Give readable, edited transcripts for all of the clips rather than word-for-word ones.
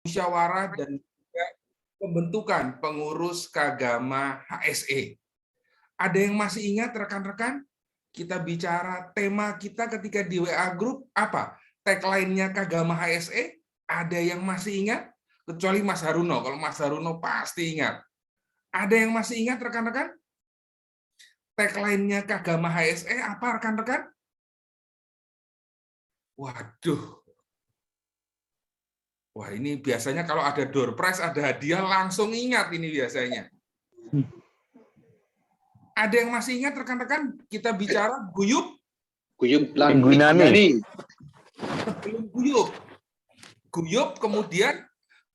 musyawarah dan juga pembentukan pengurus Kagama HSE. Ada yang masih ingat rekan-rekan? Kita bicara tema kita ketika di WA Group apa? Tagline-nya Kagama HSE? Ada yang masih ingat? Kecuali Mas Haruno. Kalau Mas Haruno pasti ingat. Ada yang masih ingat rekan-rekan? Tagline-nya Kagama HSE apa rekan-rekan? Waduh. Wah, ini biasanya kalau ada door prize, ada hadiah, langsung ingat ini biasanya. Ada yang masih ingat rekan-rekan? Kita bicara guyup? Guyup lan Minggunani. Sebelum guyup. Guyup kemudian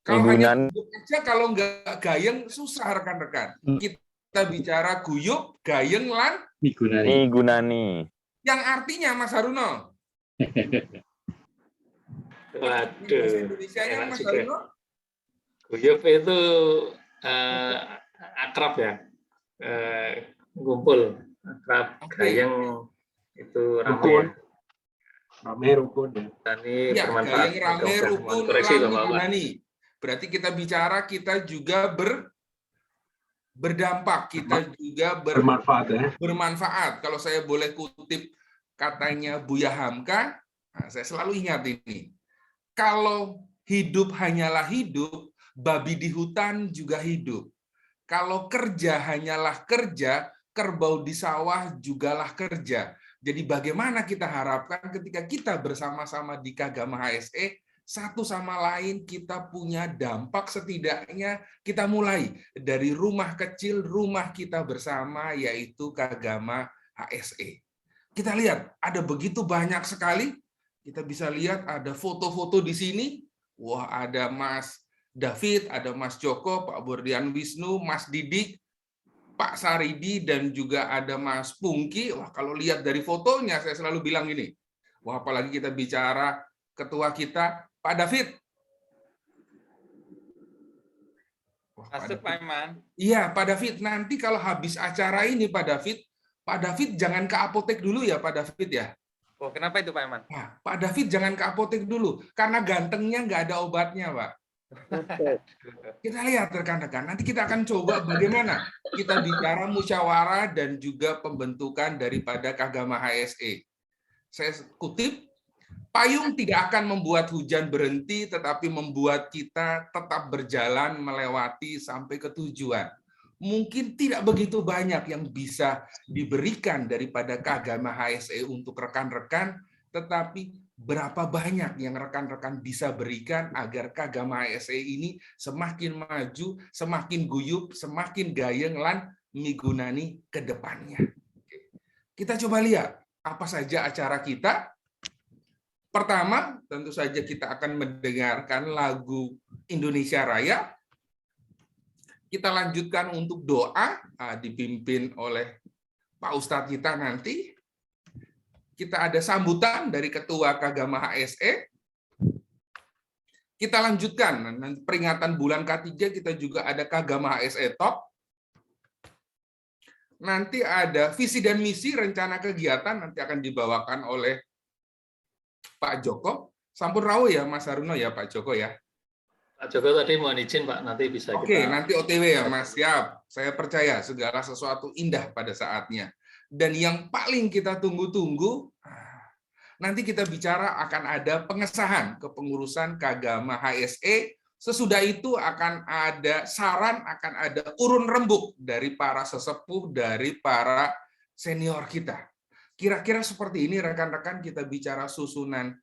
kalau hanya guyup aja, kalau nggak gayeng susah rekan-rekan. Kita bicara guyup, gayeng, lan Minggunani. Yang artinya Mas Haruno? Waduh, Indonesianya enak Mas juga. Haruno? Guyup itu akrab ya, ngumpul, akrab, gayeng itu rame. Rame rukun ya. Ini Ya, bermanfaat. gayeng, rame, rukun, Koreksi lan, loh, Bapak. Minggunani. Berarti kita bicara kita juga berdampak, kita juga Bermanfaat ya. bermanfaat. Kalau saya boleh kutip katanya Buya Hamka, nah, saya selalu ingat ini. Kalau hidup hanyalah hidup, babi di hutan juga hidup. Kalau kerja hanyalah kerja, kerbau di sawah jugalah kerja. Jadi bagaimana kita harapkan ketika kita bersama-sama di Kagama HSE, satu sama lain kita punya dampak, setidaknya kita mulai dari rumah kecil, rumah kita bersama, yaitu Kagama HSE. Kita lihat, ada begitu banyak sekali. Kita bisa lihat ada foto-foto di sini. Wah, ada Mas David, ada Mas Joko, Pak Bordian Wisnu, Mas Didik, Pak Saridi, dan juga ada Mas Pungki. Wah, kalau lihat dari fotonya, saya selalu bilang ini. Wah, apalagi kita bicara ketua kita, Pak David. Wah, Masuk, Pak Iman. Iya, Pak David. Nanti kalau habis acara ini, Pak David jangan ke apotek dulu ya, Pak David ya. Oh, kenapa itu, Pak Iman? Nah, Pak David jangan ke apotek dulu, karena gantengnya nggak ada obatnya, Pak. Kita lihat rekan-rekan, nanti kita akan coba bagaimana kita bicara musyawarah dan juga pembentukan daripada Kagama HSE. Saya kutip, payung tidak akan membuat hujan berhenti, tetapi membuat kita tetap berjalan melewati sampai ke tujuan. Mungkin tidak begitu banyak yang bisa diberikan daripada Kagama HSE untuk rekan-rekan, tetapi berapa banyak yang rekan-rekan bisa berikan agar Kagama HSE ini semakin maju, semakin guyup, semakin gayeng, lan migunani ke depannya. Kita coba lihat apa saja acara kita. Pertama, tentu saja kita akan mendengarkan lagu Indonesia Raya. Kita lanjutkan untuk doa, dipimpin oleh Pak Ustadz kita nanti. Kita ada sambutan dari Ketua Kagama HSE. Kita lanjutkan, peringatan bulan K3 kita juga ada Kagama HSE Talk. Nanti ada visi dan misi rencana kegiatan, nanti akan dibawakan oleh Pak Joko. Sampun rawuh ya Mas Haruno ya, Pak Joko ya. Pak Joko tadi mohon izin Pak, nanti bisa Oke, kita... nanti OTW ya Mas, siap. Saya percaya segala sesuatu indah pada saatnya. Dan yang paling kita tunggu-tunggu, nanti kita bicara akan ada pengesahan kepengurusan Kagama HSE. Sesudah itu akan ada saran, akan ada urun rembuk dari para sesepuh, dari para senior kita. Kira-kira seperti ini rekan-rekan kita bicara susunan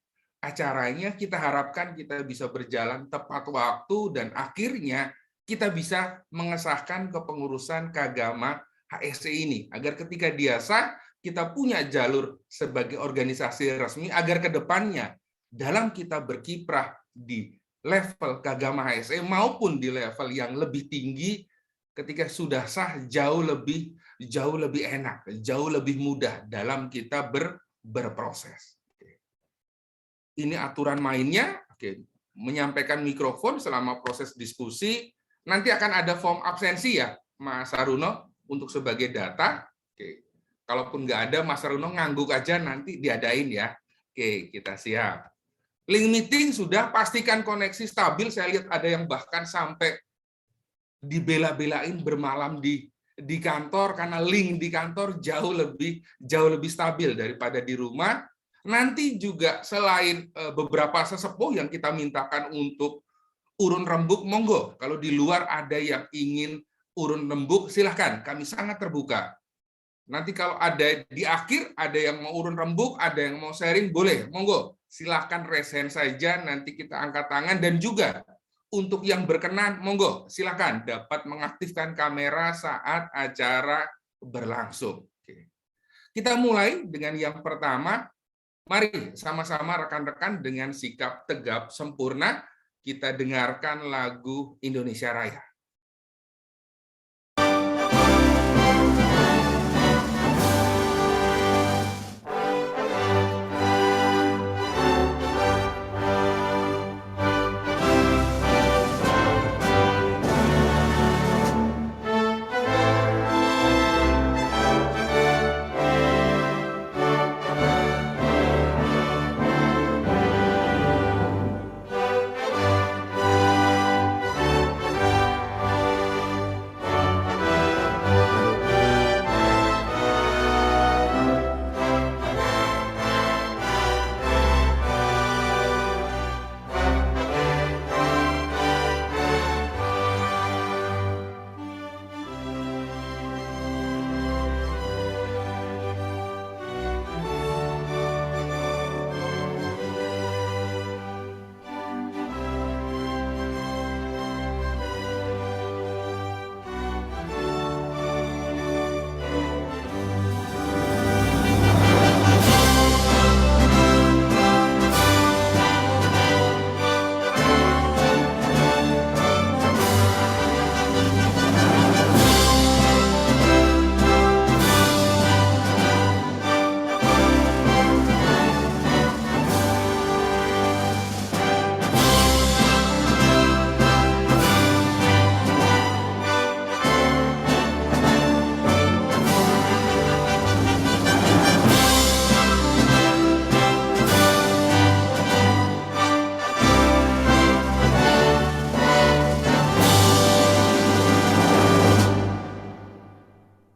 acaranya. Kita harapkan kita bisa berjalan tepat waktu dan akhirnya kita bisa mengesahkan kepengurusan Kagama HSE ini. Agar ketika dia sah, kita punya jalur sebagai organisasi resmi agar ke depannya dalam kita berkiprah di level Kagama HSE maupun di level yang lebih tinggi, ketika sudah sah jauh lebih enak, jauh lebih mudah dalam kita berproses. Ini aturan mainnya. Oke, menyampaikan mikrofon selama proses diskusi. Nanti akan ada form absensi ya, Mas Haruno, untuk sebagai data. Oke, kalaupun nggak ada, Mas Haruno ngangguk aja nanti diadain ya. Oke, kita siap. Link meeting sudah, pastikan koneksi stabil. Saya lihat ada yang bahkan sampai dibela-belain bermalam di kantor karena link di kantor jauh lebih stabil daripada di rumah. Nanti juga selain beberapa sesepuh yang kita mintakan untuk urun rembuk, monggo. Kalau di luar ada yang ingin urun rembuk, silahkan. Kami sangat terbuka. Nanti kalau ada di akhir, ada yang mau urun rembuk, ada yang mau sharing, boleh, monggo. Silahkan raise hand saja, nanti kita angkat tangan. Dan juga untuk yang berkenan, monggo, silahkan dapat mengaktifkan kamera saat acara berlangsung. Oke. Kita mulai dengan yang pertama. Mari sama-sama rekan-rekan dengan sikap tegap sempurna, kita dengarkan lagu Indonesia Raya.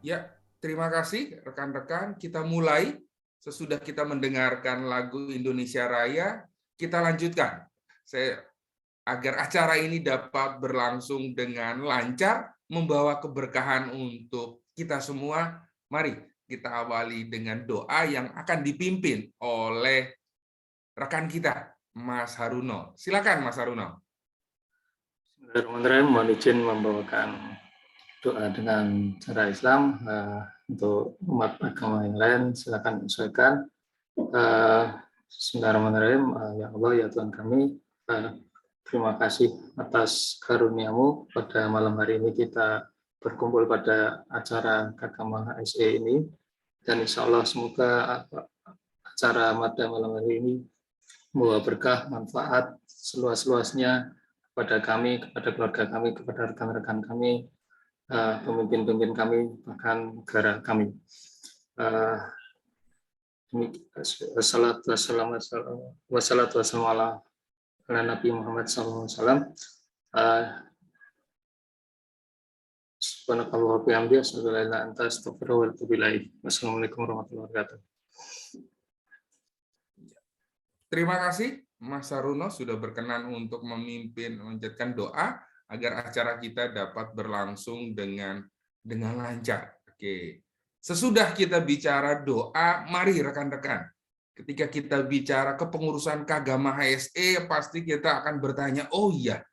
Ya, terima kasih rekan-rekan. Kita mulai. Sesudah kita mendengarkan lagu Indonesia Raya, kita lanjutkan. Agar acara ini dapat berlangsung dengan lancar, membawa keberkahan untuk kita semua, mari kita awali dengan doa yang akan dipimpin oleh rekan kita, Mas Haruno. Silakan, Mas Haruno. Bismillahirrahmanirrahim. Mohon izin membawakan doa dengan cara Islam untuk umat agama yang lain. Silakan menyesuaikan. Bismillahirrahmanirrahim. Ya Allah, ya Tuhan kami, terima kasih atas karunia-Mu pada malam hari ini kita berkumpul pada acara KKM HSE ini, dan insya Allah semoga acara pada malam hari ini membawa berkah, manfaat seluas-luasnya kepada kami, kepada keluarga kami, kepada rekan-rekan kami, pemimpin-pemimpin kami, bahkan negara kami. Wassalatu wassalamu ala Nabi Muhammad SAW. Subhanakallah wa bihamdihi, asyhadu an la ilaha illa anta, astaghfiruka wa atubu ilaik. Wassalamualaikum warahmatullahi wabarakatuh. Terima kasih Mas Haruno sudah berkenan untuk memimpin, menjadikan doa agar acara kita dapat berlangsung dengan lancar. Oke. Sesudah kita bicara doa, mari rekan-rekan. Ketika kita bicara kepengurusan Kagama HSE, pasti kita akan bertanya, oh iya,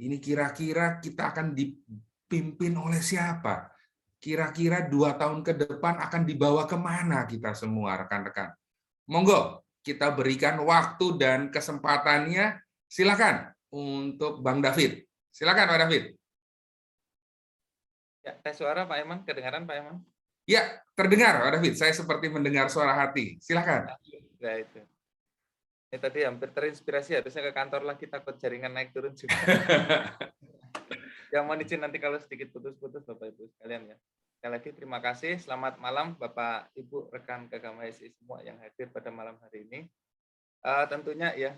ini kira-kira kita akan dipimpin oleh siapa? Kira-kira 2 tahun ke depan akan dibawa kemana kita semua, rekan-rekan? Monggo, kita berikan waktu dan kesempatannya. Silakan untuk Bang David. Silakan Pak David. Ya, tes suara Pak Eman, kedengaran Pak Eman? Ya, terdengar Pak David. Saya seperti mendengar suara hati. Silakan. Ya itu. Ini tadi hampir terinspirasi, harusnya ke kantor lagi, takut jaringan naik turun juga. Yang mohon izin nanti kalau sedikit putus-putus Bapak Ibu sekalian ya. Sekali lagi terima kasih. Selamat malam Bapak Ibu rekan KKM HSE semua yang hadir pada malam hari ini. Tentunya ya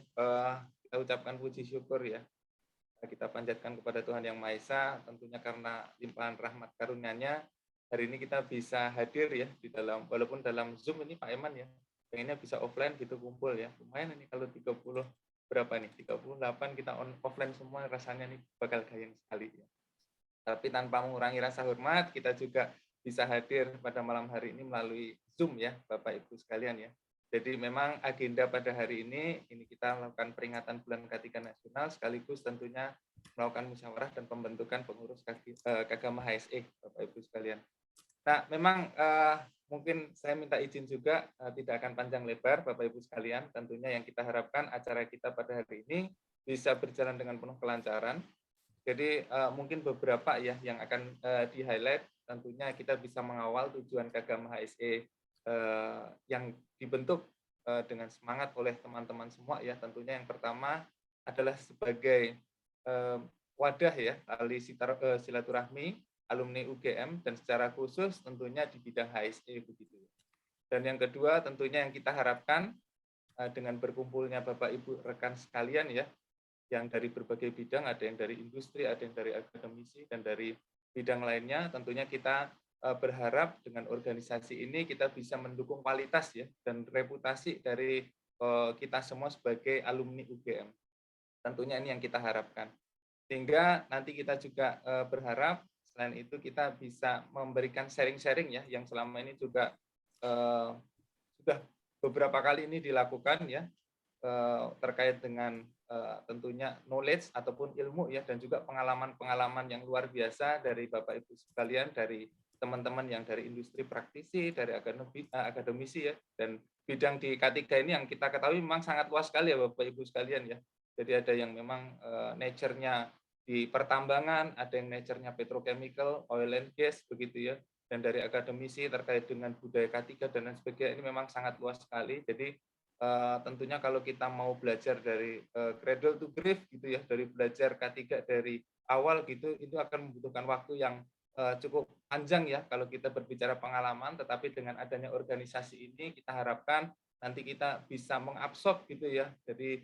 kita ucapkan puji syukur ya. Kita panjatkan kepada Tuhan Yang Maha Esa, tentunya karena limpahan rahmat karunia-Nya hari ini kita bisa hadir ya di dalam, walaupun dalam Zoom ini Pak Eman ya, pengennya bisa offline gitu kumpul ya. Lumayan ini kalau 30 berapa nih? 38 kita offline semua, rasanya nih bakal gayeng sekali ya. Tapi tanpa mengurangi rasa hormat, kita juga bisa hadir pada malam hari ini melalui Zoom ya, Bapak Ibu sekalian ya. Jadi memang agenda pada hari ini kita melakukan peringatan Bulan K3 Nasional, sekaligus tentunya melakukan musyawarah dan pembentukan pengurus Kagama HSE, Bapak Ibu sekalian. Nah, memang mungkin saya minta izin juga, tidak akan panjang lebar, Bapak Ibu sekalian. Tentunya yang kita harapkan acara kita pada hari ini bisa berjalan dengan penuh kelancaran. Jadi mungkin beberapa ya yang akan di-highlight, tentunya kita bisa mengawal tujuan Kagama HSE yang dibentuk dengan semangat oleh teman-teman semua ya. Tentunya yang pertama adalah sebagai wadah ya tali silaturahmi alumni UGM dan secara khusus tentunya di bidang HSE begitu. Dan yang kedua tentunya yang kita harapkan dengan berkumpulnya Bapak Ibu rekan sekalian ya, yang dari berbagai bidang, ada yang dari industri, ada yang dari akademisi dan dari bidang lainnya, tentunya kita berharap dengan organisasi ini kita bisa mendukung kualitas ya dan reputasi dari kita semua sebagai alumni UGM. Tentunya ini yang kita harapkan. Sehingga nanti kita juga berharap selain itu kita bisa memberikan sharing-sharing ya yang selama ini juga sudah beberapa kali ini dilakukan ya terkait dengan tentunya knowledge ataupun ilmu ya dan juga pengalaman-pengalaman yang luar biasa dari Bapak Ibu sekalian, dari teman-teman yang dari industri praktisi, dari akademisi ya, dan bidang di K3 ini yang kita ketahui memang sangat luas sekali ya Bapak Ibu sekalian ya. Jadi ada yang memang nature-nya di pertambangan, ada yang nature-nya petrochemical, oil and gas begitu ya, dan dari akademisi terkait dengan budaya K3 dan lain sebagainya, ini memang sangat luas sekali. Jadi tentunya kalau kita mau belajar dari cradle to grave gitu ya, dari belajar K3 dari awal gitu, itu akan membutuhkan waktu yang cukup panjang ya kalau kita berbicara pengalaman, tetapi dengan adanya organisasi ini kita harapkan nanti kita bisa mengabsorb gitu ya. Jadi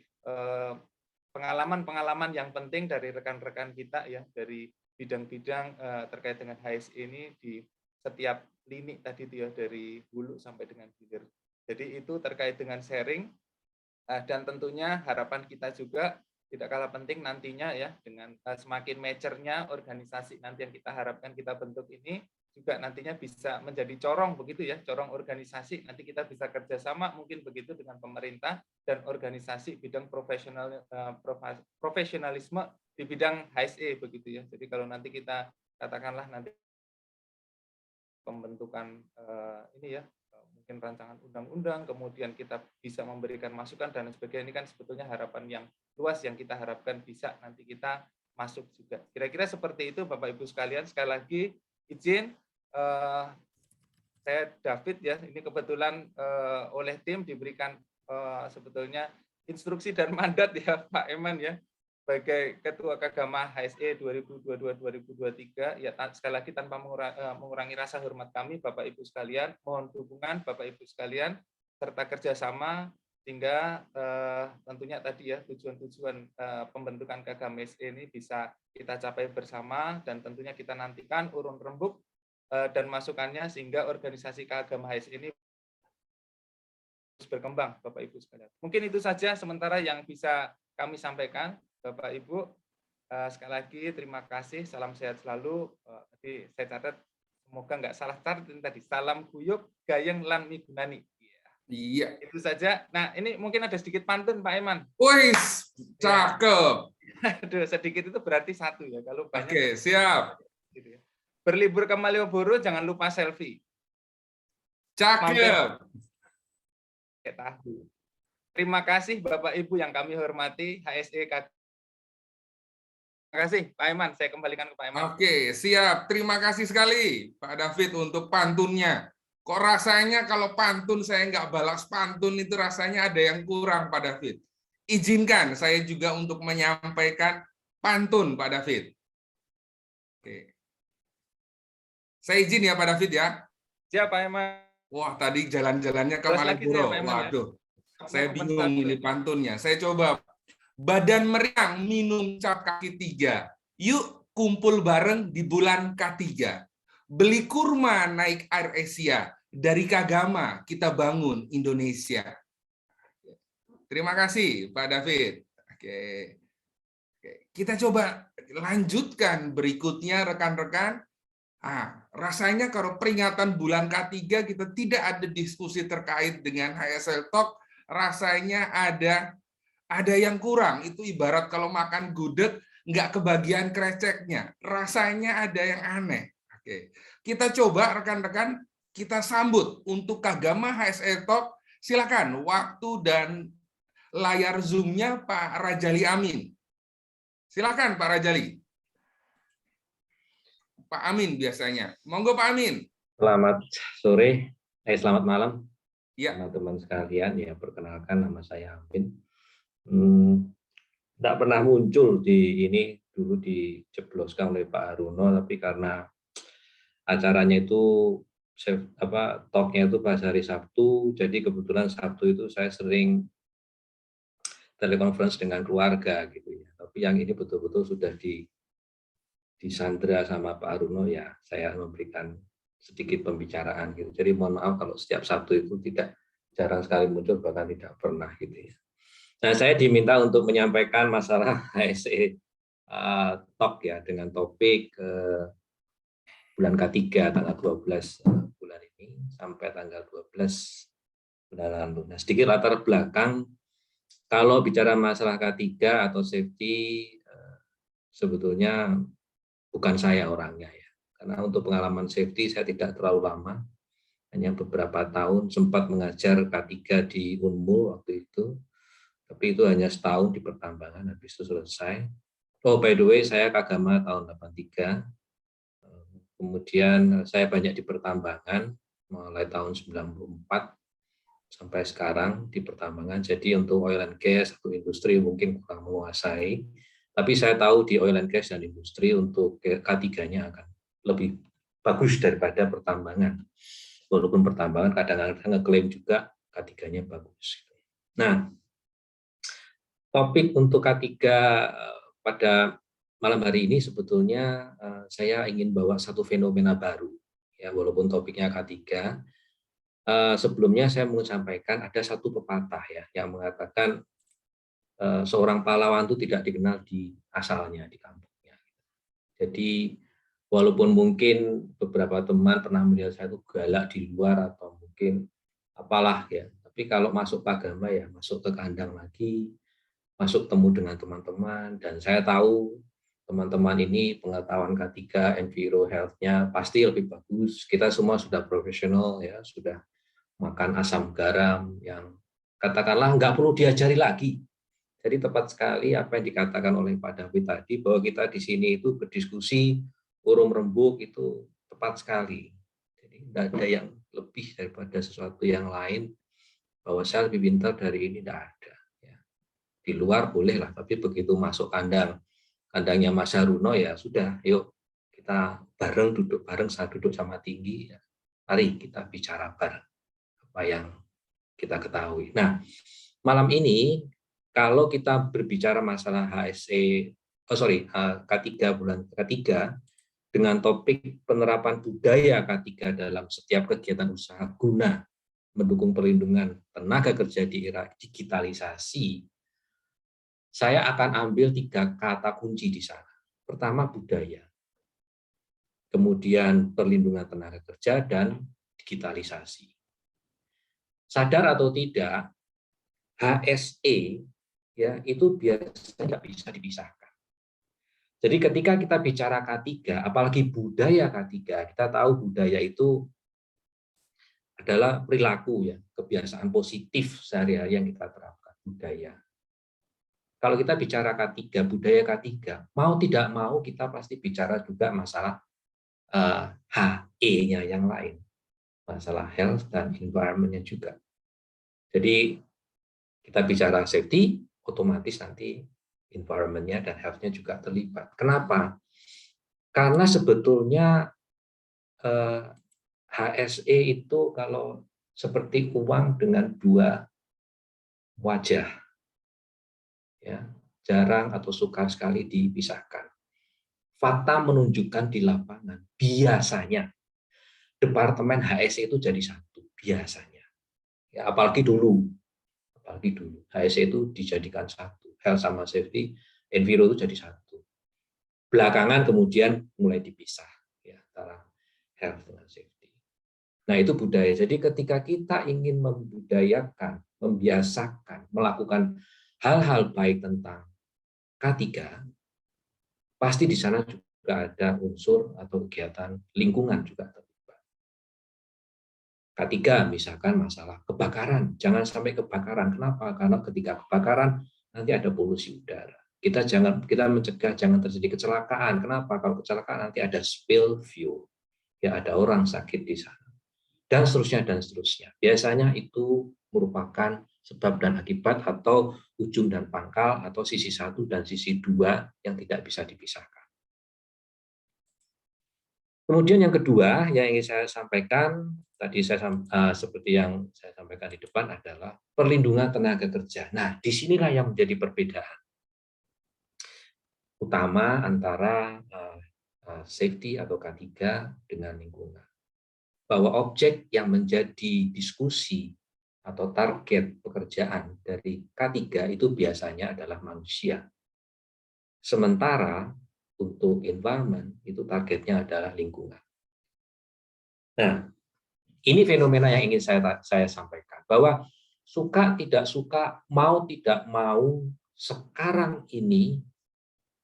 pengalaman-pengalaman yang penting dari rekan-rekan kita ya dari bidang-bidang terkait dengan HSE ini di setiap lini tadi itu ya, dari hulu sampai dengan hilir. Jadi itu terkait dengan sharing dan tentunya harapan kita juga tidak kalah penting nantinya ya dengan semakin mature-nya organisasi nanti yang kita harapkan kita bentuk ini juga nantinya bisa menjadi corong begitu ya, corong organisasi, nanti kita bisa kerjasama mungkin begitu dengan pemerintah dan organisasi bidang profesionalisme di bidang HSE begitu ya. Jadi kalau nanti kita katakanlah nanti pembentukan ini ya mungkin rancangan undang-undang, kemudian kita bisa memberikan masukan dan sebagainya, ini kan sebetulnya harapan yang luas yang kita harapkan bisa nanti kita masuk juga. Kira-kira seperti itu Bapak Ibu sekalian. Sekali lagi izin saya David ya, ini kebetulan oleh tim diberikan sebetulnya instruksi dan mandat ya Pak Eman ya sebagai Ketua Kagama HSE 2022-2023 ya, sekali lagi tanpa mengurangi rasa hormat kami Bapak Ibu sekalian, mohon dukungan Bapak Ibu sekalian serta kerjasama sehingga tentunya tadi ya tujuan-tujuan pembentukan Kagama HSE ini bisa kita capai bersama dan tentunya kita nantikan urun rembuk dan masukannya sehingga organisasi Kagama HSE ini berkembang Bapak Ibu sekalian. Mungkin itu saja sementara yang bisa kami sampaikan. Bapak Ibu, sekali lagi terima kasih, salam sehat selalu. Tadi saya catat, semoga nggak salah catat tadi, salam guyub, gayeng lan migunani. Iya. Itu saja. Nah, ini mungkin ada sedikit pantun Pak Eman. Wis, cakep. Aduh, sedikit itu berarti satu ya. Kalau banyak. Oke, siap. Gitu ya. Berlibur ke Malioboro, jangan lupa selfie. Cakep. Tahu. Terima kasih Bapak Ibu yang kami hormati, HSE KGM. Terima kasih Pak Eman, saya kembalikan ke Pak Eman. Oke, siap. Terima kasih sekali Pak David untuk pantunnya. Kok rasanya kalau pantun saya nggak balas pantun itu rasanya ada yang kurang Pak David. Izinkan saya juga untuk menyampaikan pantun Pak David. Oke. Saya izin ya Pak David ya. Siap Pak Eman. Wah, tadi jalan-jalannya ke Malioboro. Waduh. Saya bingung ini pantunnya. Saya coba. Badan meriang minum cap kaki 3. Yuk kumpul bareng di bulan K3. Beli kurma naik Air Asia. Dari Kagama kita bangun Indonesia. Terima kasih Pak David. Oke. Kita coba lanjutkan berikutnya rekan-rekan. Rasanya kalau peringatan bulan K3 kita tidak ada diskusi terkait dengan HSL Talk, rasanya ada yang kurang. Itu ibarat kalau makan gudeg nggak kebagian kreceknya, rasanya ada yang aneh. Oke, kita coba rekan-rekan, kita sambut untuk Kagama HSL Talk. Silakan waktu dan layar Zoom-nya Pak Rajali Amin. Silakan Pak Rajali. Pak Amin biasanya. Monggo Pak Amin. Selamat sore, selamat malam, Ya. teman-teman sekalian. Ya, perkenalkan nama saya Amin. Tidak pernah muncul di ini, dulu dijebloskan oleh Pak Haruno, tapi karena acaranya itu talknya itu pas hari Sabtu, jadi kebetulan Sabtu itu saya sering telekonferensi dengan keluarga gitu ya. Tapi yang ini betul-betul sudah disandra sama Pak Haruno, ya saya memberikan sedikit pembicaraan gitu. Jadi mohon maaf kalau setiap Sabtu itu jarang sekali muncul, bahkan tidak pernah gitu ya. Nah, saya diminta untuk menyampaikan masalah HSE Talk ya, dengan topik bulan K3 tanggal 12 bulan ini sampai tanggal 12 bulan lalu. Nah, sedikit latar belakang, kalau bicara masalah K3 atau safety, sebetulnya bukan saya orangnya ya. Karena untuk pengalaman safety saya tidak terlalu lama, hanya beberapa tahun, sempat mengajar K3 di Unmul waktu itu. Tapi itu hanya setahun di pertambangan, habis itu selesai. Oh, by the way, saya Kagama tahun 83. Kemudian saya banyak di pertambangan, mulai tahun 94 sampai sekarang di pertambangan. Jadi untuk oil and gas atau industri mungkin kurang menguasai. Tapi saya tahu di oil and gas dan industri untuk K3-nya akan lebih bagus daripada pertambangan. Walaupun pertambangan kadang-kadang ngeklaim juga K3-nya bagus. Nah, topik untuk K3 pada malam hari ini sebetulnya saya ingin bawa satu fenomena baru. Ya, walaupun topiknya K3, sebelumnya saya mau sampaikan ada satu pepatah ya yang mengatakan seorang pahlawan itu tidak dikenal di asalnya, di kampungnya. Jadi walaupun mungkin beberapa teman pernah melihat saya itu galak di luar atau mungkin apalah ya, tapi kalau masuk Kagama ya masuk ke kandang lagi, masuk temu dengan teman-teman, dan saya tahu teman-teman ini pengetahuan K3, enviro health-nya pasti lebih bagus. Kita semua sudah profesional ya, sudah makan asam garam yang katakanlah nggak perlu diajari lagi. Jadi tepat sekali apa yang dikatakan oleh Pak David tadi, bahwa kita di sini itu berdiskusi urung rembuk, itu tepat sekali. Jadi tidak ada yang lebih daripada sesuatu yang lain, bahwa saya lebih pintar dari ini, tidak ada. Di luar boleh lah, tapi begitu masuk kandangnya Mas Haruno ya sudah, yuk kita bareng, duduk bareng, saya duduk sama tinggi, ya. Mari kita bicara bareng apa yang kita ketahui. Nah, malam ini kalau kita berbicara masalah K3 bulan K3 dengan topik penerapan budaya K3 dalam setiap kegiatan usaha guna mendukung perlindungan tenaga kerja di era digitalisasi, saya akan ambil 3 kata kunci di sana. Pertama, budaya. Kemudian perlindungan tenaga kerja dan digitalisasi. Sadar atau tidak, HSE ya itu biasanya nggak bisa dipisahkan. Jadi ketika kita bicara K3, apalagi budaya K3, kita tahu budaya itu adalah perilaku ya, kebiasaan positif sehari-hari yang kita terapkan, budaya. Kalau kita bicara K3, budaya K3, mau tidak mau kita pasti bicara juga masalah HE-nya yang lain. Masalah health dan environment-nya juga. Jadi kita bicara safety, otomatis nanti environment-nya dan health-nya juga terlibat. Kenapa? Karena sebetulnya HSE itu kalau seperti uang dengan 2 wajah, ya, jarang atau sukar sekali dipisahkan. Fakta menunjukkan di lapangan biasanya departemen HSE itu jadi satu biasanya. Ya, apalagi dulu HSE itu dijadikan satu, health sama safety, enviro itu jadi satu. Belakangan kemudian mulai dipisah ya antara health dengan safety. Nah, itu budaya. Jadi ketika kita ingin membudayakan, membiasakan, melakukan hal-hal baik tentang K3, pasti di sana juga ada unsur atau kegiatan lingkungan juga terlibat. K3 misalkan masalah kebakaran, jangan sampai kebakaran. Kenapa? Karena ketika kebakaran nanti ada polusi udara. Kita mencegah jangan terjadi kecelakaan. Kenapa? Kalau kecelakaan nanti ada spill fuel. Ya, ada orang sakit di sana. Dan seterusnya dan seterusnya. Biasanya itu merupakan sebab dan akibat atau ujung dan pangkal atau sisi satu dan sisi dua yang tidak bisa dipisahkan. Kemudian yang kedua yang ingin saya sampaikan tadi seperti yang saya sampaikan di depan adalah perlindungan tenaga kerja. Nah, disinilah yang menjadi perbedaan utama antara safety atau K3 dengan lingkungan. Bahwa objek yang menjadi diskusi atau target pekerjaan dari K3 itu biasanya adalah manusia. Sementara untuk environment itu targetnya adalah lingkungan. Nah, ini fenomena yang ingin saya sampaikan, bahwa suka tidak suka, mau tidak mau, sekarang ini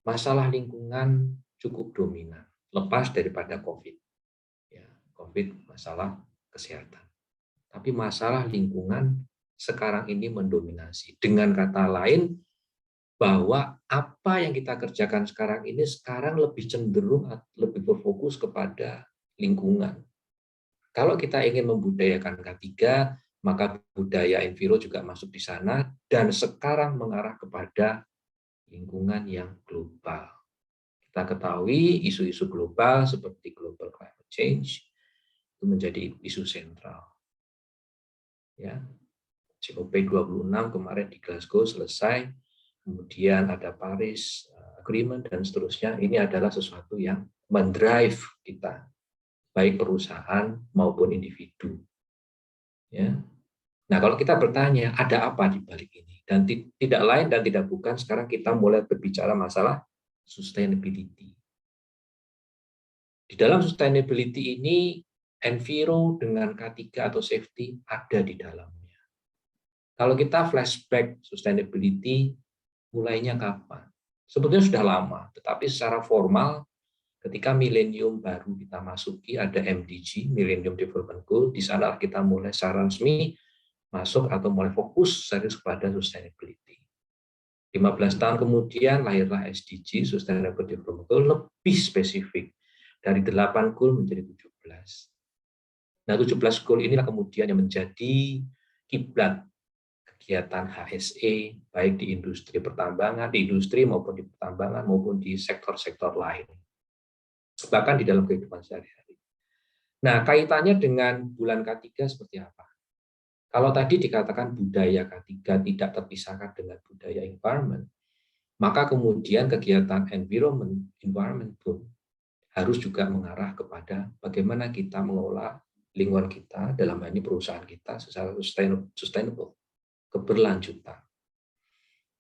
masalah lingkungan cukup dominan, lepas daripada COVID. COVID masalah kesehatan. Tapi masalah lingkungan sekarang ini mendominasi. Dengan kata lain, bahwa apa yang kita kerjakan sekarang ini sekarang lebih cenderung, lebih berfokus kepada lingkungan. Kalau kita ingin membudayakan K3, maka budaya enviro juga masuk di sana, dan sekarang mengarah kepada lingkungan yang global. Kita ketahui isu-isu global seperti global climate change, itu menjadi isu sentral. Ya, COP26 kemarin di Glasgow selesai, kemudian ada Paris Agreement dan seterusnya. Ini adalah sesuatu yang mendrive kita, baik perusahaan maupun individu. Ya. Nah, kalau kita bertanya ada apa di balik ini, dan tidak lain dan tidak bukan sekarang kita mulai berbicara masalah sustainability. Di dalam sustainability ini enviro dengan K3 atau safety ada di dalamnya. Kalau kita flashback sustainability, mulainya kapan? Sebetulnya sudah lama, tetapi secara formal ketika milenium baru kita masuki ada MDG, Millennium Development Goal, di sana kita mulai secara resmi masuk atau mulai fokus serius kepada sustainability. 15 tahun kemudian lahirlah SDG, Sustainable Development Goal, lebih spesifik. Dari 8 goal menjadi 17. Nah, 17 goal inilah kemudian yang menjadi kiblat kegiatan HSE, baik di industri pertambangan, di industri maupun di pertambangan, maupun di sektor-sektor lain. Bahkan di dalam kehidupan sehari-hari. Nah, kaitannya dengan bulan K3 seperti apa? Kalau tadi dikatakan budaya K3 tidak terpisahkan dengan budaya environment, maka kemudian kegiatan environment pun harus juga mengarah kepada bagaimana kita mengelola lingkungan kita, dalam hal ini perusahaan kita, secara sustainable, keberlanjutan.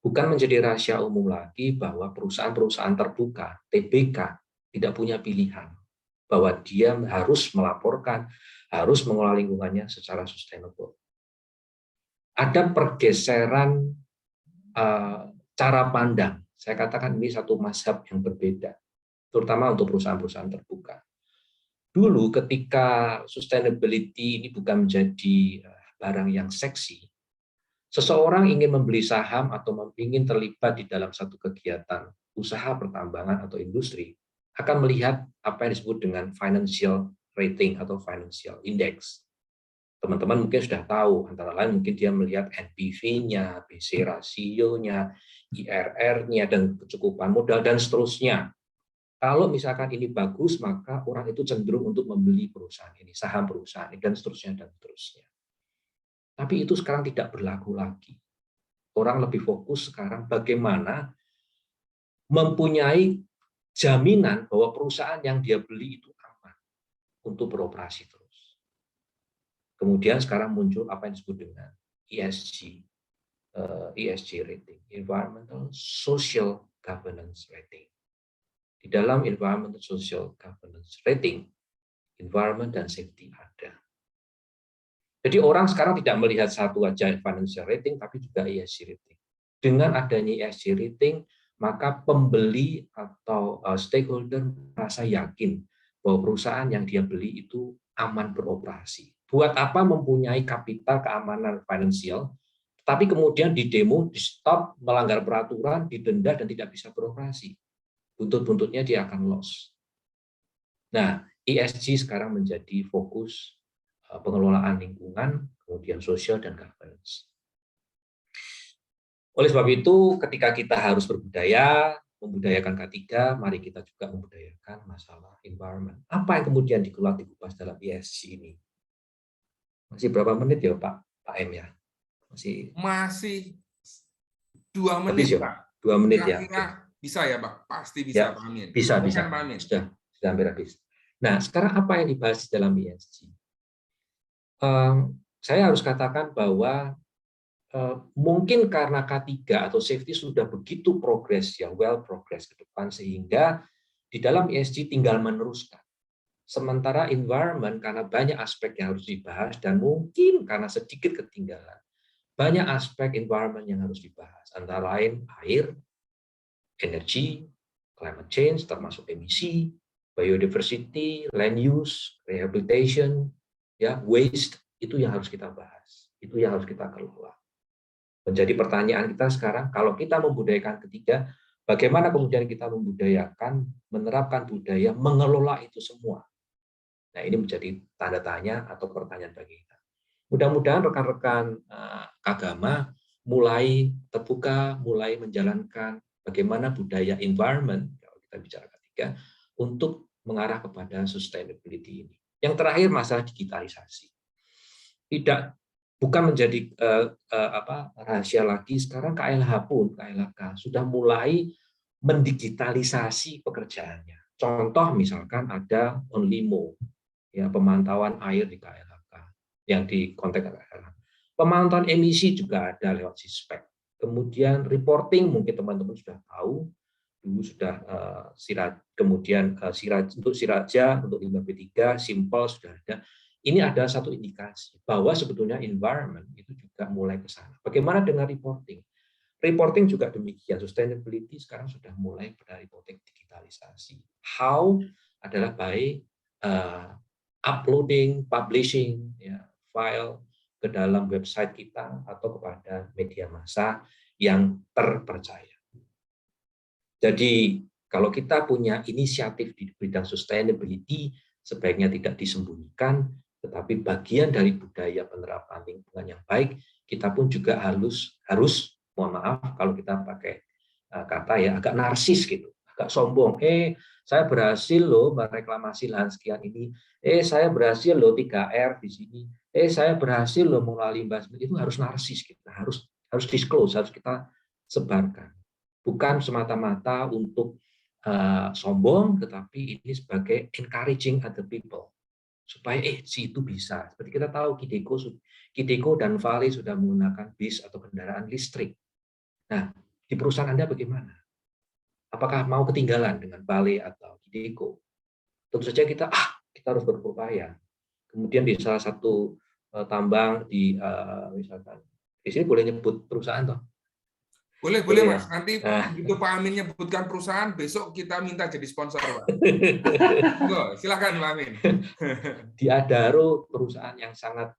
Bukan menjadi rahasia umum lagi bahwa perusahaan-perusahaan terbuka, TBK, tidak punya pilihan, bahwa dia harus melaporkan, harus mengelola lingkungannya secara sustainable. Ada pergeseran cara pandang, saya katakan ini satu mazhab yang berbeda, terutama untuk perusahaan-perusahaan terbuka. Dulu ketika sustainability ini bukan menjadi barang yang seksi, seseorang ingin membeli saham atau ingin terlibat di dalam satu kegiatan usaha pertambangan atau industri, akan melihat apa yang disebut dengan financial rating atau financial index. Teman-teman mungkin sudah tahu, antara lain mungkin dia melihat NPV-nya, BC rasionya, IRR-nya, dan kecukupan modal, dan seterusnya. Kalau misalkan ini bagus, maka orang itu cenderung untuk membeli perusahaan ini, saham perusahaan ini, dan seterusnya, dan seterusnya. Tapi itu sekarang tidak berlaku lagi. orang lebih fokus sekarang bagaimana mempunyai jaminan bahwa perusahaan yang dia beli itu aman untuk beroperasi terus. Kemudian sekarang muncul apa yang disebut dengan ESG, ESG rating, Environmental Social Governance Rating. Di dalam Environmental Social Governance Rating, environment dan safety ada. Jadi orang sekarang tidak melihat satu aja financial rating, tapi juga ESG rating. Dengan adanya ESG rating, maka pembeli atau stakeholder merasa yakin bahwa perusahaan yang dia beli itu aman beroperasi. Buat apa mempunyai kapital keamanan finansial, tapi kemudian di demo, di stop, melanggar peraturan, didenda, dan tidak bisa beroperasi. Buntut-buntutnya dia akan loss. Nah, ESG sekarang menjadi fokus pengelolaan lingkungan, kemudian sosial dan governance. Oleh sebab itu, ketika kita harus berbudaya, membudayakan K3, mari kita juga membudayakan masalah environment. Apa yang kemudian dikupas dalam ESG ini? Masih berapa menit ya Pak M ya? Masih 2 menit, ya, Pak. 2 menit ya. Kira-kira bisa ya, Pak? Pasti bisa, ya, Pak Amin. Bisa. Pak Amin. Sudah hampir habis. Nah, sekarang apa yang dibahas dalam ESG? Saya harus katakan bahwa mungkin karena K3 atau safety sudah begitu progres, ya well progress ke depan, sehingga di dalam ESG tinggal meneruskan. Sementara environment karena banyak aspek yang harus dibahas dan mungkin karena sedikit ketinggalan, banyak aspek environment yang harus dibahas, antara lain air, energi, climate change termasuk emisi, biodiversity, land use, rehabilitation, ya waste, itu yang harus kita bahas, itu yang harus kita kelola. Menjadi pertanyaan kita sekarang, kalau kita membudayakan ketiga, bagaimana kemudian kita membudayakan, menerapkan budaya, mengelola itu semua. Nah, ini menjadi tanda tanya atau pertanyaan bagi kita. Mudah-mudahan rekan-rekan agama mulai terbuka, mulai menjalankan bagaimana budaya environment, kalau kita bicara ketiga, untuk mengarah kepada sustainability ini. Yang terakhir, masalah digitalisasi. Bukan menjadi rahasia lagi, sekarang KLH pun, KLHK sudah mulai mendigitalisasi pekerjaannya. Contoh misalkan ada OnlyMo, ya, pemantauan air di KLHK, yang di konteks KLHK. Pemantauan emisi juga ada lewat Sispek. Kemudian reporting mungkin teman-teman sudah tahu, dulu sudah kemudian untuk Siraja, untuk limbah B3, Simpel sudah ada. Ini ada satu indikasi bahwa sebetulnya environment itu juga mulai ke sana. Bagaimana dengan reporting? Reporting juga demikian. Sustainability sekarang sudah mulai pada reporting digitalisasi. How adalah by uploading, publishing, ya, file ke dalam website kita atau kepada media massa yang terpercaya. Jadi kalau kita punya inisiatif di bidang sustainability, sebaiknya tidak disembunyikan, tetapi bagian dari budaya penerapan lingkungan yang baik, kita pun juga harus, mohon maaf kalau kita pakai kata ya agak narsis gitu, agak sombong. Saya berhasil loh mereklamasi lahan sekian ini. Saya berhasil loh 3R di sini. Saya berhasil loh mengelola limbah. Itu harus narsis, kita harus disclose, harus kita sebarkan. Bukan semata-mata untuk sombong, tetapi ini sebagai encouraging other people. Supaya si itu bisa. Seperti kita tahu Kideko dan Vale sudah menggunakan bis atau kendaraan listrik. Nah, di perusahaan Anda bagaimana? Apakah mau ketinggalan dengan Vale atau Kideko? Tentu saja kita harus berupaya. Kemudian di salah satu tambang di misalkan di sini boleh nyebut perusahaan toh? Boleh Mas. Nanti begitu Pak Amin nyebutkan perusahaan, besok kita minta jadi sponsor, Pak. Silakan Pak Amin. Di Adaro, perusahaan yang sangat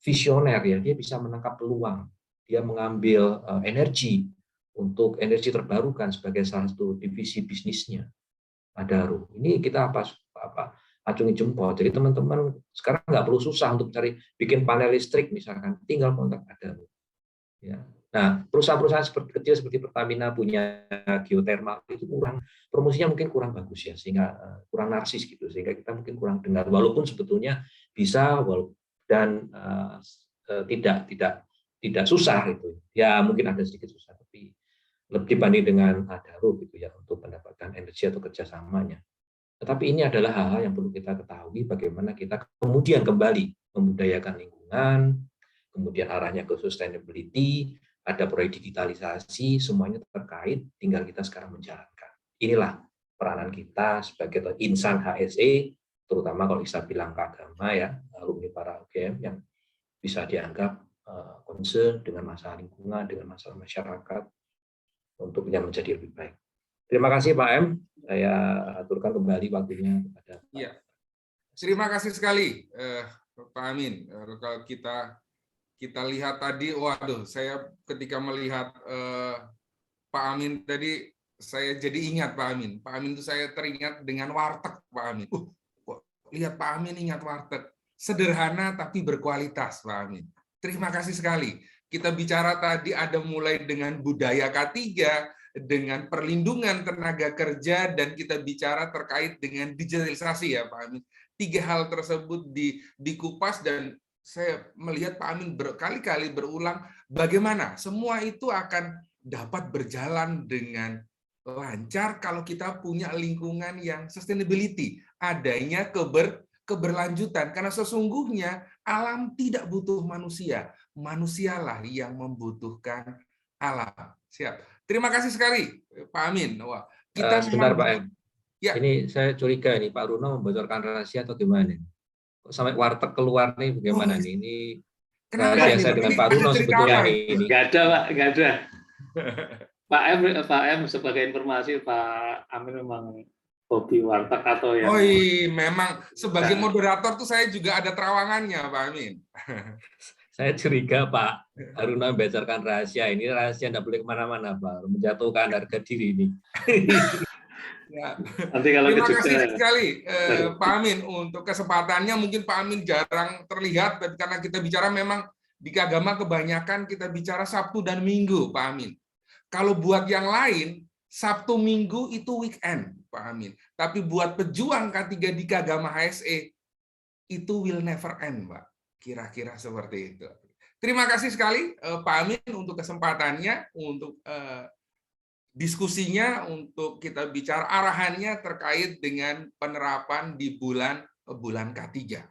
visioner ya, dia bisa menangkap peluang. Dia mengambil energi untuk energi terbarukan sebagai salah satu divisi bisnisnya. Adaro. Ini kita acungi jempol. Jadi teman-teman sekarang nggak perlu susah untuk bikin panel listrik misalkan, tinggal kontak Adaro. Ya. Nah, perusahaan-perusahaan kecil seperti Pertamina punya geothermal itu promosinya mungkin kurang bagus ya, sehingga kurang narsis gitu, sehingga kita mungkin kurang dengar. Walaupun sebetulnya bisa dan tidak tidak susah itu. Ya mungkin ada sedikit susah, tapi lebih dibanding dengan Adaro gitu ya untuk mendapatkan energi atau kerjasamanya. Tetapi ini adalah hal-hal yang perlu kita ketahui bagaimana kita kemudian kembali membudayakan lingkungan, kemudian arahnya ke sustainability, ada proyek digitalisasi, semuanya terkait, tinggal kita sekarang menjalankan. Inilah peranan kita sebagai insan HSE, terutama kalau bisa bilang ke agama ya, alumni para UGM yang bisa dianggap concern dengan masalah lingkungan, dengan masalah masyarakat, untuk yang menjadi lebih baik. Terima kasih Pak M. Saya aturkan kembali waktunya kepada Pak. Ya. Terima kasih sekali Pak Amin. Kalau kita lihat tadi, waduh, saya ketika melihat Pak Amin tadi, saya jadi ingat Pak Amin. Pak Amin itu saya teringat dengan warteg Pak Amin. Lihat Pak Amin ingat warteg. Sederhana tapi berkualitas Pak Amin. Terima kasih sekali. Kita bicara tadi ada mulai dengan budaya K3, dengan perlindungan tenaga kerja, dan kita bicara terkait dengan digitalisasi ya Pak Amin. 3 hal tersebut dikupas, dan saya melihat Pak Amin berkali-kali berulang bagaimana semua itu akan dapat berjalan dengan lancar kalau kita punya lingkungan yang sustainability, adanya keberlanjutan, karena sesungguhnya alam tidak butuh manusia, manusialah yang membutuhkan alam. Siap. Terima kasih sekali Pak Amin. Wah, kita sebentar Pak M. Ya. Ini saya curiga nih Pak Runo membocorkan rahasia atau gimana? Kok sampai warteg keluar nih bagaimana nih? Ini rahasia saya dengan Pak Runo sebetulnya ini. Nggak ada Pak, nggak ada. Pak M sebagai informasi, Pak Amin memang hobi warteg atau yang... Oh memang sebagai moderator tuh saya juga ada terawangannya Pak Amin. Saya curiga Pak Haruna membocorkan rahasia. Ini rahasia tidak boleh kemana-mana Pak, menjatuhkan harga diri ini. Ya. Nanti kalau terima kasih sekali Pak Amin untuk kesempatannya. Mungkin Pak Amin jarang terlihat, tapi karena kita bicara memang di keagama kebanyakan kita bicara Sabtu dan Minggu Pak Amin. Kalau buat yang lain, Sabtu Minggu itu weekend, Pak Amin. Tapi buat pejuang K3 di keagama HSE, itu will never end, Pak. Kira-kira seperti itu. Terima kasih sekali, Pak Amin, untuk kesempatannya, untuk diskusinya, untuk kita bicara arahannya terkait dengan penerapan di bulan K3.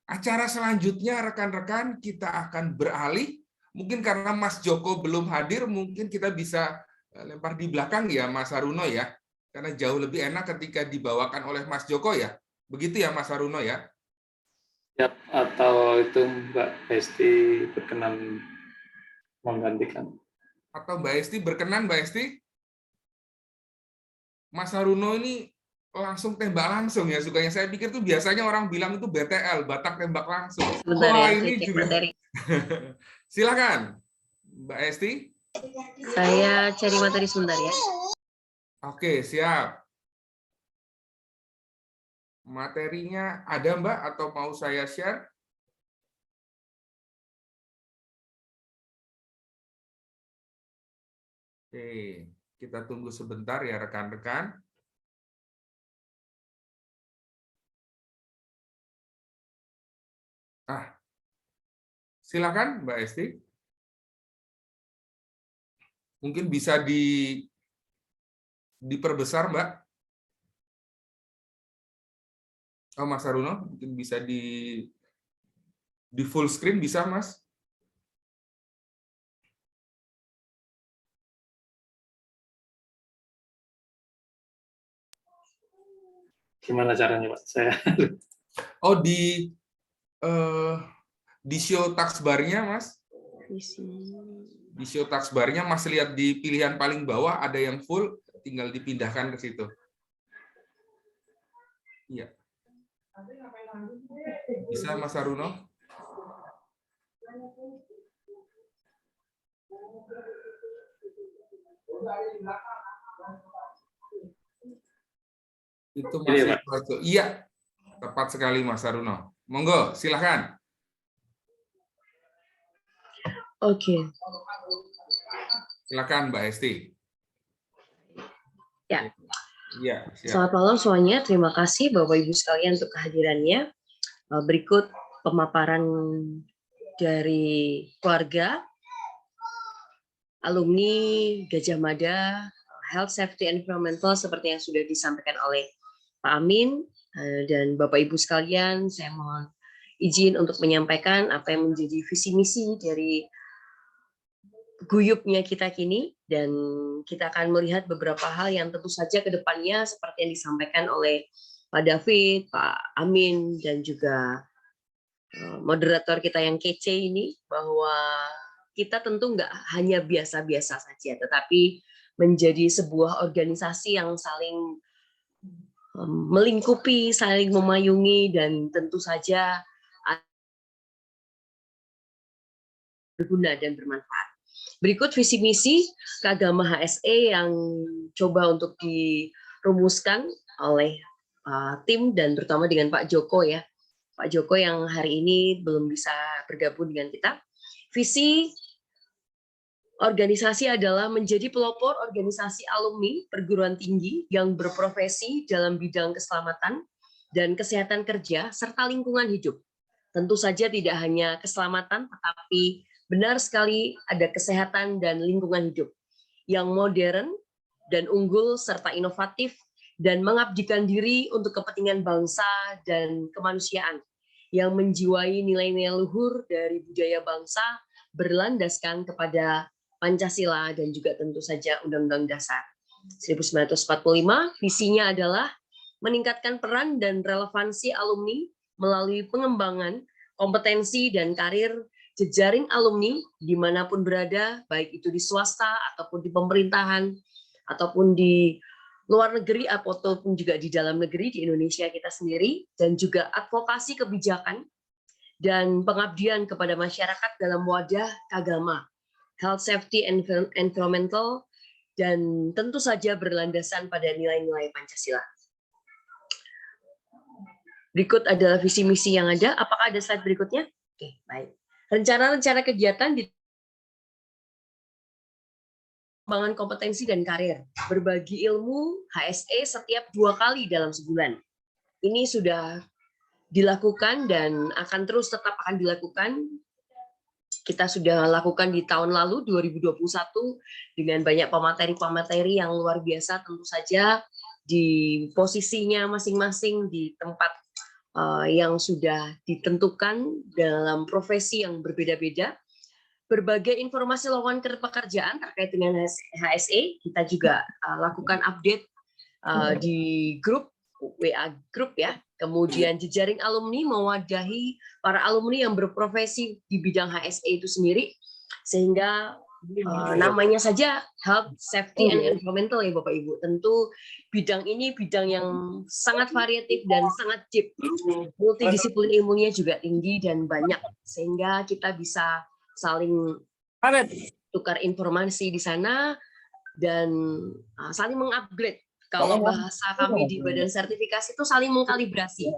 Acara selanjutnya, rekan-rekan, kita akan beralih. Mungkin karena Mas Joko belum hadir, mungkin kita bisa lempar di belakang ya Mas Haruno ya. Karena jauh lebih enak ketika dibawakan oleh Mas Joko ya. Begitu ya Mas Haruno ya. Ya, atau itu Mbak Esti berkenan menggantikan. Atau Mbak Esti berkenan, Mbak Esti? Mas Haruno ini langsung tembak langsung ya sukanya. Saya pikir tuh biasanya orang bilang itu BTL, Batak tembak langsung. Sebentar ya, ini juga. Silakan, Mbak Esti. Saya cari materi sebentar ya. Oke, siap. Materinya ada Mbak atau mau saya share? Oke, kita tunggu sebentar ya rekan-rekan. Silakan Mbak Esti. Mungkin bisa diperbesar Mbak. Oh Mas Haruno, mungkin bisa di full screen bisa Mas? Gimana caranya Pak? Saya Oh di show taskbar-nya Mas. Di show taskbar-nya Mas lihat di pilihan paling bawah ada yang full, tinggal dipindahkan ke situ. Iya. Bisa Mas Haruno? Itu masih iya, tepat sekali Mas Haruno. Monggo, silakan. Oke. Silakan Mbak Esti. Ya. Ya, selamat malam semuanya. Terima kasih Bapak Ibu sekalian untuk kehadirannya. Berikut pemaparan dari keluarga, alumni Gajah Mada, Health Safety Environmental seperti yang sudah disampaikan oleh Pak Amin dan Bapak Ibu sekalian, saya mohon izin untuk menyampaikan apa yang menjadi visi misi dari guyupnya kita kini, dan kita akan melihat beberapa hal yang tentu saja ke depannya seperti yang disampaikan oleh Pak David, Pak Amin, dan juga moderator kita yang kece ini, bahwa kita tentu nggak hanya biasa-biasa saja, tetapi menjadi sebuah organisasi yang saling melingkupi, saling memayungi, dan tentu saja berguna dan bermanfaat. Berikut visi misi Kagama HSE yang coba untuk dirumuskan oleh tim dan terutama dengan Pak Joko ya. Pak Joko yang hari ini belum bisa bergabung dengan kita. Visi organisasi adalah menjadi pelopor organisasi alumni perguruan tinggi yang berprofesi dalam bidang keselamatan dan kesehatan kerja serta lingkungan hidup. Tentu saja tidak hanya keselamatan, tetapi benar sekali ada kesehatan dan lingkungan hidup yang modern dan unggul serta inovatif dan mengabdikan diri untuk kepentingan bangsa dan kemanusiaan yang menjiwai nilai-nilai luhur dari budaya bangsa berlandaskan kepada Pancasila dan juga tentu saja Undang-Undang Dasar 1945. Visinya adalah meningkatkan peran dan relevansi alumni melalui pengembangan kompetensi dan karir jejaring alumni dimanapun berada, baik itu di swasta ataupun di pemerintahan ataupun di luar negeri ataupun juga di dalam negeri di Indonesia kita sendiri, dan juga advokasi kebijakan dan pengabdian kepada masyarakat dalam wadah Kagama, Health Safety Environmental, dan tentu saja berlandasan pada nilai-nilai Pancasila. Berikut adalah visi misi yang ada. Apakah ada slide berikutnya? Oke, baik. Rencana-rencana kegiatan di pengembangan kompetensi dan karir, berbagi ilmu HSE setiap 2 kali dalam sebulan. Ini sudah dilakukan dan akan terus tetap akan dilakukan. Kita sudah lakukan di tahun lalu 2021 dengan banyak pemateri-pemateri yang luar biasa, tentu saja di posisinya masing-masing di tempat yang sudah ditentukan dalam profesi yang berbeda-beda. Berbagai informasi lowongan pekerjaan terkait dengan HSE kita juga lakukan update di grup WA grup ya. Kemudian jejaring alumni mewadahi para alumni yang berprofesi di bidang HSE itu sendiri, sehingga namanya saja Health, Safety, and Environmental ya Bapak Ibu. Tentu bidang ini bidang yang sangat variatif dan sangat deep. Multidisiplin ilmunya juga tinggi dan banyak, sehingga kita bisa saling tukar informasi di sana dan saling mengupgrade. Kalau bahasa kami di badan sertifikasi itu saling mengkalibrasi.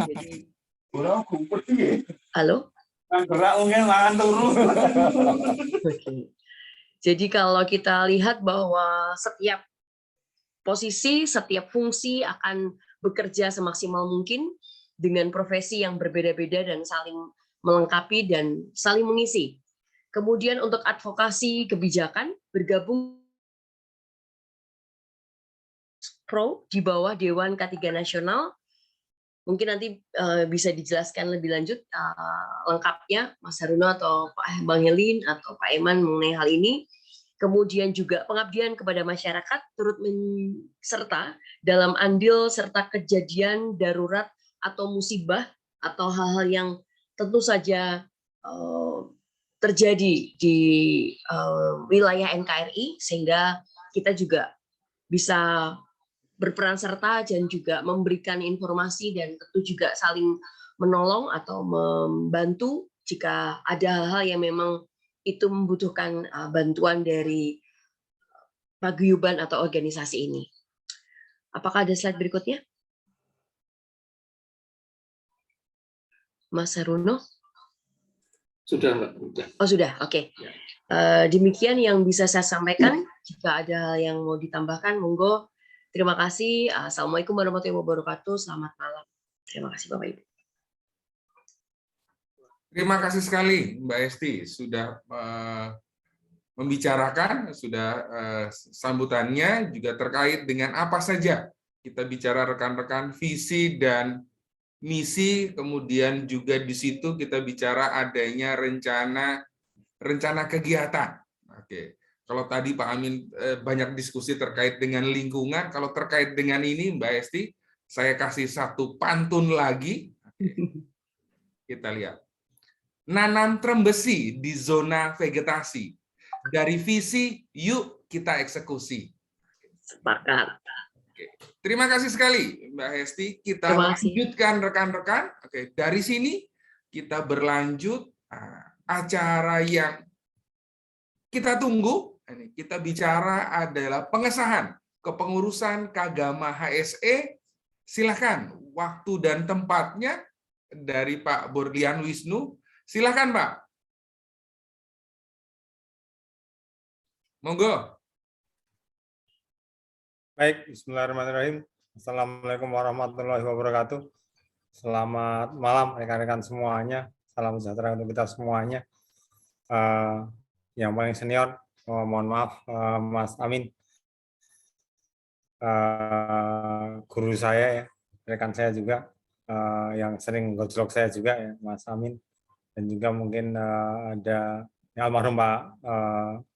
Jadi, halo? Jadi kalau kita lihat bahwa setiap posisi, setiap fungsi akan bekerja semaksimal mungkin dengan profesi yang berbeda-beda dan saling melengkapi dan saling mengisi. Kemudian untuk advokasi kebijakan, bergabung Pro di bawah Dewan K3 Nasional. Mungkin nanti bisa dijelaskan lebih lanjut lengkapnya Mas Haruno atau Pak Bang Helin atau Pak Eman mengenai hal ini. Kemudian juga pengabdian kepada masyarakat turut serta dalam andil serta kejadian darurat atau musibah atau hal-hal yang tentu saja terjadi di wilayah NKRI, sehingga kita juga bisa berperan serta dan juga memberikan informasi dan tentu juga saling menolong atau membantu jika ada hal-hal yang memang itu membutuhkan bantuan dari paguyuban atau organisasi ini. Apakah ada slide berikutnya? Mas Haruno? Sudah, Mbak. Oh, sudah. Oke. Demikian yang bisa saya sampaikan. Jika ada hal yang mau ditambahkan, monggo. Terima kasih. Assalamualaikum warahmatullahi wabarakatuh. Selamat malam. Terima kasih Bapak Ibu. Terima kasih sekali Mbak Esti sudah membicarakan, sudah sambutannya juga terkait dengan apa saja kita bicara rekan-rekan visi dan misi, kemudian juga di situ kita bicara adanya rencana kegiatan. Oke. Kalau tadi Pak Amin banyak diskusi terkait dengan lingkungan, kalau terkait dengan ini Mbak Esti, saya kasih satu pantun lagi. Kita lihat. Nanam trembesi di zona vegetasi. Dari visi, yuk kita eksekusi. Sepakat. Oke. Terima kasih sekali Mbak Hesti. Kita Terima kasih. lanjutkan rekan-rekan. Oke, dari sini kita berlanjut acara yang kita tunggu. Kita bicara adalah pengesahan kepengurusan Kagama HSE. Silakan waktu dan tempatnya dari Pak Borlian Wisnu. Silakan Pak. Monggo. Baik, bismillahirrahmanirrahim. Assalamualaikum warahmatullahi wabarakatuh. Selamat malam rekan-rekan semuanya. Salam sejahtera untuk kita semuanya. Yang paling senior, mohon maaf Mas Amin. Guru saya ya, rekan saya juga, yang sering gojlok saya juga ya, Mas Amin. Dan juga mungkin ada ya, almarhum Pak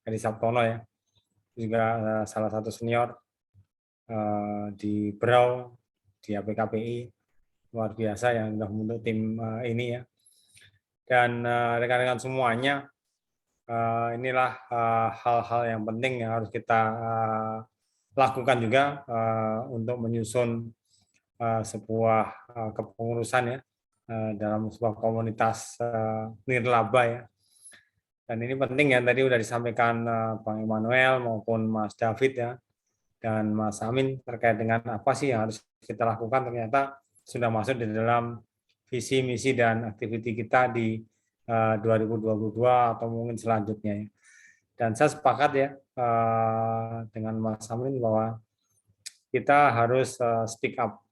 Edi Sabtono ya, juga salah satu senior di Brau, di APKPI, luar biasa yang sudah membentuk tim ini ya. Dan rekan-rekan semuanya, inilah hal-hal yang penting yang harus kita lakukan juga untuk menyusun sebuah kepengurusan ya, dalam sebuah komunitas nirlaba ya. Dan ini penting ya, tadi sudah disampaikan Bang Emmanuel maupun Mas David ya, dan Mas Amin terkait dengan apa sih yang harus kita lakukan, ternyata sudah masuk di dalam visi, misi, dan aktiviti kita di 2022 atau mungkin selanjutnya ya. Dan saya sepakat ya dengan Mas Amin bahwa kita harus speak up.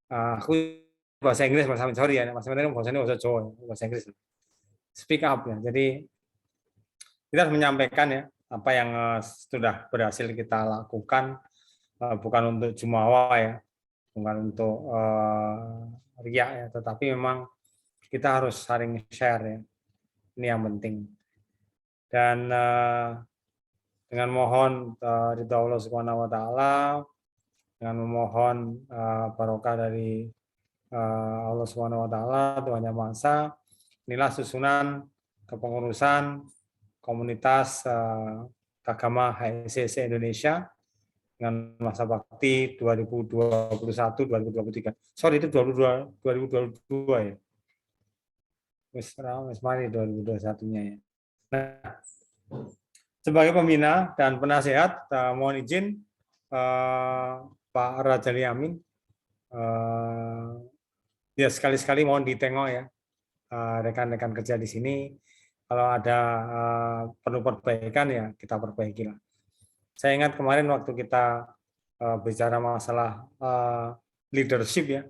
Aku bahasa Inggris, Mas Amin, sorry ya, Mas Amin bahasa ini bahasa Jawa, bahasa Inggris. Speak up ya. Jadi kita harus menyampaikan ya apa yang sudah berhasil kita lakukan, bukan untuk jumawa ya, bukan untuk riak ya, tetapi memang kita harus saling share ya. Ini yang penting. Dan dengan mohon ridha Allah Subhanahu wa taala, dengan memohon barokah dari Allah Subhanahu wa taala, Tuhan Yang Maha Esa, inilah susunan kepengurusan komunitas Kagama HSE Indonesia dengan masa bakti 2021-2023. Sorry, itu 2022 ya. Wis mari 2021-nya ya. Nah, sebagai pembina dan penasehat, mohon izin Pak Rajali Amin, ya sekali-sekali mohon ditengok ya rekan-rekan kerja di sini. Kalau ada perlu perbaikan ya kita perbaikilah. Saya ingat kemarin waktu kita bicara masalah leadership ya,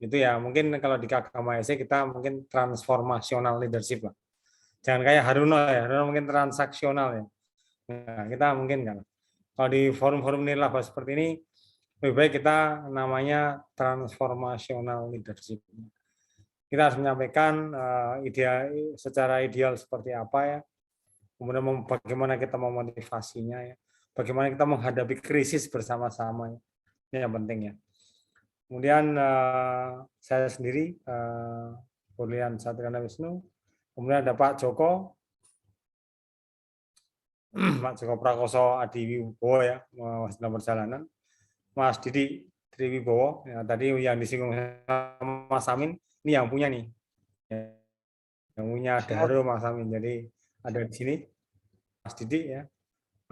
itu ya mungkin kalau di Kagama HSE kita mungkin transformasional leadership lah. Jangan kayak Haruno ya, Haruno mungkin transaksional ya. Nah, kita mungkin kan. Kalau di forum-forum nirlaba seperti ini, lebih baik kita namanya transformasional leadership. Kita harus menyampaikan secara ideal seperti apa ya, kemudian bagaimana kita memotivasinya ya, bagaimana kita menghadapi krisis bersama-sama ya. Ini yang penting ya. Kemudian saya sendiri, Borlian Satriana Wisnu, kemudian ada Pak Joko, Pak Joko Prakoso Adi Wibowo ya, masih dalam perjalanan, Mas Didi Triwibowo, ya, tadi yang disinggung Mas Amin, ini yang punya nih, yang punya Daru Mas Amin, jadi ada di sini Mas Didi ya.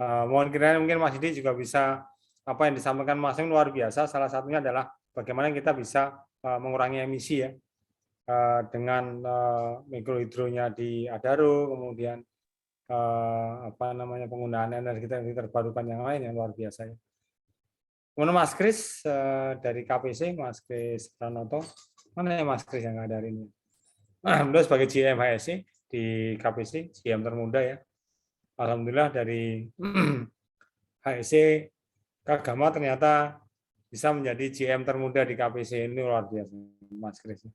Mohon kiranya mungkin Mas Didi juga bisa, apa yang disampaikan Mas Amin luar biasa, salah satunya adalah bagaimana kita bisa mengurangi emisi ya, dengan mikrohidronya di Adaro, kemudian apa namanya penggunaan energi terbarukan yang lain yang luar biasa ya. Kemudian Mas Kris dari KPC, Mas Kris Pranoto, mana ya Mas Kris yang ada hari ini? beliau sebagai GM HSE di KPC, GM termuda ya. Alhamdulillah dari HSE Kagama ternyata bisa menjadi GM termuda di KPC, ini luar biasa, Mas Kris.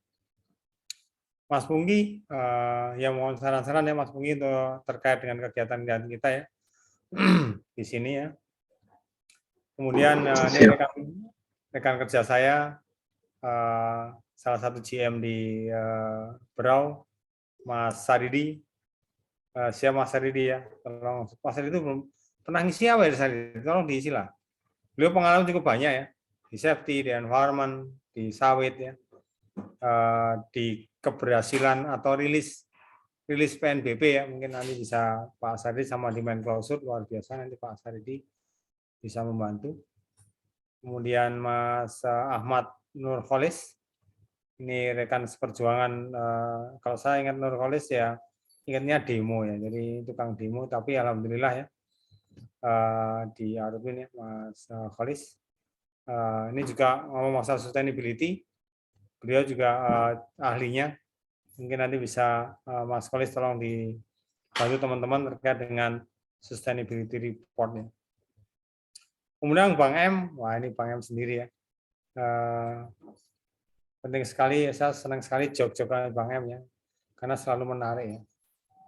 Mas Pungki, yang mohon saran-saran ya Mas Pungki untuk terkait dengan kegiatan kita ya di sini ya. Kemudian ini rekan kerja saya, salah satu GM di Berau, Mas Saridi. Siap Mas Saridi ya, tolong. Mas Saridi itu belum pernah ngisi apa ya Saridi? Tolong diisi lah. Beliau pengalaman cukup banyak ya, di safety, di environment, di sawit ya, di keberhasilan atau rilis PNBP ya, mungkin nanti bisa Pak Saridi sama di Menklausur, luar biasa nanti Pak Saridi bisa membantu. Kemudian Mas Ahmad Nurholis, ini rekan seperjuangan, kalau saya ingat Nurholis ya, ingatnya demo ya, jadi tukang demo, tapi alhamdulillah ya, di Arupin ya Mas Kholis. Ini juga ngomong masalah sustainability, beliau juga ahlinya, mungkin nanti bisa Mas Kholis tolong dibantu teman-teman terkait dengan sustainability report-nya. Kemudian Bang M, wah ini Bang M sendiri ya, penting sekali, saya senang sekali jok-jokan Bang M ya, karena selalu menarik ya.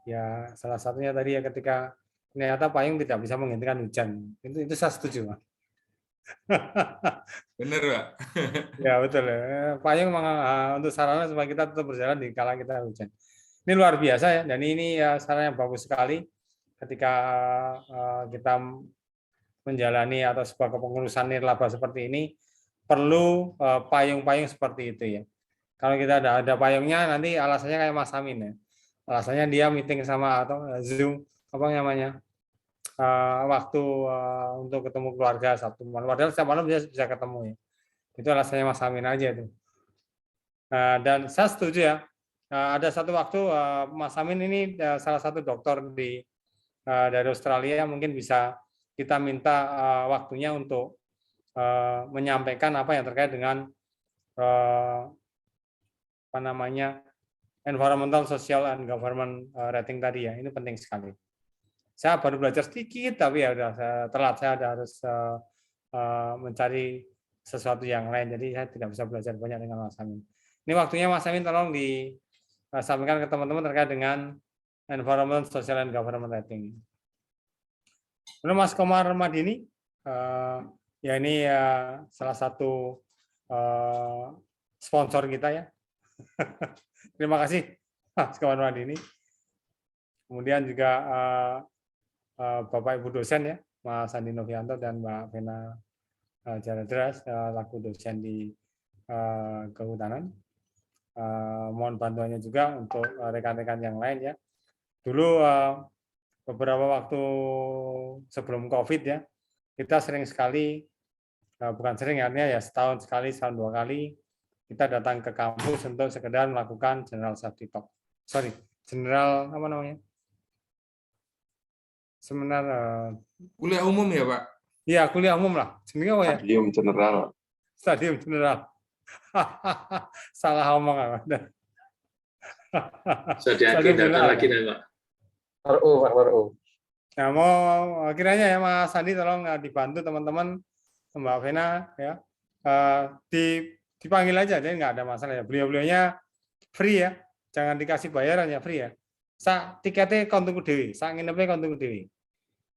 Ya salah satunya tadi ya ketika ternyata payung tidak bisa menggantikan hujan, itu saya setuju Pak. Benar Pak. Ya betul, payung memang untuk sarana supaya kita tetap berjalan di kala kita hujan. Ini luar biasa ya, dan ini ya sarana yang bagus sekali ketika kita menjalani atau sebuah kepengurusan nirlaba seperti ini, perlu payung-payung seperti itu ya. Kalau kita ada payungnya, nanti alasannya kayak Mas Amin ya. Alasannya dia meeting sama atau Zoom apa namanya, waktu untuk ketemu keluarga Sabtu malam. Padahal setiap malam dia bisa ketemu ya. Itu alasannya Mas Amin aja itu. Dan saya setuju ya. Ada satu waktu Mas Amin ini salah satu dokter dari Australia, mungkin bisa kita minta waktunya untuk menyampaikan apa yang terkait dengan apa namanya, environmental, social, and government rating tadi ya. Ini penting sekali. Saya baru belajar sedikit, tapi ya udah telat, saya harus mencari sesuatu yang lain, jadi saya tidak bisa belajar banyak dengan Mas Amin. Ini waktunya Mas Amin tolong disampaikan ke teman-teman terkait dengan environment, social, and government rating. Lalu Mas Komar Madini, ya ini salah satu sponsor kita ya. Terima kasih Mas Komar Madini. Kemudian juga Bapak Ibu dosen ya, Mas Andi Novianto dan Mbak Vena Jaradras, laku dosen di kehutanan. Mohon bantuannya juga untuk rekan-rekan yang lain ya. Dulu beberapa waktu sebelum COVID ya, kita sering sekali, bukan sering artinya ya setahun sekali, setahun 2 kali, kita datang ke kampus untuk sekedar melakukan general safety talk. General apa namanya? Seminar kuliah umum ya Pak? Iya, kuliah umum lah. Sebenarnya apa ya? Stadium General. Stadium General. Salah omong apa? Sudah diadakan lagi nih Pak. RU. Nah, mau kiranya ya Mas Andi tolong dibantu teman-teman, Mbak Vena ya. Dipanggil aja, jadi nggak ada masalah ya. Beliau-beliaunya free ya. Jangan dikasih bayaran ya, free ya. Tiketnya kontuku dewi, nginepnya kontuku dewi.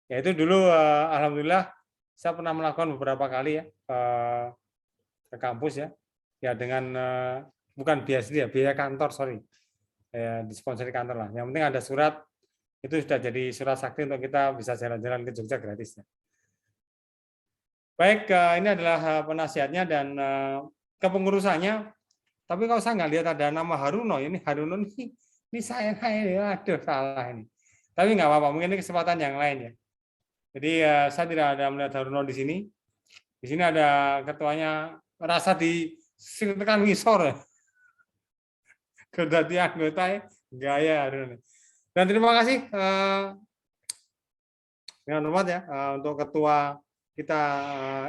Ya itu dulu alhamdulillah saya pernah melakukan beberapa kali ya ke kampus ya dengan bukan biaya kantor, ya disponsori kantor lah. Yang penting ada surat, itu sudah jadi surat sakti untuk kita bisa jalan-jalan ke Jogja gratis ya. Baik, ini adalah penasihatnya dan kepengurusannya. Tapi kalau saya nggak lihat ada nama Haruno, ini Haruno ini saya aduh salah ini. Tapi nggak apa-apa, mungkin ini kesempatan yang lain ya. Jadi saya tidak ada melihat Haruno di sini. Di sini ada ketuanya, rasa tekan ngisor ya. Kedati anggota gaya Haruno. Dan terima kasih dengan hormat ya untuk ketua kita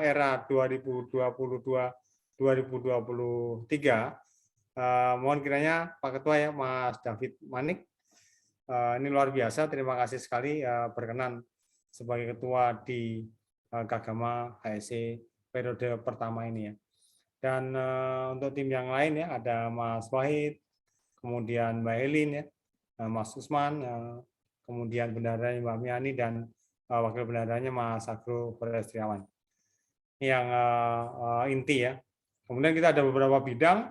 era 2022-2023 Mohon kiranya Pak Ketua ya, Mas David Manik, ini luar biasa. Terima kasih sekali berkenan sebagai ketua di Kagama HSE periode pertama ini ya. Dan untuk tim yang lain ya, ada Mas Wahid, kemudian Mbak Elin ya, Mas Usman, kemudian bendaharanya Mbak Miani, dan wakil bendaharanya Mas Agro Perestriawan. Ini yang inti ya. Kemudian kita ada beberapa bidang.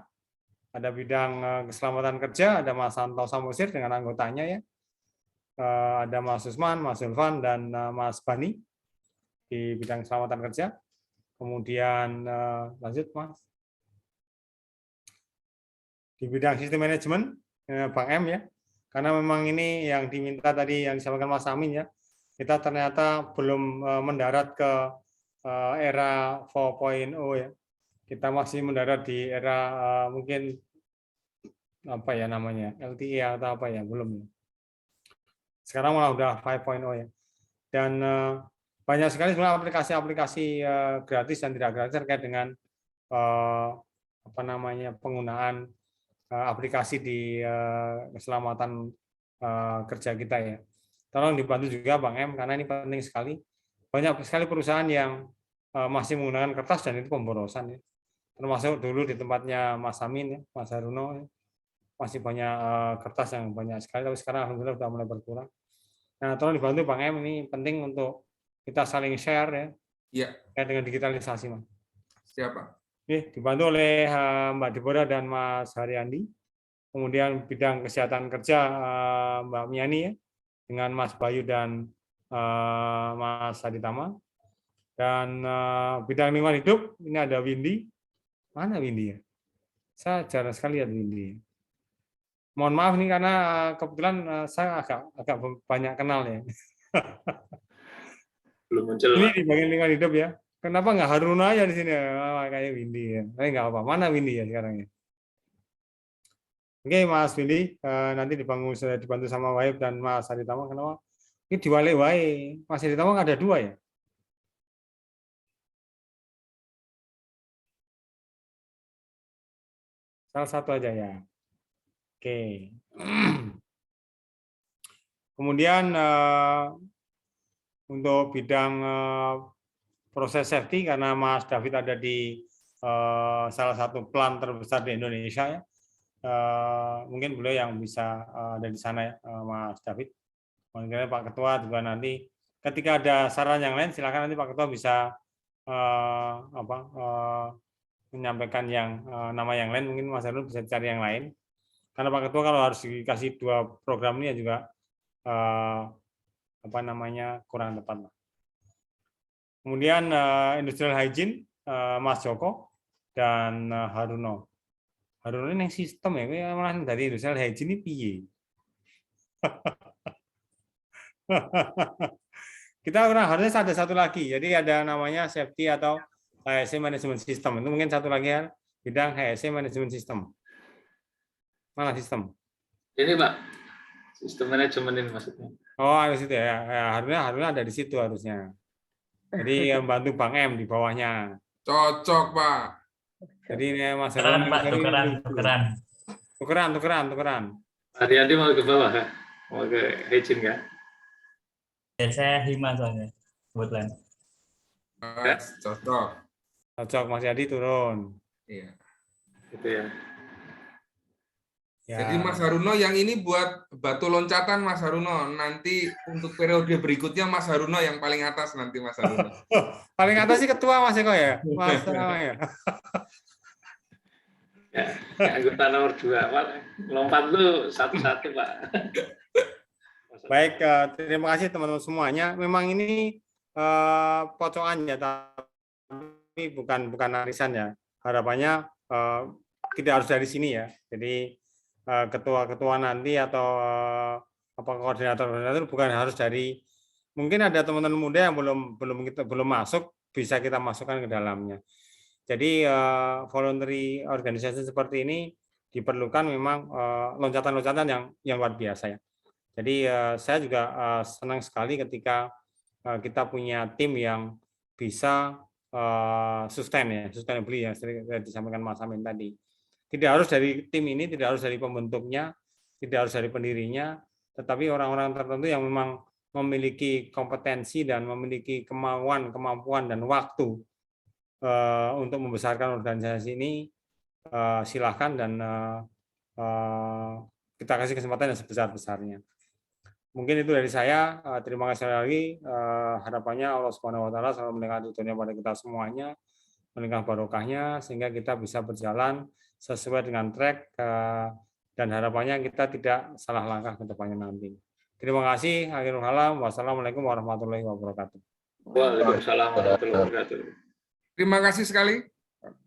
Ada bidang keselamatan kerja, ada Mas Santo Samosir dengan anggotanya ya. Ada Mas Usman, Mas Zulfan, dan Mas Bani di bidang keselamatan kerja. Kemudian lanjut Mas. Di bidang sistem manajemen, Bang M ya. Karena memang ini yang diminta tadi yang disampaikan Mas Amin ya. Kita ternyata belum mendarat ke era 4.0 ya. Kita masih mendarat di era mungkin apa ya namanya, LTE atau apa ya, belum. Sekarang malah udah 5.0 ya. Dan banyak sekali sebenarnya aplikasi-aplikasi gratis dan tidak gratis terkait dengan apa namanya, penggunaan aplikasi di keselamatan kerja kita ya. Tolong dibantu juga Bang M, karena ini penting sekali. Banyak sekali perusahaan yang masih menggunakan kertas dan itu pemborosan ya. Termasuk dulu di tempatnya Mas Amin ya, Mas Haruno ya. Masih banyak kertas yang banyak sekali, tapi sekarang alhamdulillah sudah mulai berkurang. Nah, tolong dibantu Bang M, ini penting untuk kita saling share ya. Iya. Dengan digitalisasi, Mas. Siapa? Dibantu oleh Mbak Deborah dan Mas Haryandi. Kemudian bidang kesehatan kerja Mbak Miani ya, dengan Mas Bayu dan Mas Aditama. Dan bidang lingkungan hidup ini ada Windy. Mana Windy ya? Saya jarang sekali lihat Windy. Mohon maaf nih karena kebetulan saya agak banyak kenal ya. Belum muncul. Ini di bagian lingkungan hidup ya. Kenapa nggak Haruna aja di sini kayak Windy ya? Tapi nggak apa. Mana Windy ya sekarang ya? Oke Mas Windy, nanti dibantu sama Wahib dan Mas Aditama. Kenapa? Ini diwale-wae. Mas Aditama ada 2 ya? Salah satu aja ya. Oke. Kemudian untuk bidang proses safety, karena Mas David ada di salah satu plant terbesar di Indonesia ya, mungkin beliau yang bisa ada di sana ya, Mas David. Mungkin Pak Ketua juga nanti ketika ada saran yang lain silakan nanti Pak Ketua bisa menyampaikan yang nama yang lain, mungkin Mas Arun bisa cari yang lain. Karena Pak Ketua kalau harus dikasih 2 program ini juga kurang tepat. Kemudian industrial hygiene Mas Joko dan Haruno. Haruno ini yang sistem ya, malah dari industrial hygiene ini piye? Kita harusnya ada satu lagi. Jadi ada namanya safety atau HSE management system. Itu mungkin satu lagi ya, bidang HSE management system. Mana sistem? Ini Pak, sistem manajemen ini maksudnya. Oh, harus itu ya. Harusnya ada di situ harusnya. Jadi yang bantu Bang M di bawahnya. Cocok, Pak. Jadi ini Mas Tukeran, Pak, tukeran. Hati-hati mau ke bawah ya? Mau ke hygiene kan? Ya, saya Hima soalnya, kebetulan. Cocok. Cocok, Mas Yadi turun. Iya. Gitu ya. Ya. Jadi Mas Haruno yang ini buat batu loncatan Mas Haruno. Nanti untuk periode berikutnya Mas Haruno yang paling atas nanti Mas Haruno. Paling atas sih ketua Mas Eko ya. Mas ya. Ya, anggota nomor 2 Pak. Lompat lu satu-satu Pak. Baik, terima kasih teman-teman semuanya. Memang ini pocongannya, tapi bukan arisan ya. Harapannya tidak harus dari sini ya. Jadi ketua-ketua nanti atau koordinator bukan harus dari, mungkin ada teman-teman muda yang belum masuk, bisa kita masukkan ke dalamnya. Jadi voluntary organization seperti ini diperlukan memang loncatan-loncatan yang luar biasa ya. Jadi saya juga senang sekali ketika kita punya tim yang bisa sustainably ya, seperti disampaikan Mas Amin tadi. Tidak harus dari tim ini, tidak harus dari pembentuknya, tidak harus dari pendirinya, tetapi orang-orang tertentu yang memang memiliki kompetensi dan memiliki kemampuan dan waktu untuk membesarkan organisasi ini, silahkan dan kita kasih kesempatan yang sebesar-besarnya. Mungkin itu dari saya. Terima kasih lagi. Harapannya Allah Subhanahu Wa Taala selalu melihat dunia pada kita semuanya, melihat barokahnya, sehingga kita bisa berjalan sesuai dengan track, dan harapannya kita tidak salah langkah ke depannya nanti. Terima kasih. Akhirul kalam. Wassalamualaikum warahmatullahi wabarakatuh. Waalaikumsalam warahmatullahi wabarakatuh. Terima kasih sekali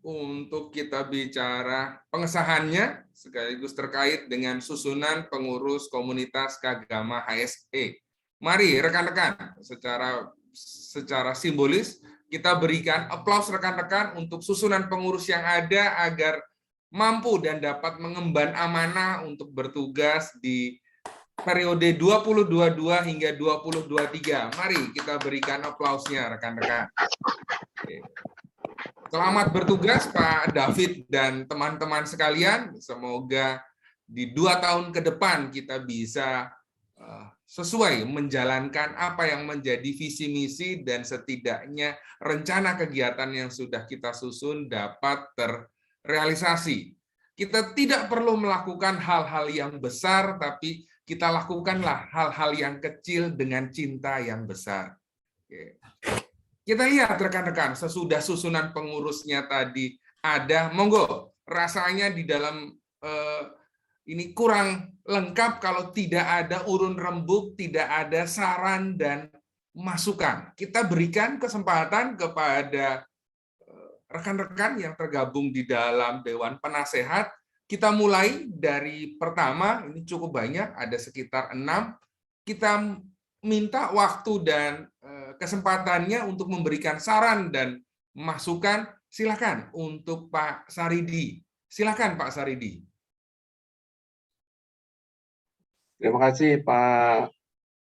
untuk kita bicara pengesahannya sekaligus terkait dengan susunan pengurus komunitas Kagama HSE. Mari rekan-rekan secara simbolis kita berikan aplaus rekan-rekan untuk susunan pengurus yang ada agar mampu dan dapat mengemban amanah untuk bertugas di periode 2022 hingga 2023. Mari kita berikan aplausnya rekan-rekan. Selamat bertugas Pak David dan teman-teman sekalian. Semoga di 2 tahun ke depan kita bisa sesuai menjalankan apa yang menjadi visi misi dan setidaknya rencana kegiatan yang sudah kita susun dapat terrealisasi. Kita tidak perlu melakukan hal-hal yang besar, tapi kita lakukanlah hal-hal yang kecil dengan cinta yang besar. Oke. Kita lihat rekan-rekan, sesudah susunan pengurusnya tadi ada, monggo, rasanya di dalam ini kurang lengkap kalau tidak ada urun rembuk, tidak ada saran dan masukan. Kita berikan kesempatan kepada rekan-rekan yang tergabung di dalam Dewan Penasehat. Kita mulai dari pertama, ini cukup banyak, ada sekitar 6. Kita minta waktu dan kesempatannya untuk memberikan saran dan masukan. Silakan untuk Pak Saridi. Silakan Pak Saridi. Terima kasih Pak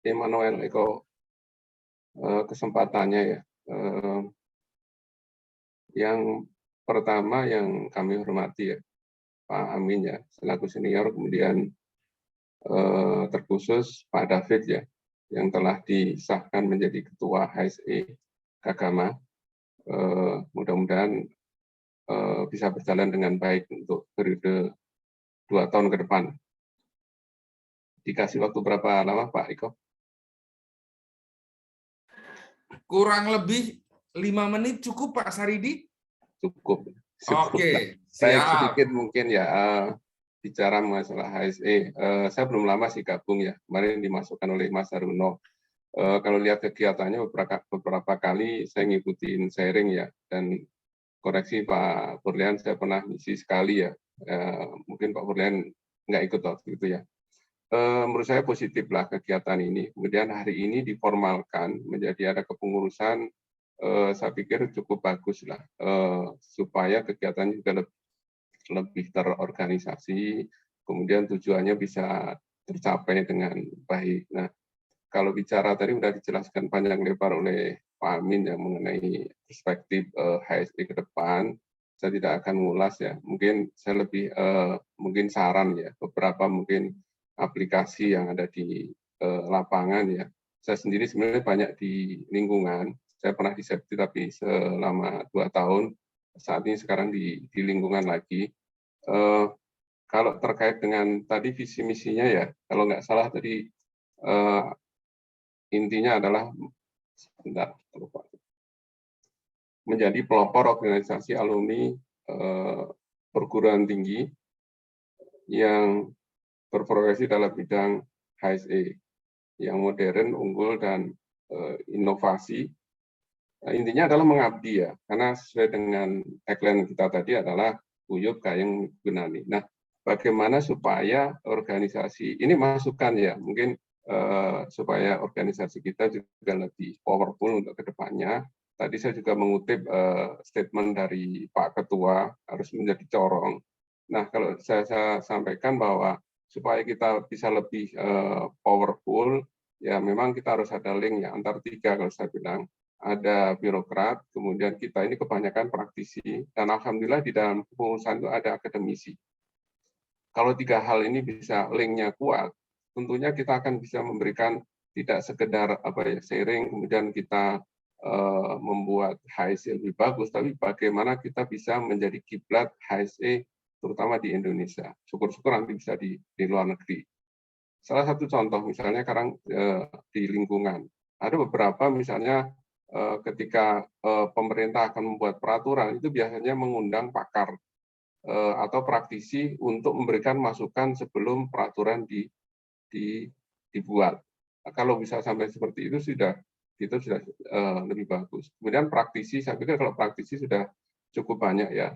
Emmanuel Eko kesempatannya ya. Yang pertama yang kami hormati ya Pak Amin ya selaku senior, kemudian terkhusus Pak David ya yang telah disahkan menjadi Ketua HSE Kagama. Mudah-mudahan bisa berjalan dengan baik untuk periode 2 tahun ke depan. Dikasih waktu berapa lama Pak Iko? Kurang lebih 5 menit cukup Pak Saridi? Cukup. Oke, Saya siap. sedikit mungkin ya bicara masalah HSE. Saya belum lama sih gabung ya. Kemarin dimasukkan oleh Mas Haruno. Kalau lihat kegiatannya beberapa kali saya ngikutin sharing ya, dan koreksi Pak Burlian, saya pernah ngisi sekali ya. Mungkin Pak Burlian nggak ikut waktu itu ya. Menurut saya positif lah kegiatan ini. Kemudian hari ini diformalkan menjadi ada kepengurusan, saya pikir cukup bagus lah, supaya kegiatannya juga lebih terorganisasi, kemudian tujuannya bisa tercapai dengan baik. Nah, kalau bicara tadi sudah dijelaskan panjang lebar oleh Pak Amin yang mengenai perspektif HSE ke depan, saya tidak akan mengulas ya. Mungkin saya lebih mungkin saran ya, beberapa mungkin aplikasi yang ada di lapangan ya. Saya sendiri sebenarnya banyak di lingkungan. Saya pernah di Septi tapi selama 2 tahun. Saat ini sekarang di lingkungan lagi. Kalau terkait dengan tadi visi misinya ya, kalau nggak salah tadi intinya adalah menjadi pelopor organisasi alumni perguruan tinggi yang berprofesi dalam bidang HSE yang modern, unggul, dan inovasi. Intinya adalah mengabdi ya, karena sesuai dengan tagline kita tadi adalah Uyup Kayeng Gunani. Nah, bagaimana supaya organisasi ini masukan ya, mungkin supaya organisasi kita juga lebih powerful untuk kedepannya. Tadi saya juga mengutip statement dari Pak Ketua harus menjadi corong. Nah, kalau saya sampaikan bahwa supaya kita bisa lebih powerful, ya memang kita harus ada link ya antar 3 kalau saya bilang. ada birokrat, kemudian kita ini kebanyakan praktisi, dan alhamdulillah di dalam kepengurusan itu ada akademisi. Kalau tiga hal ini bisa linknya kuat, tentunya kita akan bisa memberikan tidak sekedar sharing, kemudian kita membuat HSE lebih bagus, tapi bagaimana kita bisa menjadi kiblat HSE terutama di Indonesia. Syukur-syukur nanti bisa di luar negeri. Salah satu contoh misalnya sekarang di lingkungan. Ada beberapa misalnya ketika pemerintah akan membuat peraturan, itu biasanya mengundang pakar atau praktisi untuk memberikan masukan sebelum peraturan dibuat. Kalau bisa sampai seperti itu sudah lebih bagus. Kemudian praktisi, saya pikir kalau praktisi sudah cukup banyak ya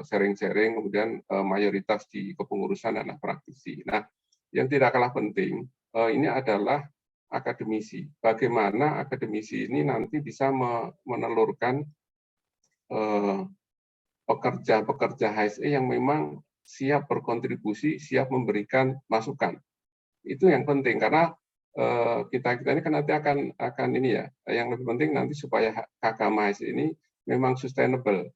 sharing-sharing, kemudian mayoritas di kepengurusan adalah praktisi. Nah, yang tidak kalah penting ini adalah akademisi. Bagaimana akademisi ini nanti bisa menelurkan pekerja-pekerja HSE yang memang siap berkontribusi, siap memberikan masukan. Itu yang penting karena kita ini kan nanti akan ini ya, yang lebih penting nanti supaya KKM HSE ini memang sustainable.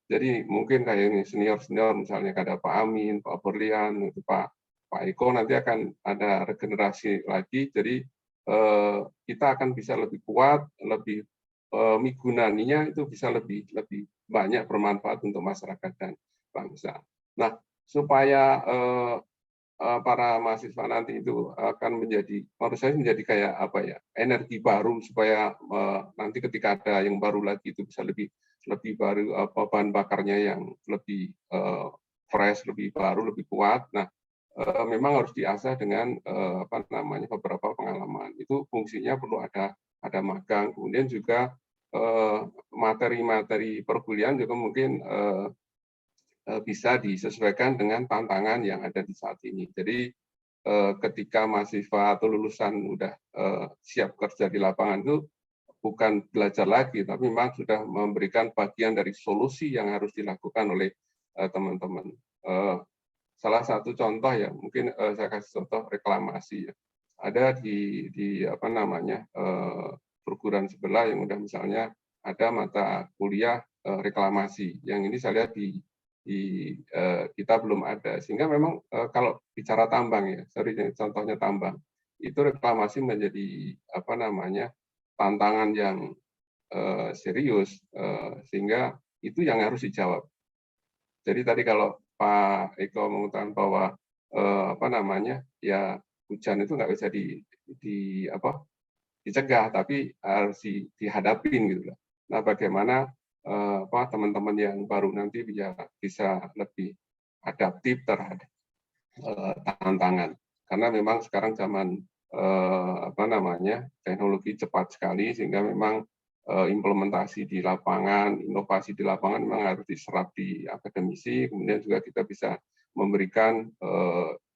Jadi mungkin kayak ini senior misalnya ada Pak Amin, Pak Berlian, itu Pak Eko nanti akan ada regenerasi lagi. Jadi kita akan bisa lebih kuat, lebih migunaninya itu bisa lebih banyak bermanfaat untuk masyarakat dan bangsa. Nah, supaya para mahasiswa nanti itu akan menjadi, menurut saya menjadi kayak energi baru supaya nanti ketika ada yang baru lagi itu bisa lebih baru, bahan bakarnya yang lebih fresh, lebih baru, lebih kuat. Nah, memang harus diasah dengan beberapa pengalaman. Itu fungsinya perlu ada magang, kemudian juga materi-materi perkuliahan juga mungkin bisa disesuaikan dengan tantangan yang ada di saat ini. Jadi ketika mahasiswa atau lulusan sudah siap kerja di lapangan itu bukan belajar lagi, tapi memang sudah memberikan bagian dari solusi yang harus dilakukan oleh teman-teman. Salah satu contoh ya, mungkin saya kasih contoh reklamasi ya. Ada di perguruan sebelah yang udah misalnya ada mata kuliah reklamasi. Yang ini saya lihat di kita belum ada, sehingga memang kalau bicara tambang ya, contohnya tambang, itu reklamasi menjadi tantangan yang serius, sehingga itu yang harus dijawab. Jadi tadi kalau Pak Eko mengatakan bahwa ya hujan itu nggak bisa dicegah, tapi harus dihadapin gitu loh. Nah, bagaimana teman-teman yang baru nanti bisa lebih adaptif terhadap tantangan, karena memang sekarang zaman teknologi cepat sekali, sehingga memang implementasi di lapangan, inovasi di lapangan memang harus diserap di akademisi. Kemudian juga kita bisa memberikan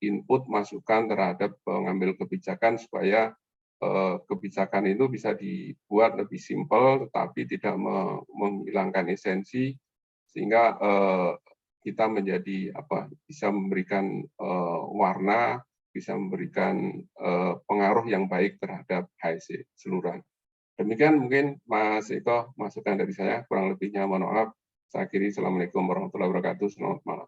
input masukan terhadap pengambil kebijakan supaya kebijakan itu bisa dibuat lebih simpel, tetapi tidak menghilangkan esensi, sehingga kita menjadi bisa memberikan warna, bisa memberikan pengaruh yang baik terhadap HSE seluruhan. Demikian mungkin Mas Eko masukan dari saya, kurang lebihnya mohon maaf. Saya akhiri. Assalamualaikum warahmatullahi wabarakatuh. Selamat malam.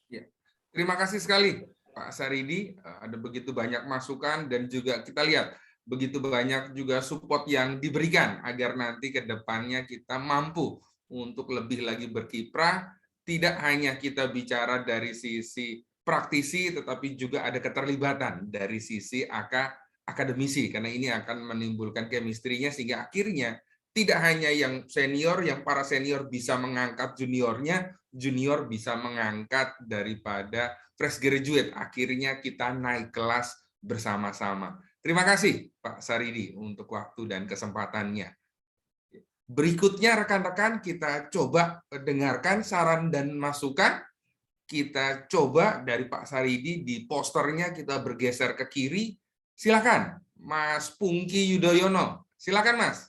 Ya. Terima kasih sekali Pak Saridi, ada begitu banyak masukan dan juga kita lihat begitu banyak juga support yang diberikan agar nanti ke depannya kita mampu untuk lebih lagi berkiprah, tidak hanya kita bicara dari sisi praktisi, tetapi juga ada keterlibatan dari sisi akademisi, karena ini akan menimbulkan chemistry-nya sehingga akhirnya tidak hanya yang senior, yang para senior bisa mengangkat juniornya, junior bisa mengangkat daripada fresh graduate. Akhirnya kita naik kelas bersama-sama. Terima kasih Pak Saridi untuk waktu dan kesempatannya. Berikutnya rekan-rekan kita coba dengarkan saran dan masukan. Kita coba dari Pak Saridi di posternya kita bergeser ke kiri. Silakan Mas Pungki Yudhoyono. Silakan Mas.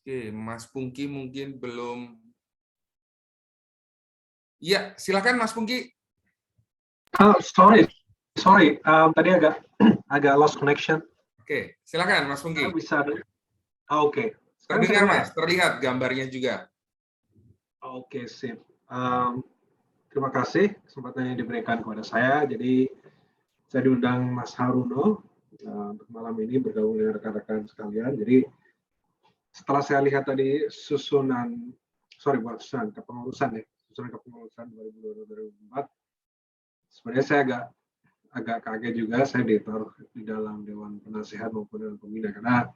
Oke, Mas Pungki mungkin belum Iya, silakan Mas Pungki. Sorry. Tadi agak lost connection. Oke, silakan Mas Pungki. Bisa. Oke. Sekarang Terdengar saya Mas, terlihat gambarnya juga. Oke, sip. Terima kasih kesempatan yang diberikan kepada saya. Jadi saya diundang Mas Haruno untuk malam ini bergabung dengan rekan-rekan sekalian. Jadi setelah saya lihat tadi susunan kepengurusan 2004, sebenarnya saya agak kaget juga saya ditaruh di dalam Dewan Penasihat maupun Dewan Pembina, karena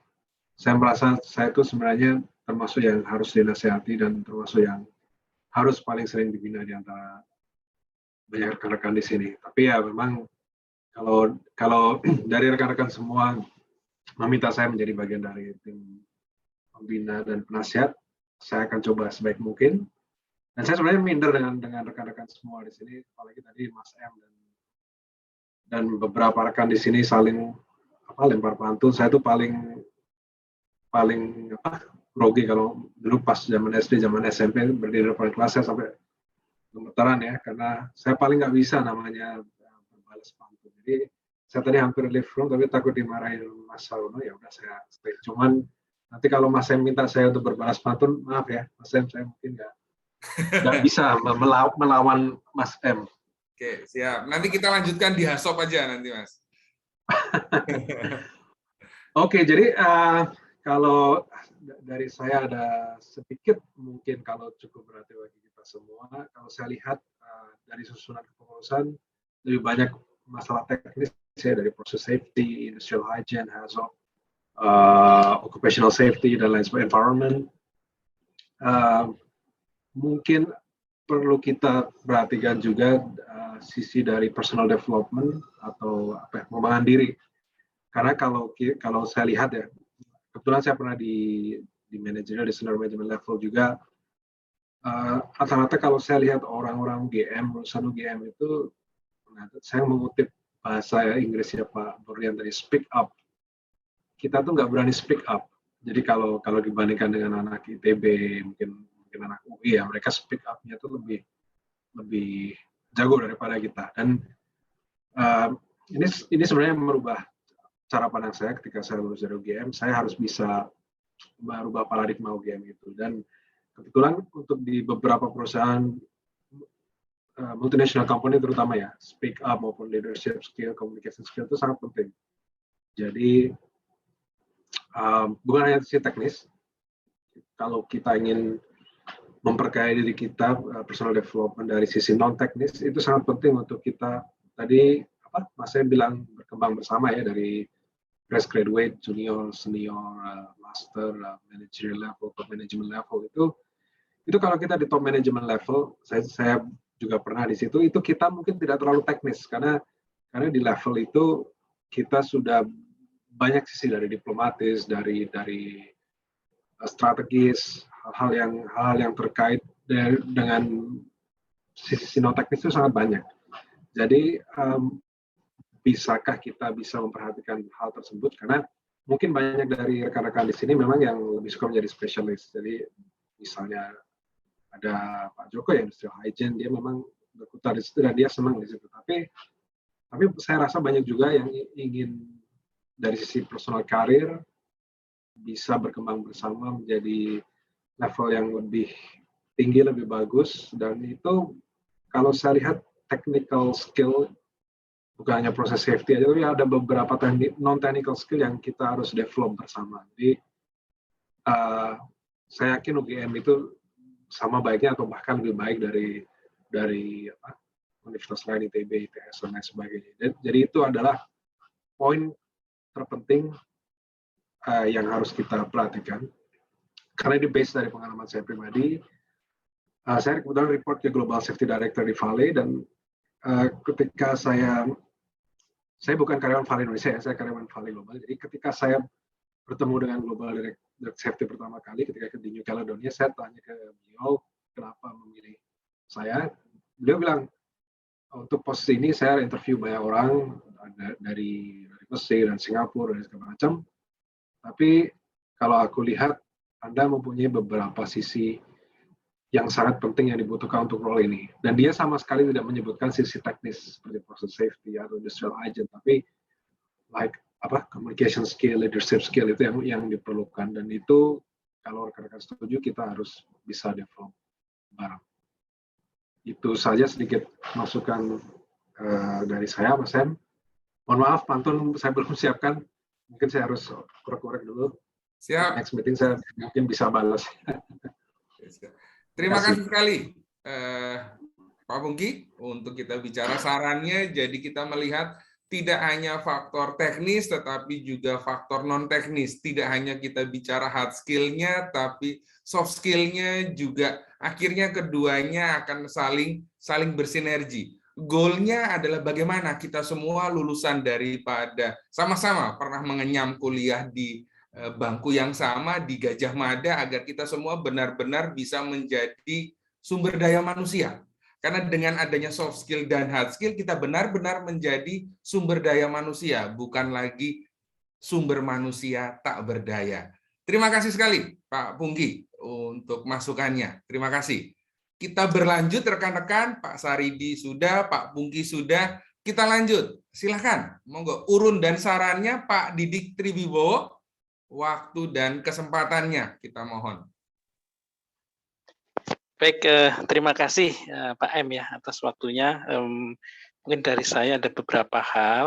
saya merasa saya itu sebenarnya termasuk yang harus dinasihati dan termasuk yang harus paling sering dibina di antara banyak rekan-rekan di sini. Tapi ya memang kalau dari rekan-rekan semua meminta saya menjadi bagian dari tim pembina dan penasihat, saya akan coba sebaik mungkin. Dan saya sebenarnya minder dengan rekan-rekan semua di sini, apalagi tadi Mas M dan beberapa rekan di sini saling lempar pantun. Saya tuh paling grogi kalau dulu pas zaman SD, zaman SMP berdiri depan kelas saya sampai gemetaran ya, karena saya paling nggak bisa namanya berbalas pantun. Jadi saya tadi hampir leave room tapi takut dimarahin Mas Haruno, ya udah saya stay. Cuman nanti kalau Mas Em minta saya untuk berbalas pantun, maaf ya Mas Em, saya mungkin nggak bisa melawan Mas M. Oke, siap. Nanti kita lanjutkan di Hasop aja nanti Mas. Oke, jadi kalau dari saya ada sedikit mungkin kalau cukup berarti bagi kita semua. Kalau saya lihat dari susunan kepengurusan lebih banyak masalah teknis ya, dari proses safety, industrial hygiene, hazard, occupational safety dan lain sebagainya, environment. Mungkin perlu kita perhatikan juga sisi dari personal development atau pengembangan diri. Karena kalau saya lihat ya, kebetulan saya pernah di managerial, di senior management level juga, rata-rata kalau saya lihat orang-orang UGM, lulusan UGM itu, saya mengutip bahasa Inggrisnya Pak Burlian tadi, speak up. Kita tuh nggak berani speak up. Jadi kalau dibandingkan dengan anak ITB, mungkin anak UI ya, mereka speak up-nya tuh lebih jago daripada kita. Dan ini sebenarnya merubah cara pandang saya ketika saya lulus dari UGM. Saya harus bisa merubah paradigma UGM itu. Dan kebetulan untuk di beberapa perusahaan multinational company terutama ya, speak up maupun leadership skill, communication skill itu sangat penting. Jadi bukan hanya sisi teknis, kalau kita ingin memperkaya diri kita, personal development dari sisi non teknis itu sangat penting untuk kita. Tadi Mas saya bilang berkembang bersama ya, dari fresh graduate, junior, senior, master, managerial level, top management level, itu kalau kita di top management level, saya juga pernah di situ, itu kita mungkin tidak terlalu teknis karena di level itu kita sudah banyak sisi, dari diplomatis, dari strategis, hal-hal yang terkait dengan sisi non teknis itu sangat banyak. Jadi bisakah kita bisa memperhatikan hal tersebut, karena mungkin banyak dari rekan-rekan di sini memang yang lebih suka menjadi spesialis. Jadi misalnya ada Pak Joko yang industrial hygiene, dia memang berputar di situ dan dia senang di situ. Tapi saya rasa banyak juga yang ingin dari sisi personal karir bisa berkembang bersama menjadi level yang lebih tinggi, lebih bagus. Dan itu kalau saya lihat technical skill, bukan hanya proses safety aja, tapi ada beberapa non-technical skill yang kita harus develop bersama. Jadi saya yakin UGM itu sama baiknya atau bahkan lebih baik dari universitas lain, ITB, ITS, dan lain sebagainya. Jadi itu adalah poin terpenting yang harus kita perhatikan. Karena ini base dari pengalaman saya pribadi. Saya kebetulan report ke Global Safety Director di Vale, dan ketika saya bukan karyawan Vale Indonesia, saya karyawan Vale Global. Jadi ketika saya bertemu dengan Global Director Safety pertama kali ketika di New Caledonia, saya tanya ke beliau kenapa memilih saya. Beliau bilang, untuk posisi ini saya interview banyak orang dari Mesir dan Singapura dan segala macam. Tapi kalau aku lihat Anda mempunyai beberapa sisi yang sangat penting yang dibutuhkan untuk role ini. Dan dia sama sekali tidak menyebutkan sisi teknis seperti process safety atau industrial agent, tapi like communication skill, leadership skill itu yang diperlukan, dan itu kalau rekan-rekan setuju kita harus bisa develop bareng. Itu saja sedikit masukan dari saya, Mas Sam. Mohon maaf, pantun saya belum siapkan. Mungkin saya harus korek-korek dulu. Siap. Next meeting saya mungkin bisa balas. Terima kasih sekali, Pak Pungki, untuk kita bicara sarannya. Jadi kita melihat tidak hanya faktor teknis, tetapi juga faktor non-teknis. Tidak hanya kita bicara hard skill-nya, tapi soft skill-nya juga akhirnya keduanya akan saling bersinergi. Goal-nya adalah bagaimana kita semua lulusan daripada sama-sama pernah mengenyam kuliah di bangku yang sama di Gajah Mada, agar kita semua benar-benar bisa menjadi sumber daya manusia. Karena dengan adanya soft skill dan hard skill, kita benar-benar menjadi sumber daya manusia, bukan lagi sumber manusia tak berdaya. Terima kasih sekali Pak Pungki untuk masukannya. Terima kasih. Kita berlanjut rekan-rekan, Pak Saridi sudah, Pak Pungki sudah. Kita lanjut. Silakan, monggo urun dan sarannya Pak Didik Triwibowo. Waktu dan kesempatannya kita mohon. Baik, terima kasih Pak M ya atas waktunya. Mungkin dari saya ada beberapa hal.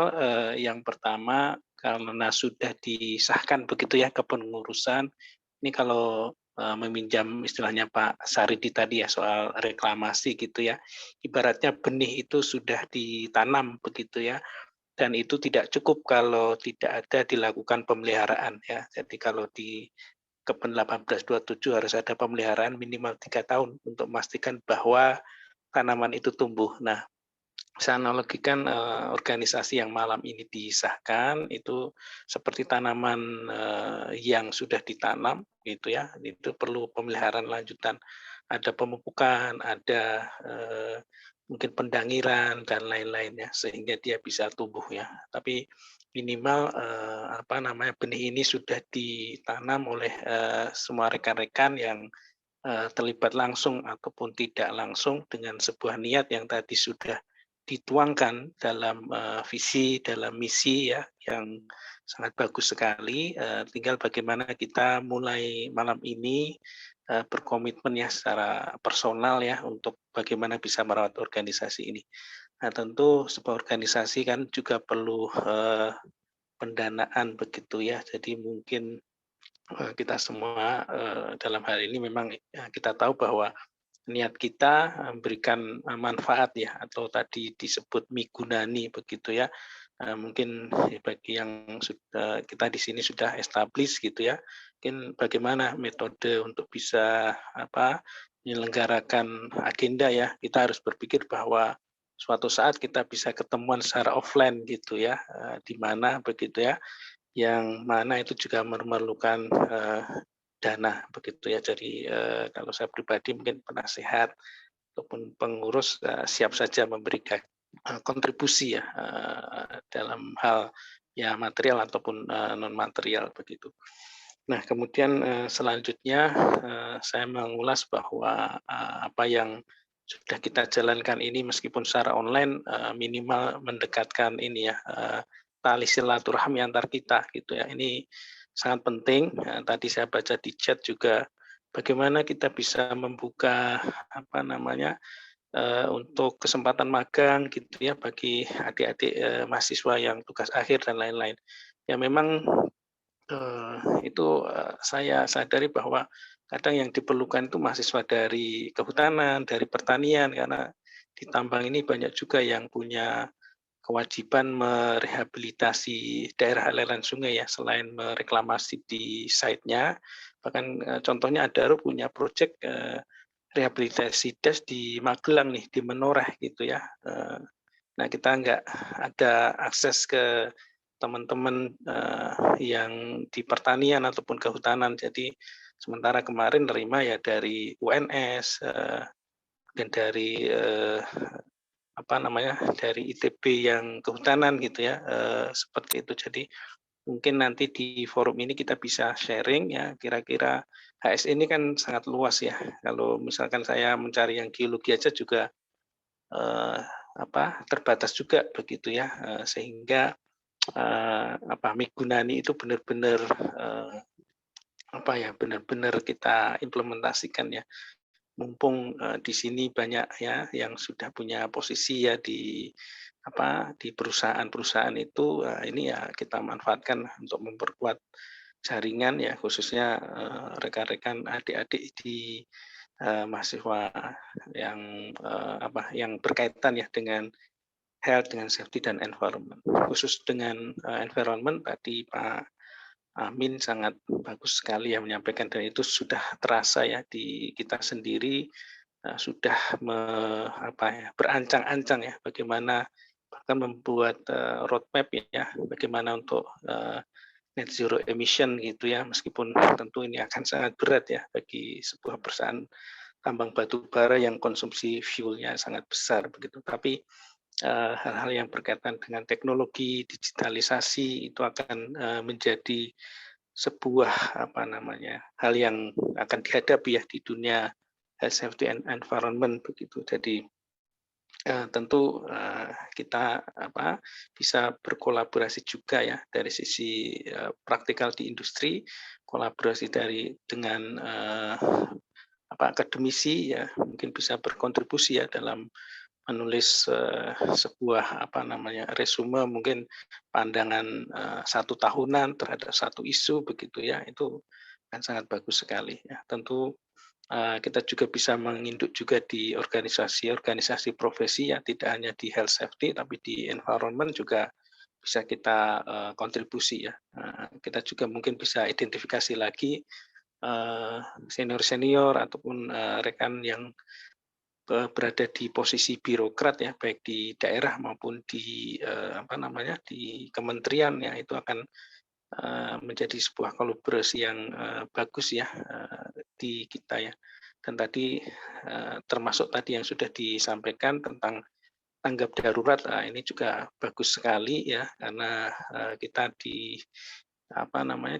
Yang pertama, karena sudah disahkan begitu ya kepengurusan, ini kalau meminjam istilahnya Pak Saridi tadi ya soal reklamasi gitu ya, ibaratnya benih itu sudah ditanam begitu ya. Dan itu tidak cukup kalau tidak ada dilakukan pemeliharaan ya. Jadi kalau di Kepmen 1827 harus ada pemeliharaan minimal 3 tahun untuk memastikan bahwa tanaman itu tumbuh. Nah, saya analogikan organisasi yang malam ini disahkan itu seperti tanaman yang sudah ditanam gitu ya. Itu perlu pemeliharaan lanjutan. Ada pemupukan, ada mungkin pendangiran dan lain-lainnya sehingga dia bisa tumbuh ya. Tapi minimal benih ini sudah ditanam oleh semua rekan-rekan yang terlibat langsung ataupun tidak langsung dengan sebuah niat yang tadi sudah dituangkan dalam visi, dalam misi ya yang sangat bagus sekali. Tinggal bagaimana kita mulai malam ini berkomitmen ya secara personal ya untuk bagaimana bisa merawat organisasi ini. Nah, tentu sebuah organisasi kan juga perlu pendanaan begitu ya. Jadi mungkin kita semua dalam hal ini memang kita tahu bahwa niat kita memberikan manfaat ya atau tadi disebut migunani begitu ya. Mungkin bagi yang sudah kita di sini sudah establish gitu ya, mungkin bagaimana metode untuk bisa menyelenggarakan agenda ya, kita harus berpikir bahwa suatu saat kita bisa ketemuan secara offline gitu ya, di mana begitu ya, yang mana itu juga memerlukan dana begitu ya. Jadi kalau saya pribadi mungkin penasehat ataupun pengurus siap saja memberikan kontribusi ya dalam hal ya material ataupun non material begitu. Nah, kemudian selanjutnya saya mengulas bahwa apa yang sudah kita jalankan ini meskipun secara online minimal mendekatkan ini ya tali silaturahmi antar kita gitu ya. Ini sangat penting. Tadi saya baca di chat juga bagaimana kita bisa membuka untuk kesempatan magang gitu ya bagi adik-adik mahasiswa yang tugas akhir dan lain-lain. Ya memang itu saya sadari bahwa kadang yang diperlukan itu mahasiswa dari kehutanan, dari pertanian, karena di tambang ini banyak juga yang punya kewajiban merehabilitasi daerah aliran sungai ya, selain mereklamasi di site-nya. Bahkan contohnya Adaro punya proyek rehabilitasi das di Magelang nih, di Menoreh gitu ya. Nah, kita nggak ada akses ke teman-teman yang di pertanian ataupun kehutanan. Jadi sementara kemarin nerima ya dari UNS dan dari dari ITB yang kehutanan gitu ya, seperti itu. Jadi mungkin nanti di forum ini kita bisa sharing ya, kira-kira HSE ini kan sangat luas ya. Kalau misalkan saya mencari yang geologi aja juga terbatas juga begitu ya, sehingga Migunani itu benar-benar benar-benar kita implementasikan ya. Mumpung di sini banyak ya yang sudah punya posisi ya di perusahaan-perusahaan itu, ini ya kita manfaatkan untuk memperkuat jaringan ya, khususnya rekan-rekan adik-adik di mahasiswa yang berkaitan ya dengan health, dengan safety dan environment. Khusus dengan environment tadi Pak Amin sangat bagus sekali ya menyampaikan, dan itu sudah terasa ya di kita sendiri, sudah berancang-ancang ya bagaimana bahkan membuat roadmap ya bagaimana untuk net zero emission gitu ya, meskipun tentu ini akan sangat berat ya bagi sebuah perusahaan tambang batu bara yang konsumsi fuel-nya sangat besar begitu. Tapi hal-hal yang berkaitan dengan teknologi, digitalisasi itu akan menjadi sebuah hal yang akan dihadapi ya di dunia health, safety and environment begitu. Jadi tentu kita bisa berkolaborasi juga ya dari sisi praktikal di industri, kolaborasi dengan akademisi ya, mungkin bisa berkontribusi ya dalam menulis sebuah resume, mungkin pandangan 1 tahunan terhadap satu isu begitu ya, itu kan sangat bagus sekali ya. Tentu kita juga bisa menginduk juga di organisasi profesi ya, tidak hanya di health safety tapi di environment juga bisa kita kontribusi ya. Kita juga mungkin bisa identifikasi lagi senior ataupun rekan yang berada di posisi birokrat ya, baik di daerah maupun di di kementerian ya, itu akan menjadi sebuah kolaborasi yang bagus ya di kita ya. Dan tadi termasuk tadi yang sudah disampaikan tentang tanggap darurat, ini juga bagus sekali ya, karena kita di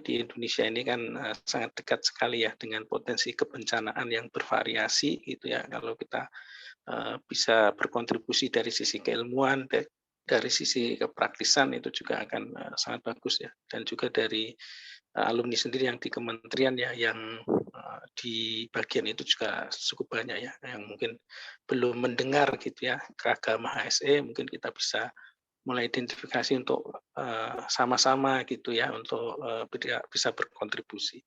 di Indonesia ini kan sangat dekat sekali ya dengan potensi kebencanaan yang bervariasi gitu ya. Kalau kita bisa berkontribusi dari sisi keilmuan, dari sisi kepraktisan, itu juga akan sangat bagus ya. Dan juga dari alumni sendiri yang di kementerian ya, yang di bagian itu juga cukup banyak ya, yang mungkin belum mendengar gitu ya keragam HSE, mungkin kita bisa mulai identifikasi untuk sama-sama gitu ya, untuk bisa berkontribusi.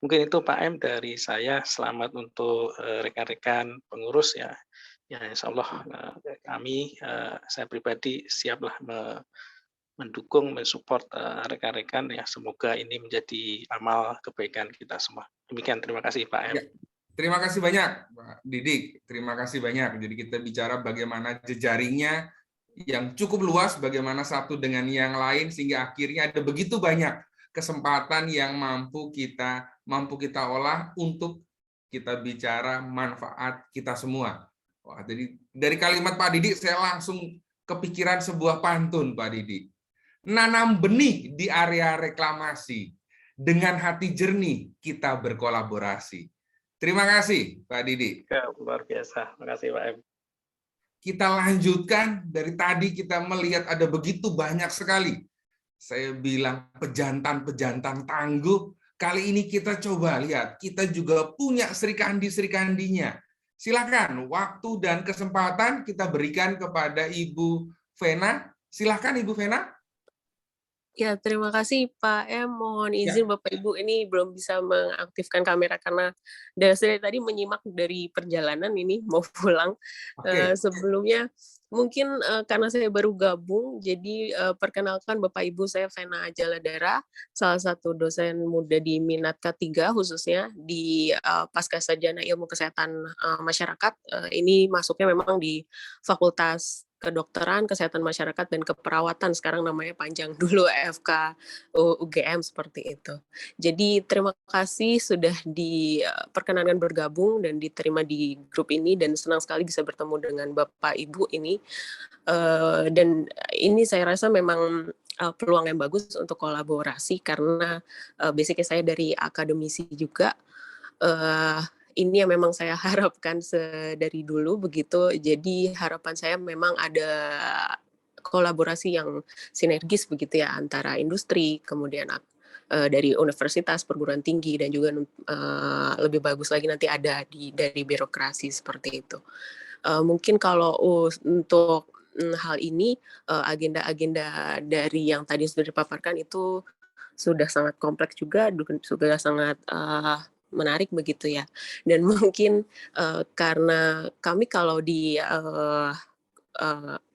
Mungkin itu Pak M dari saya. Selamat untuk rekan-rekan pengurus ya. Ya, insya Allah kami, saya pribadi siaplah mendukung, mensupport rekan-rekan ya. Semoga ini menjadi amal kebaikan kita semua. Demikian, terima kasih Pak M. Ya, terima kasih banyak Pak Didik. Terima kasih banyak. Jadi kita bicara bagaimana jejaringnya yang cukup luas, bagaimana satu dengan yang lain, sehingga akhirnya ada begitu banyak kesempatan yang mampu kita olah untuk kita bicara manfaat kita semua. Wah, jadi dari kalimat Pak Didik saya langsung kepikiran sebuah pantun Pak Didik. Nanam benih di area reklamasi, dengan hati jernih kita berkolaborasi. Terima kasih Pak Didik. Luar biasa, terima kasih Pak M. Kita lanjutkan, dari tadi kita melihat ada begitu banyak sekali. Saya bilang pejantan-pejantan tangguh. Kali ini kita coba lihat, kita juga punya serikandi-serikandinya. Silakan, waktu dan kesempatan kita berikan kepada Ibu Vena. Silakan Ibu Vena. Ya, terima kasih Pak M. Mohon izin Bapak Ibu, ini belum bisa mengaktifkan kamera karena dari tadi menyimak dari perjalanan ini mau pulang. Sebelumnya mungkin karena saya baru gabung, jadi perkenalkan Bapak Ibu, saya Vena Ajaladara, salah satu dosen muda di Minat K3 khususnya di Pascasarjana Ilmu Kesehatan Masyarakat. Ini masuknya memang di Fakultas Kedokteran, Kesehatan Masyarakat, dan Keperawatan, sekarang namanya panjang dulu FK UGM seperti itu. Jadi terima kasih sudah diperkenankan bergabung dan diterima di grup ini, dan senang sekali bisa bertemu dengan Bapak Ibu ini. Dan ini saya rasa memang peluang yang bagus untuk kolaborasi karena basicnya saya dari akademisi juga. Ini yang memang saya harapkan dari dulu begitu. Jadi harapan saya memang ada kolaborasi yang sinergis begitu ya antara industri, kemudian dari universitas, perguruan tinggi, dan juga lebih bagus lagi nanti ada dari birokrasi seperti itu. Mungkin kalau untuk hal ini agenda-agenda dari yang tadi sudah dipaparkan itu sudah sangat kompleks juga, sudah sangat menarik begitu ya. Dan mungkin karena kami kalau di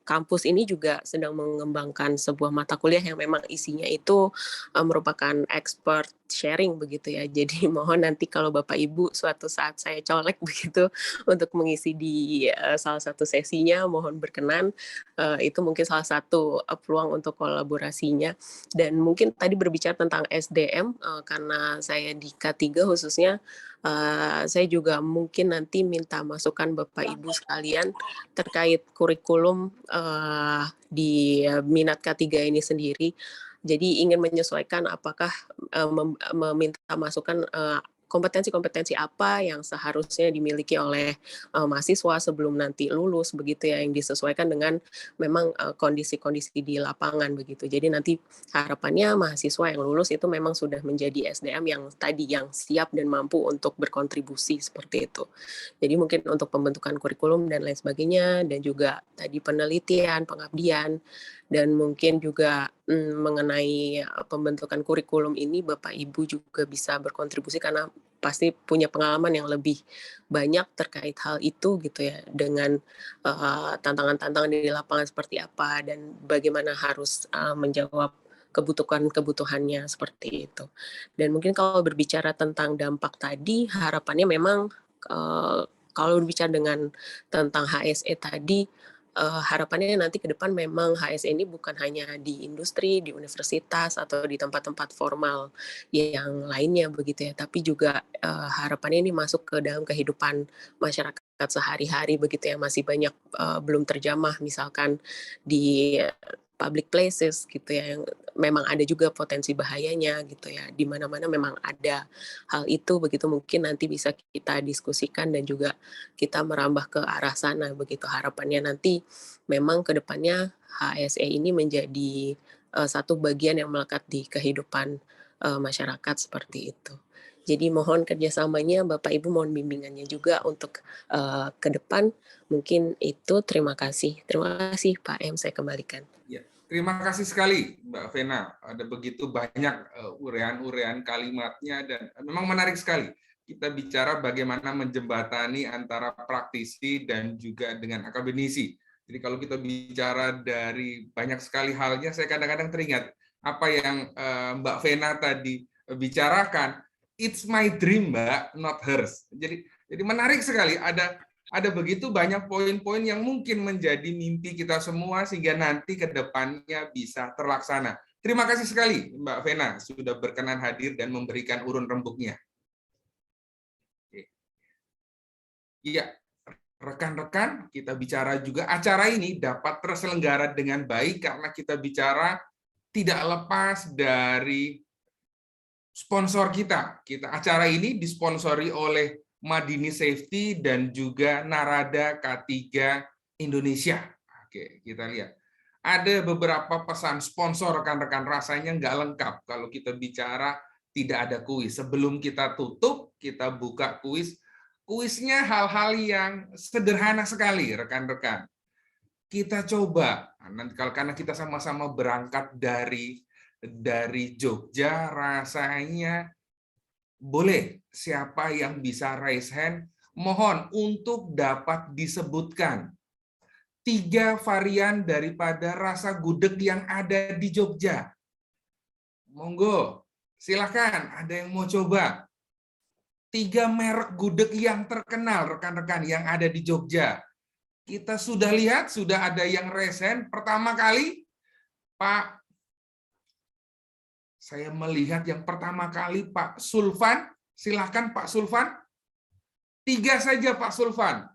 kampus ini juga sedang mengembangkan sebuah mata kuliah yang memang isinya itu merupakan expert sharing begitu ya. Jadi mohon nanti kalau Bapak Ibu suatu saat saya colek begitu untuk mengisi di salah satu sesinya, mohon berkenan. Itu mungkin salah satu peluang untuk kolaborasinya. Dan mungkin tadi berbicara tentang SDM, karena saya di K3 khususnya, saya juga mungkin nanti minta masukan Bapak Ibu sekalian terkait kurikulum di minat K3 ini sendiri. Jadi ingin menyesuaikan apakah meminta masukan kompetensi-kompetensi apa yang seharusnya dimiliki oleh mahasiswa sebelum nanti lulus begitu ya, yang disesuaikan dengan memang kondisi-kondisi di lapangan begitu. Jadi nanti harapannya mahasiswa yang lulus itu memang sudah menjadi SDM yang tadi yang siap dan mampu untuk berkontribusi seperti itu. Jadi mungkin untuk pembentukan kurikulum dan lain sebagainya, dan juga tadi penelitian, pengabdian, dan mungkin juga mengenai pembentukan kurikulum ini Bapak Ibu juga bisa berkontribusi karena pasti punya pengalaman yang lebih banyak terkait hal itu gitu ya, dengan tantangan-tantangan di lapangan seperti apa dan bagaimana harus menjawab kebutuhannya seperti itu. Dan mungkin kalau berbicara tentang dampak tadi, harapannya memang kalau berbicara tentang HSE tadi, harapannya nanti ke depan memang HSE ini bukan hanya di industri, di universitas, atau di tempat-tempat formal yang lainnya begitu ya, tapi juga harapannya ini masuk ke dalam kehidupan masyarakat sehari-hari begitu ya, masih banyak belum terjamah misalkan di public places gitu ya, yang memang ada juga potensi bahayanya gitu ya, di mana-mana memang ada hal itu begitu. Mungkin nanti bisa kita diskusikan dan juga kita merambah ke arah sana begitu. Harapannya nanti memang ke depannya HSE ini menjadi satu bagian yang melekat di kehidupan masyarakat seperti itu. Jadi mohon kerjasamanya Bapak Ibu, mohon bimbingannya juga untuk ke depan. Mungkin itu, terima kasih. Terima kasih Pak M, saya kembalikan. Ya, terima kasih sekali Mbak Vena. Ada begitu banyak urean-urean kalimatnya dan memang menarik sekali. Kita bicara bagaimana menjembatani antara praktisi dan juga dengan akademisi. Jadi kalau kita bicara dari banyak sekali halnya, saya kadang-kadang teringat apa yang Mbak Vena tadi bicarakan. It's my dream, Mbak, not hers. Jadi menarik sekali. Ada begitu banyak poin-poin yang mungkin menjadi mimpi kita semua sehingga nanti ke depannya bisa terlaksana. Terima kasih sekali Mbak Vena sudah berkenan hadir dan memberikan urun rembuknya. Iya, rekan-rekan, kita bicara juga acara ini dapat terselenggara dengan baik karena kita bicara tidak lepas dari sponsor kita. Acara ini disponsori oleh Madini Safety dan juga Narada K3 Indonesia. Oke, kita lihat. Ada beberapa pesan sponsor rekan-rekan, rasanya nggak lengkap kalau kita bicara tidak ada kuis. Sebelum kita tutup, kita buka kuis. Kuisnya hal-hal yang sederhana sekali, rekan-rekan. Kita coba, karena kita sama-sama berangkat dari Jogja, rasanya boleh siapa yang bisa raise hand, mohon untuk dapat disebutkan 3 varian daripada rasa gudeg yang ada di Jogja. Monggo, silakan, ada yang mau coba. 3 merek gudeg yang terkenal, rekan-rekan, yang ada di Jogja. Kita sudah lihat, sudah ada yang raise hand. Pertama kali, Pak, saya melihat yang pertama kali Pak Sulfan. Silakan Pak Sulfan. 3 saja Pak Sulfan.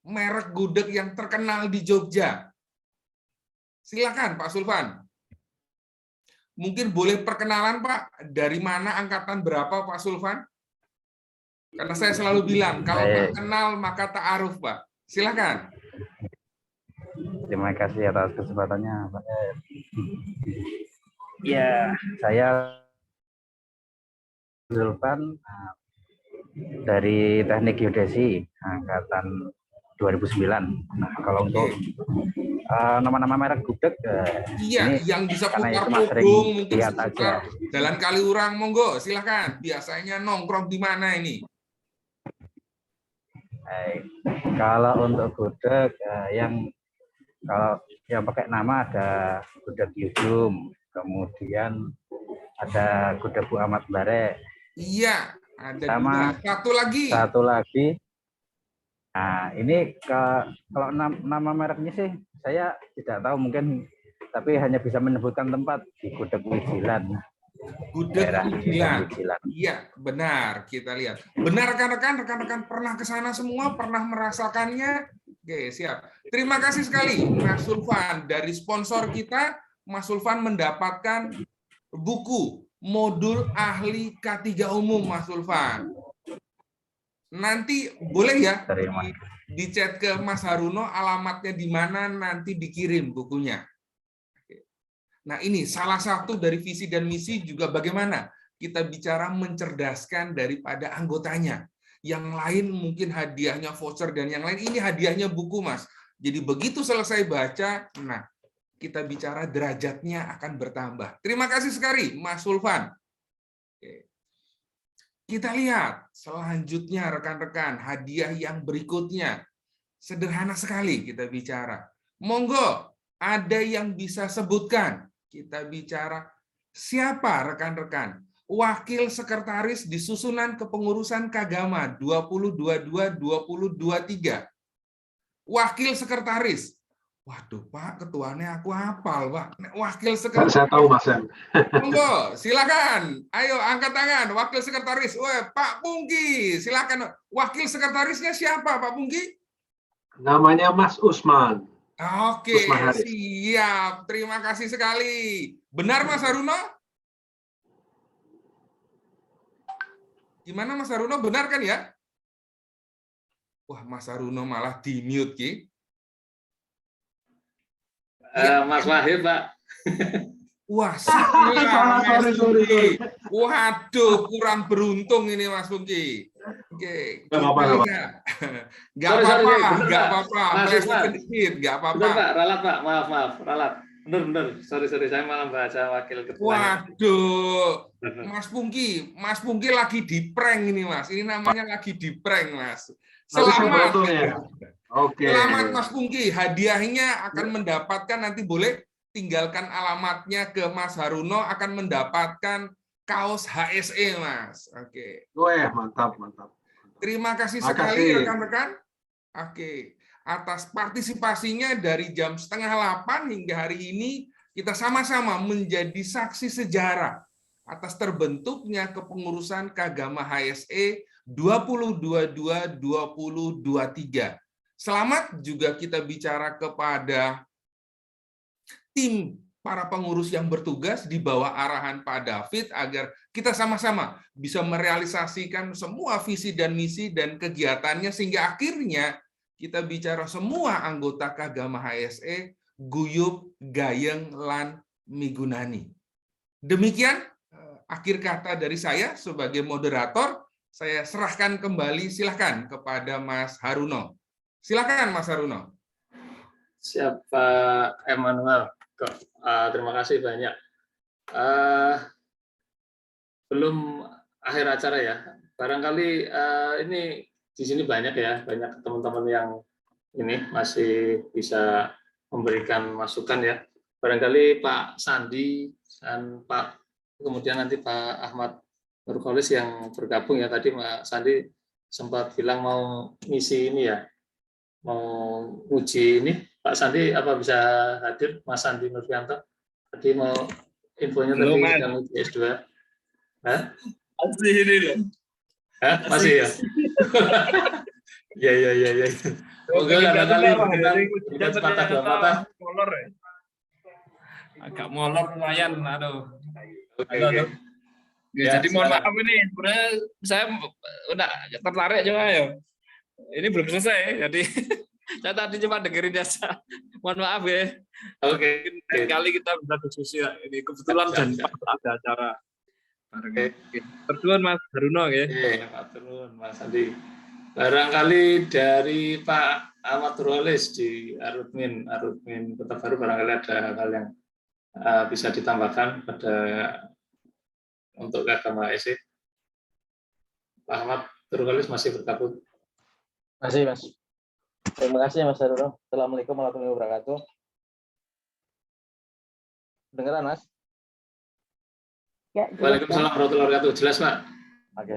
Merek gudeg yang terkenal di Jogja. Silakan Pak Sulfan. Mungkin boleh perkenalan Pak, dari mana angkatan berapa Pak Sulfan? Karena saya selalu bilang, kalau tak kenal maka ta'aruf Pak. Silakan. Terima kasih atas kesempatannya Pak. Ya, saya Zulfan dari Teknik Geodesi angkatan 2009. Nah, kalau untuk nama-nama merek gudeg, iya, yang bisa putar pudung, mungkin seputar Jalan Kaliurang, monggo, silakan. Biasanya nongkrong di mana ini? Kalau untuk gudeg, kalau yang pakai nama ada gudeg Yudum, kemudian ada gudeg Bu Ahmad Bare. Iya, ada sama satu lagi. Nah, ini kalau nama mereknya sih saya tidak tahu, mungkin tapi hanya bisa menyebutkan tempat di Gudeg Wijilan. Gudeg Wijilan. Iya, benar. Kita lihat. Benar rekan-rekan pernah ke sana semua, pernah merasakannya? Oke, siap. Terima kasih sekali Mas Sulfan. Dari sponsor kita, Mas Sulfan mendapatkan buku modul ahli K3 umum Mas Sulfan. Nanti boleh ya di chat ke Mas Haruno alamatnya di mana, nanti dikirim bukunya. Nah, ini salah satu dari visi dan misi juga bagaimana kita bicara mencerdaskan daripada anggotanya. Yang lain mungkin hadiahnya voucher dan yang lain, ini hadiahnya buku Mas. Jadi begitu selesai baca, nah kita bicara derajatnya akan bertambah. Terima kasih sekali Mas Sulfan. Oke. Kita lihat selanjutnya rekan-rekan, hadiah yang berikutnya. Sederhana sekali kita bicara. Monggo, ada yang bisa sebutkan. Kita bicara siapa rekan-rekan? Wakil Sekretaris di Susunan Kepengurusan Kagama 2022-2023. Wakil Sekretaris. Waduh Pak, ketuanya aku hafal Pak. Wakil Sekretaris. Saya tahu Mas. Monggo, silakan. Ayo angkat tangan. Wakil Sekretaris. Pak Pungki, silakan. Wakil Sekretarisnya siapa Pak Pungki? Namanya Mas Usman. Oke, siap. Terima kasih sekali. Benar Mas Haruno? Gimana Mas Haruno, benar kan ya? Wah, Mas Haruno malah di-mute, Ki. Mas Wahid, Pak. Wah, sorry. Waduh, kurang beruntung ini Mas Pungki. Oke. Nggak apa-apa. Sedikit, nggak apa-apa. Benar, Pak. Ralat, Pak. Maaf. Ralat. Benar. Sorry. Saya malah baca wakil ketua. Waduh, Mas Pungki lagi di prank ini, Mas. Ini namanya lagi di prank, Mas. Selamat. Oke. Selamat Mas Pungki. Hadiahnya akan mendapatkan, nanti boleh tinggalkan alamatnya ke Mas Haruno, akan mendapatkan kaos HSE, Mas. Oke. Mantap. Terima kasih sekali rekan-rekan. Oke. Atas partisipasinya dari jam 7:30 hingga hari ini, kita sama-sama menjadi saksi sejarah atas terbentuknya kepengurusan Kagama HSE 2022-2023. Selamat juga kita bicara kepada tim para pengurus yang bertugas di bawah arahan Pak David agar kita sama-sama bisa merealisasikan semua visi dan misi dan kegiatannya sehingga akhirnya kita bicara semua anggota Kagama HSE guyub gayeng lan migunani. Demikian akhir kata dari saya sebagai moderator. Saya serahkan kembali, silakan kepada Mas Haruno. Silakan Mas Haruno. Siap Pak Emmanuel. Terima kasih banyak. Belum akhir acara ya. Barangkali ini di sini banyak teman-teman yang ini masih bisa memberikan masukan ya. Barangkali Pak Sandi dan kemudian nanti Pak Ahmad Nurkholis yang bergabung ya. Tadi Pak Sandi sempat bilang mau ngisi ini ya, mau uji ini. Pak Sandi apa bisa hadir? Mas Sandi Nurfianto tadi mau infonya tadi sedang uji S2. Masih ini loh. Masih ya. Ya. Oke, barangkali kita sepatah dua patah. Agak molor lumayan, aduh. Oke. Ya, Jadi mohon silakan. maaf ini sebenarnya saya udah tertarik juga ya. Ini belum selesai, jadi saya tadi cuma dengerin aja. Mohon maaf ya. Oke. Mungkin kali kita bisa diskusi ya. Ini kebetulan dan ada acara. Terus Mas Haruno ya. Pak Turun, Mas Andi. Barangkali dari Pak Ahmad Roles di Arutmin Kota Baru, barangkali ada hal yang bisa ditambahkan pada untuk agama HSE. Pak Ahmad Roles masih bergabung. Masih, Mas. Terima kasih Mas Haruno. Assalamualaikum warahmatullahi wabarakatuh. Dengeran, Mas? Ya, waalaikumsalam warahmatullahi wabarakatuh. Jelas, Pak. Oke.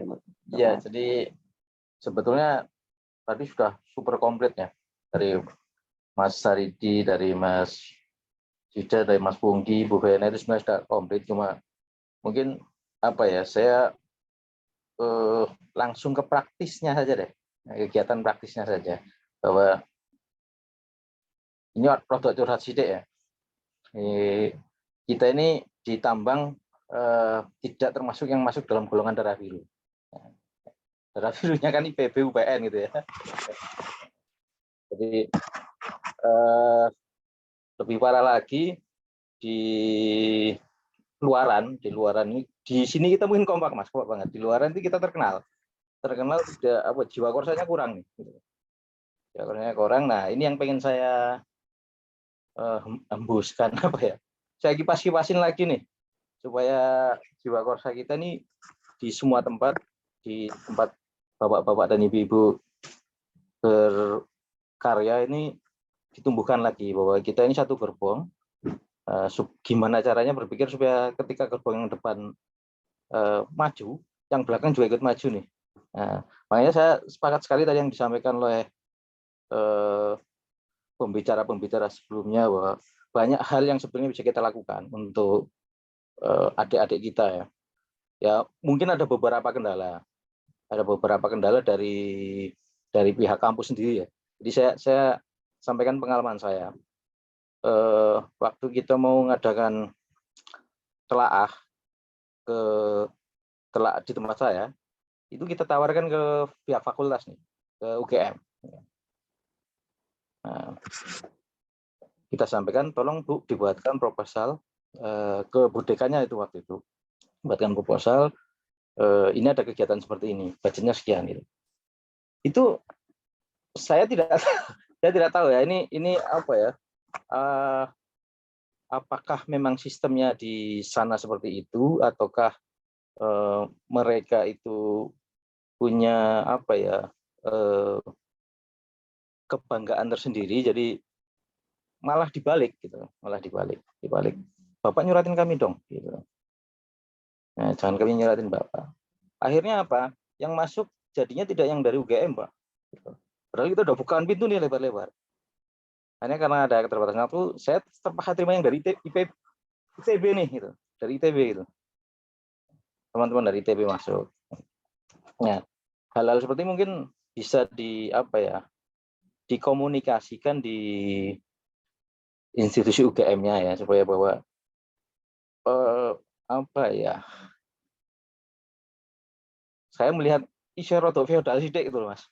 Ya, jadi sebetulnya tadi sudah super komplit ya, dari Mas Saridi, dari Mas Jida, dari Mas Pungki, Bu Vena, itu sebenarnya sudah komplit. Cuma mungkin apa ya, saya langsung ke praktisnya saja deh, kegiatan praktisnya saja, bahwa ini produk curhat sidik ya. Kita ini di tambang tidak termasuk yang masuk dalam golongan darah biru. Darah birunya kan IPB, UPN gitu ya. Jadi lebih parah lagi di luaran ini, di sini kita mungkin kompak Mas, kompak banget. Di luaran itu kita terkenal tidak apa, jiwa korsanya kurang nih. Gitu. Jiwa korsanya kurang. Nah ini yang pengen saya hembuskan apa ya? Saya kipas-kipasin lagi nih supaya jiwa korsa kita nih di semua tempat, di tempat bapak-bapak dan ibu-ibu berkarya ini ditumbuhkan lagi, bahwa kita ini satu gerbong. Gimana caranya berpikir supaya ketika gerbong yang depan maju, yang belakang juga ikut maju nih. Makanya saya sepakat sekali tadi yang disampaikan oleh pembicara-pembicara sebelumnya, bahwa banyak hal yang sebenarnya bisa kita lakukan untuk adik-adik kita ya. Ya mungkin ada beberapa kendala. Ada beberapa kendala dari pihak kampus sendiri ya. Jadi saya sampaikan pengalaman saya. Waktu kita mau mengadakan telaah di tempat saya, itu kita tawarkan ke pihak fakultas nih, ke UGM. Nah, kita sampaikan, tolong Bu dibuatkan proposal ke Budekanya itu waktu itu, buatkan proposal. Ini ada kegiatan seperti ini, budgetnya sekian gitu. Itu saya tidak tahu ya, ini apa ya, apakah memang sistemnya di sana seperti itu, ataukah mereka itu punya apa ya, kebanggaan tersendiri, jadi malah dibalik gitu, malah dibalik. Bapak nyuratin kami dong gitu. Nah, jangan kami nyuratin Bapak. Akhirnya apa? Yang masuk jadinya tidak yang dari UGM, Pak. Padahal kita udah bukaan pintu nih lebar-lebar. Hanya karena ada keterbatasan waktu, saya terpaksa terima yang dari ITB nih, gitu. Dari ITB gitu. Teman-teman dari ITB masuk. Nah, hal-hal seperti mungkin bisa dikomunikasikan di institusi UGM-nya ya, supaya bahwa saya melihat isu rodok feodal sidik gitu Mas.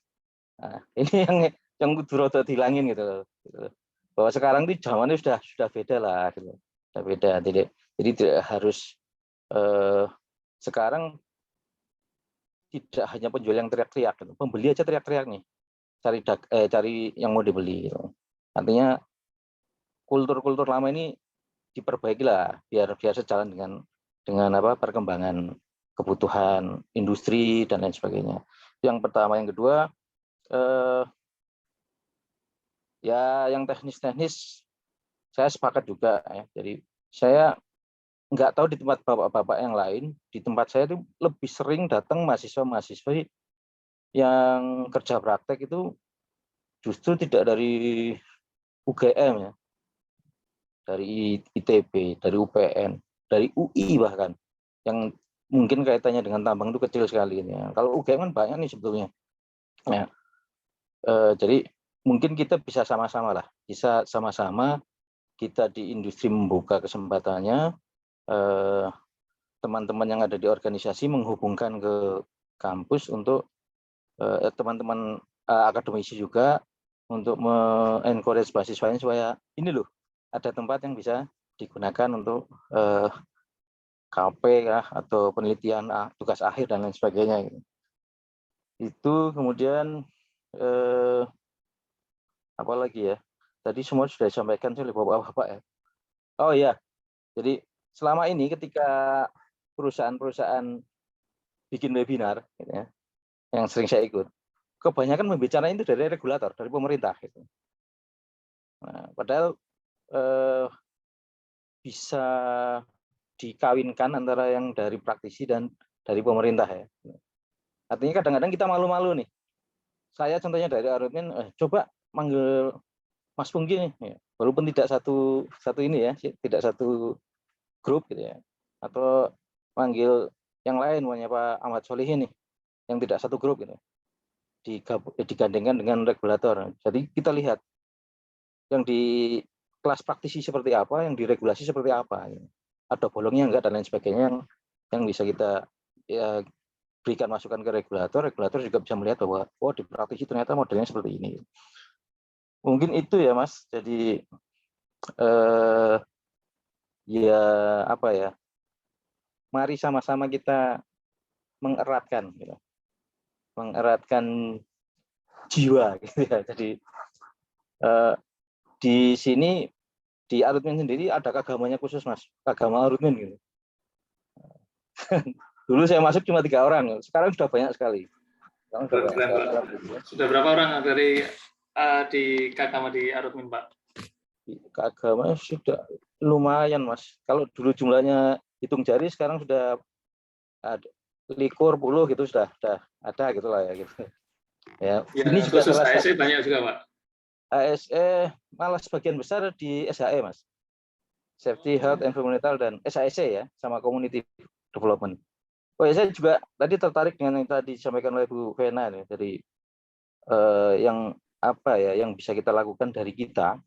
Nah, ini yang kudu rodok dihilangin gitu. Bahwa sekarang itu zamannya sudah beda lah gitu. Sudah beda. Jadi tidak harus sekarang tidak hanya penjual yang teriak-teriak gitu. Pembeli aja teriak-teriak nih. Cari yang mau dibeli gitu. Artinya kultur-kultur lama ini diperbaiki lah biar sejalan dengan perkembangan kebutuhan industri dan lain sebagainya. Yang pertama. Yang kedua, ya yang teknis saya sepakat juga ya. Jadi saya nggak tahu di tempat bapak-bapak yang lain, di tempat saya itu lebih sering datang mahasiswa-mahasiswa yang kerja praktek itu justru tidak dari UGM ya, dari ITB, dari UPN, dari UI bahkan, yang mungkin kaitannya dengan tambang itu kecil sekali. Ya. Kalau UGM kan banyak nih sebetulnya. Ya. Jadi mungkin kita bisa sama-sama kita di industri membuka kesempatannya, teman-teman yang ada di organisasi menghubungkan ke kampus untuk teman-teman akademisi juga untuk me-encourage mahasiswanya supaya ini loh ada tempat yang bisa digunakan untuk KP ya, atau penelitian tugas akhir dan lain sebagainya. Itu kemudian apa lagi ya? Tadi semua sudah disampaikan oleh Bapak-bapak ya. Oh iya, jadi selama ini ketika perusahaan-perusahaan bikin webinar, gitu ya, yang sering saya ikut, kebanyakan membicarakan itu dari regulator, dari pemerintah. Gitu. Nah, padahal bisa dikawinkan antara yang dari praktisi dan dari pemerintah ya. Artinya kadang-kadang kita malu-malu nih. Saya contohnya dari Arutmin, coba manggil Mas Pungki nih, ya. Walaupun tidak satu ini ya, tidak satu grup gitu ya, atau manggil yang lain, namanya Pak Ahmad Solihin nih, yang tidak satu grup gitu, digandengkan dengan regulator. Jadi kita lihat yang di kelas praktisi seperti apa, yang diregulasi seperti apa, gitu. Ada bolongnya enggak dan lain sebagainya yang bisa kita ya, berikan masukan ke regulator juga bisa melihat bahwa oh di praktisi ternyata modelnya seperti ini. Mungkin itu ya Mas. Jadi ya apa ya? Mari sama-sama kita mengeratkan, gitu. Mengeratkan jiwa, gitu ya. Jadi di sini di Arutmin sendiri ada keagamanya khusus Mas, agama Arutmin gitu. Dulu saya masuk cuma 3 orang, sekarang sudah banyak sekali. Sudah berapa orang dari di Kagama di Arutmin, Pak? Kagama sudah lumayan Mas. Kalau dulu jumlahnya hitung jari, sekarang sudah ada 10 gitu sudah ada gitulah ya gitu. Ya, ini juga khusus ASE banyak juga Pak. ASE malah sebagian besar di SHE Mas. Safety, Health, Environmental dan SAEC ya, sama Community Development. Oh ya, saya juga tadi tertarik dengan yang tadi disampaikan oleh Bu Vena ya, dari yang apa ya, yang bisa kita lakukan dari kita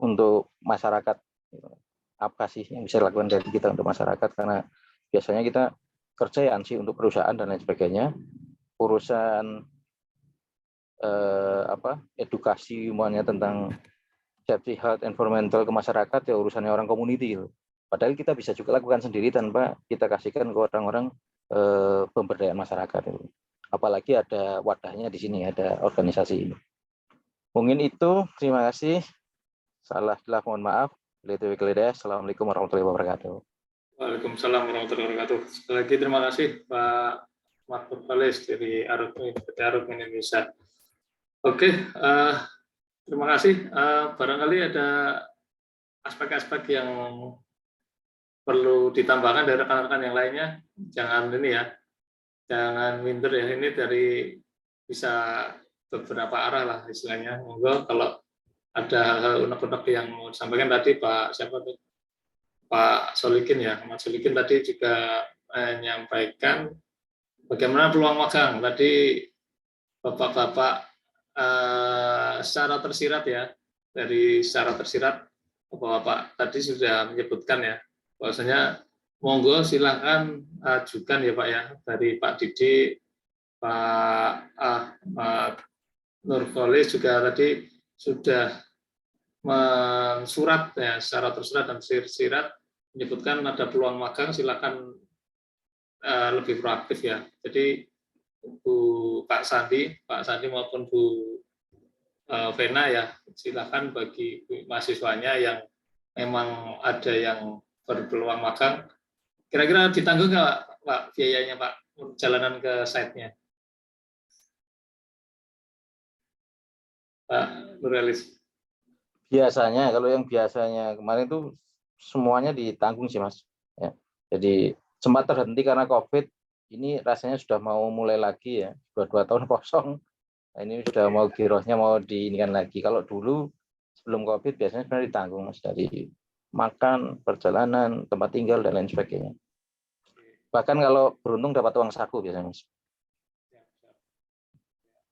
untuk masyarakat. Apa sih yang bisa dilakukan dari kita untuk masyarakat? Karena biasanya kita kerja sih untuk perusahaan dan lain sebagainya. Urusan edukasi semuanya tentang safety, health, environmental ke masyarakat ya urusannya orang community gitu. Padahal kita bisa juga lakukan sendiri tanpa kita kasihkan ke orang-orang pemberdayaan masyarakat itu. Apalagi ada wadahnya di sini, ada organisasi ini. Mungkin itu, terima kasih. Salah mohon maaf. Assalamualaikum warahmatullahi wabarakatuh. Waalaikumsalam warahmatullahi wabarakatuh. Sekali lagi terima kasih Pak Mahfud Fales dari Arutmin Indonesia. Oke, terima kasih. Barangkali ada aspek-aspek yang perlu ditambahkan dari rekan-rekan yang lainnya. Jangan ini ya, jangan minder ya. Ini dari bisa beberapa arah lah istilahnya. Monggo kalau ada hal unek-unek yang mau disampaikan tadi Pak siapa tuh? Pak Solikin ya, Mas Solikin tadi juga menyampaikan bagaimana peluang magang. Tadi Bapak-bapak secara tersirat ya, dari secara tersirat Bapak-bapak tadi sudah menyebutkan ya, bahwasanya monggo silahkan ajukan ya Pak ya, dari Pak Didi, Pak Nurkolis juga tadi sudah mensurat ya, secara tersirat dan tersirat menyebutkan ada peluang magang, silakan lebih proaktif ya. Jadi Pak Sandi maupun Bu Vena ya, silakan bagi mahasiswanya yang memang ada yang berpeluang magang, kira-kira ditanggung nggak Pak biayanya Pak perjalanan ke site-nya? Pak Nuralis. Biasanya kalau yang biasanya kemarin itu semuanya ditanggung sih Mas. Ya. Jadi sempat terhenti karena COVID. Ini rasanya sudah mau mulai lagi ya. Sudah 2 tahun kosong. Nah, ini sudah mau girohnya mau diinikan lagi. Kalau dulu sebelum COVID biasanya sebenarnya ditanggung Mas, dari makan, perjalanan, tempat tinggal dan lain sebagainya. Bahkan kalau beruntung dapat uang saku biasanya Mas.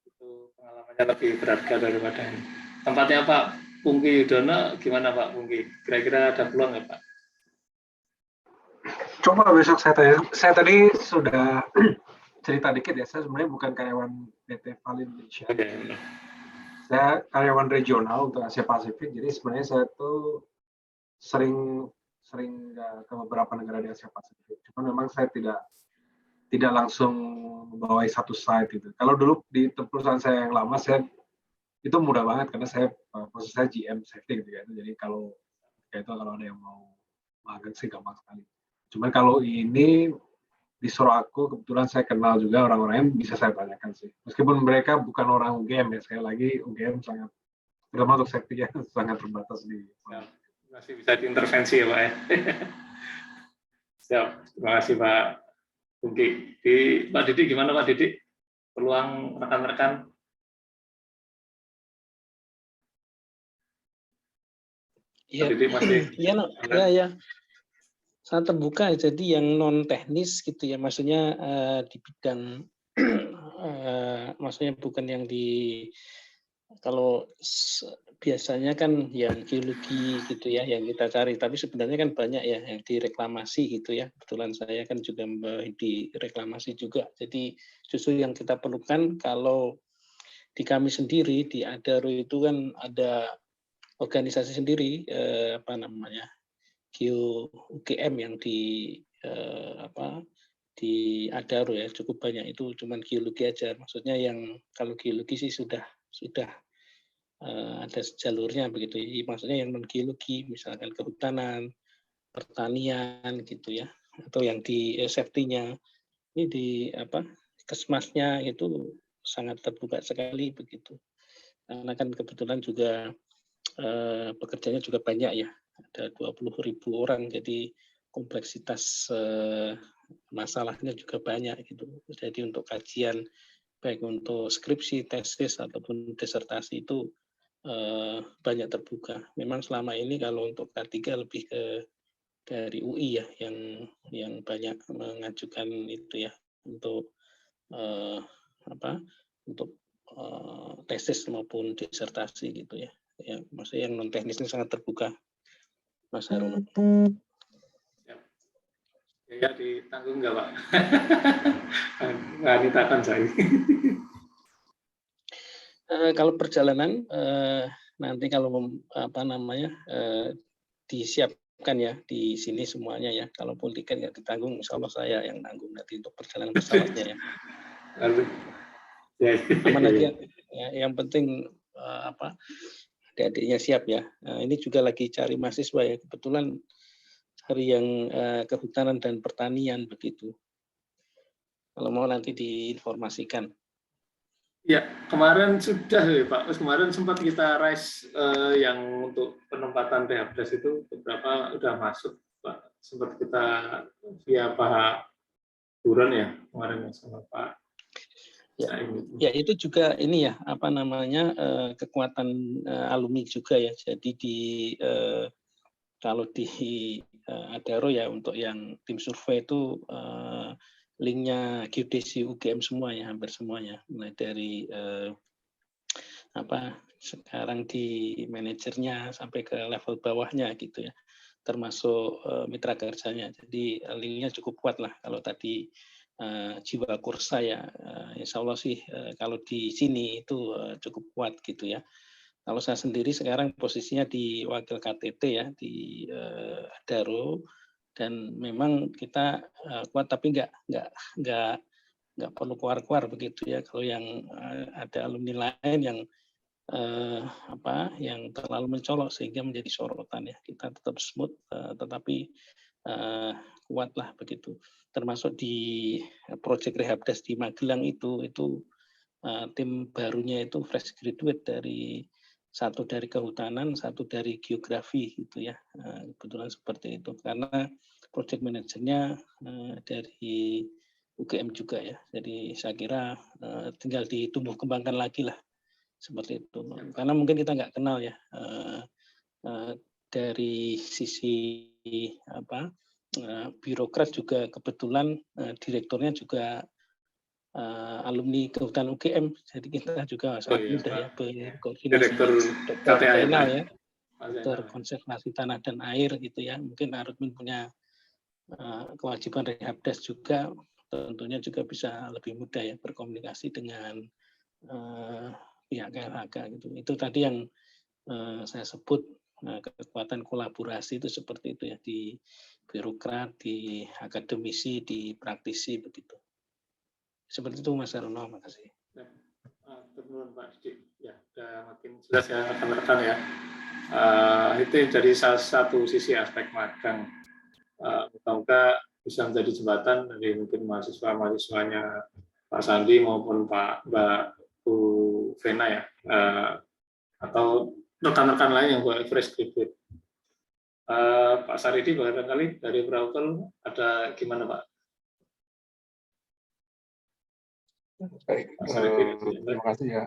Itu pengalamannya lebih berharga daripada ini. Tempatnya Pak Pungki Yudono gimana Pak Pungki? Kira-kira ada peluang nggak Pak? Coba besok saya tanya. Saya tadi sudah cerita dikit ya, saya sebenarnya bukan karyawan PT Vale Indonesia. Saya karyawan regional untuk Asia Pasifik, jadi sebenarnya saya tuh sering ke beberapa negara di Asia Pasifik. Cuma memang saya tidak langsung membawai satu site itu. Kalau dulu di perusahaan saya yang lama, saya itu mudah banget karena posisi saya GM safety gitu ya. Jadi kalau ada yang mau magang sih gampang sekali. Cuman kalau ini disuruh aku, kebetulan saya kenal juga orang-orang yang bisa saya tanyakan sih. Meskipun mereka bukan orang UGM ya, sekali lagi UGM sangat, terutama untuk safety ya, sangat terbatas di. Masih bisa diintervensi ya Pak ya. Siap, terima kasih Pak Bungki. Pak Didik gimana Pak Didik? Peluang rekan-rekan? Ya, ya. Sangat terbuka, jadi yang non teknis gitu ya, maksudnya di bidang maksudnya bukan yang di, kalau biasanya kan yang geologi gitu ya yang kita cari, tapi sebenarnya kan banyak ya yang di reklamasi gitu ya. Kebetulan saya kan juga di reklamasi juga, jadi justru yang kita perlukan kalau di kami sendiri di Adaro itu kan ada organisasi sendiri apa namanya UGM yang di di Adaro ya, cukup banyak, itu cuman geologi aja. Maksudnya yang kalau geologi sih sudah ada jalurnya begitu. Maksudnya yang non geologi, misalkan kehutanan, pertanian gitu ya, atau yang di safety-nya ini di kesmasnya itu sangat terbuka sekali begitu. Karena kan kebetulan juga pekerjanya juga banyak ya. Ada 20.000 orang, jadi kompleksitas masalahnya juga banyak gitu. Jadi untuk kajian baik untuk skripsi, tesis ataupun disertasi itu banyak terbuka. Memang selama ini kalau untuk K3 lebih dari UI ya yang banyak mengajukan itu ya untuk untuk tesis maupun disertasi gitu ya. Ya, maksudnya yang non teknisnya sangat terbuka. Mas Harun. Ya, ditanggung nggak Pak? Nggak ditakan saya. Kalau perjalanan nanti kalau disiapkan ya di sini semuanya ya. Kalaupun tiket nggak ditanggung, insya Allah saya yang nanggung nanti untuk perjalanan pesawatnya ya. Aman aja. Ya, yang penting adik-adiknya siap ya. Ini juga lagi cari mahasiswa ya. Kebetulan hari yang kehutanan dan pertanian begitu. Kalau mau nanti diinformasikan. Ya, kemarin sudah ya Pak. Kemarin sempat kita raise yang untuk penempatan Rehabilitas itu beberapa udah masuk Pak. Sempat kita via Pak Buron ya kemarin sama Pak. Ya itu juga ini ya kekuatan alumni juga ya. Jadi kalau di Adaro ya untuk yang tim survei itu linknya geodesi UGM semua ya, hampir semuanya, mulai dari sekarang di manajernya sampai ke level bawahnya gitu ya, termasuk mitra kerjanya. Jadi linknya cukup kuat lah. Kalau tadi jiwa kursa ya, insya Allah sih kalau di sini itu cukup kuat gitu ya. Kalau saya sendiri sekarang posisinya di wakil KTT ya di Adaro, dan memang kita kuat tapi nggak perlu keluar begitu ya. Kalau yang ada alumni lain yang yang terlalu mencolok sehingga menjadi sorotan ya, kita tetap smooth tetapi kuat lah begitu. Termasuk di proyek Rehabilitas di Magelang itu tim barunya itu fresh graduate satu dari kehutanan, satu dari geografi gitu ya. Kebetulan seperti itu karena project manajernya dari UGM juga ya. Jadi saya kira tinggal ditumbuh kembangkan lagi lah seperti itu. Karena mungkin kita nggak kenal ya dari sisi birokrat juga kebetulan direkturnya juga alumni kehutanan UGM, jadi kita juga sangat mudah ya berkoordinasi. Direktur KTA ya, Direktur Konservasi Tanah dan Air gitu ya. Mungkin Arutmin punya kewajiban Rehabdes juga tentunya juga bisa lebih mudah ya berkomunikasi dengan pihak KLHK gitu. Itu tadi yang saya sebut kekuatan kolaborasi itu seperti itu ya, di birokrat, di akademisi, di praktisi begitu. Seperti itu Mas Aruno, makasih. Terima Pak Didi. Ya, sudah makin jelas ya rekan-rekan ya. Itu dari salah satu sisi aspek magang. Moga-moga bisa menjadi jembatan dari mungkin mahasiswa-mahasiswanya Pak Sandi maupun Bu Vena ya, atau rekan-rekan lain yang buat fresh graduate. Pak Saridi barangkali dari Braukel ada gimana Pak? Baik, terima kasih ya.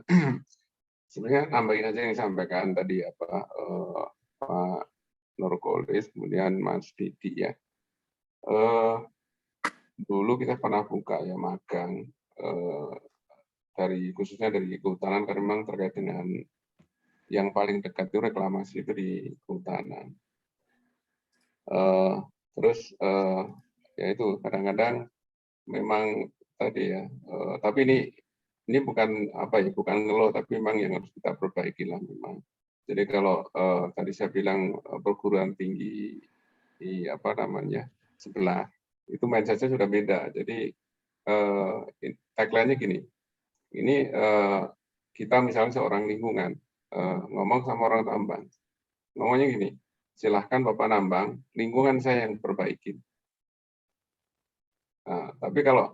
Sebenarnya nambahin aja yang disampaikan tadi Pak Nurkolis, kemudian Mas Didi ya. Dulu kita pernah buka ya magang khususnya dari kehutanan karena memang terkait dengan yang paling dekat itu reklamasi itu di kehutanan. Terus ya itu kadang-kadang memang tadi ya, tapi ini bukan bukan ngeluh, tapi memang yang harus kita perbaiki lah memang. Jadi kalau tadi saya bilang perguruan tinggi di sebelah itu mindset-nya sudah beda. Jadi tagline-nya gini, ini kita misalnya seorang lingkungan ngomong sama orang tambang, ngomongnya gini, silahkan Bapak nambang, lingkungan saya yang perbaikin. Nah, tapi kalau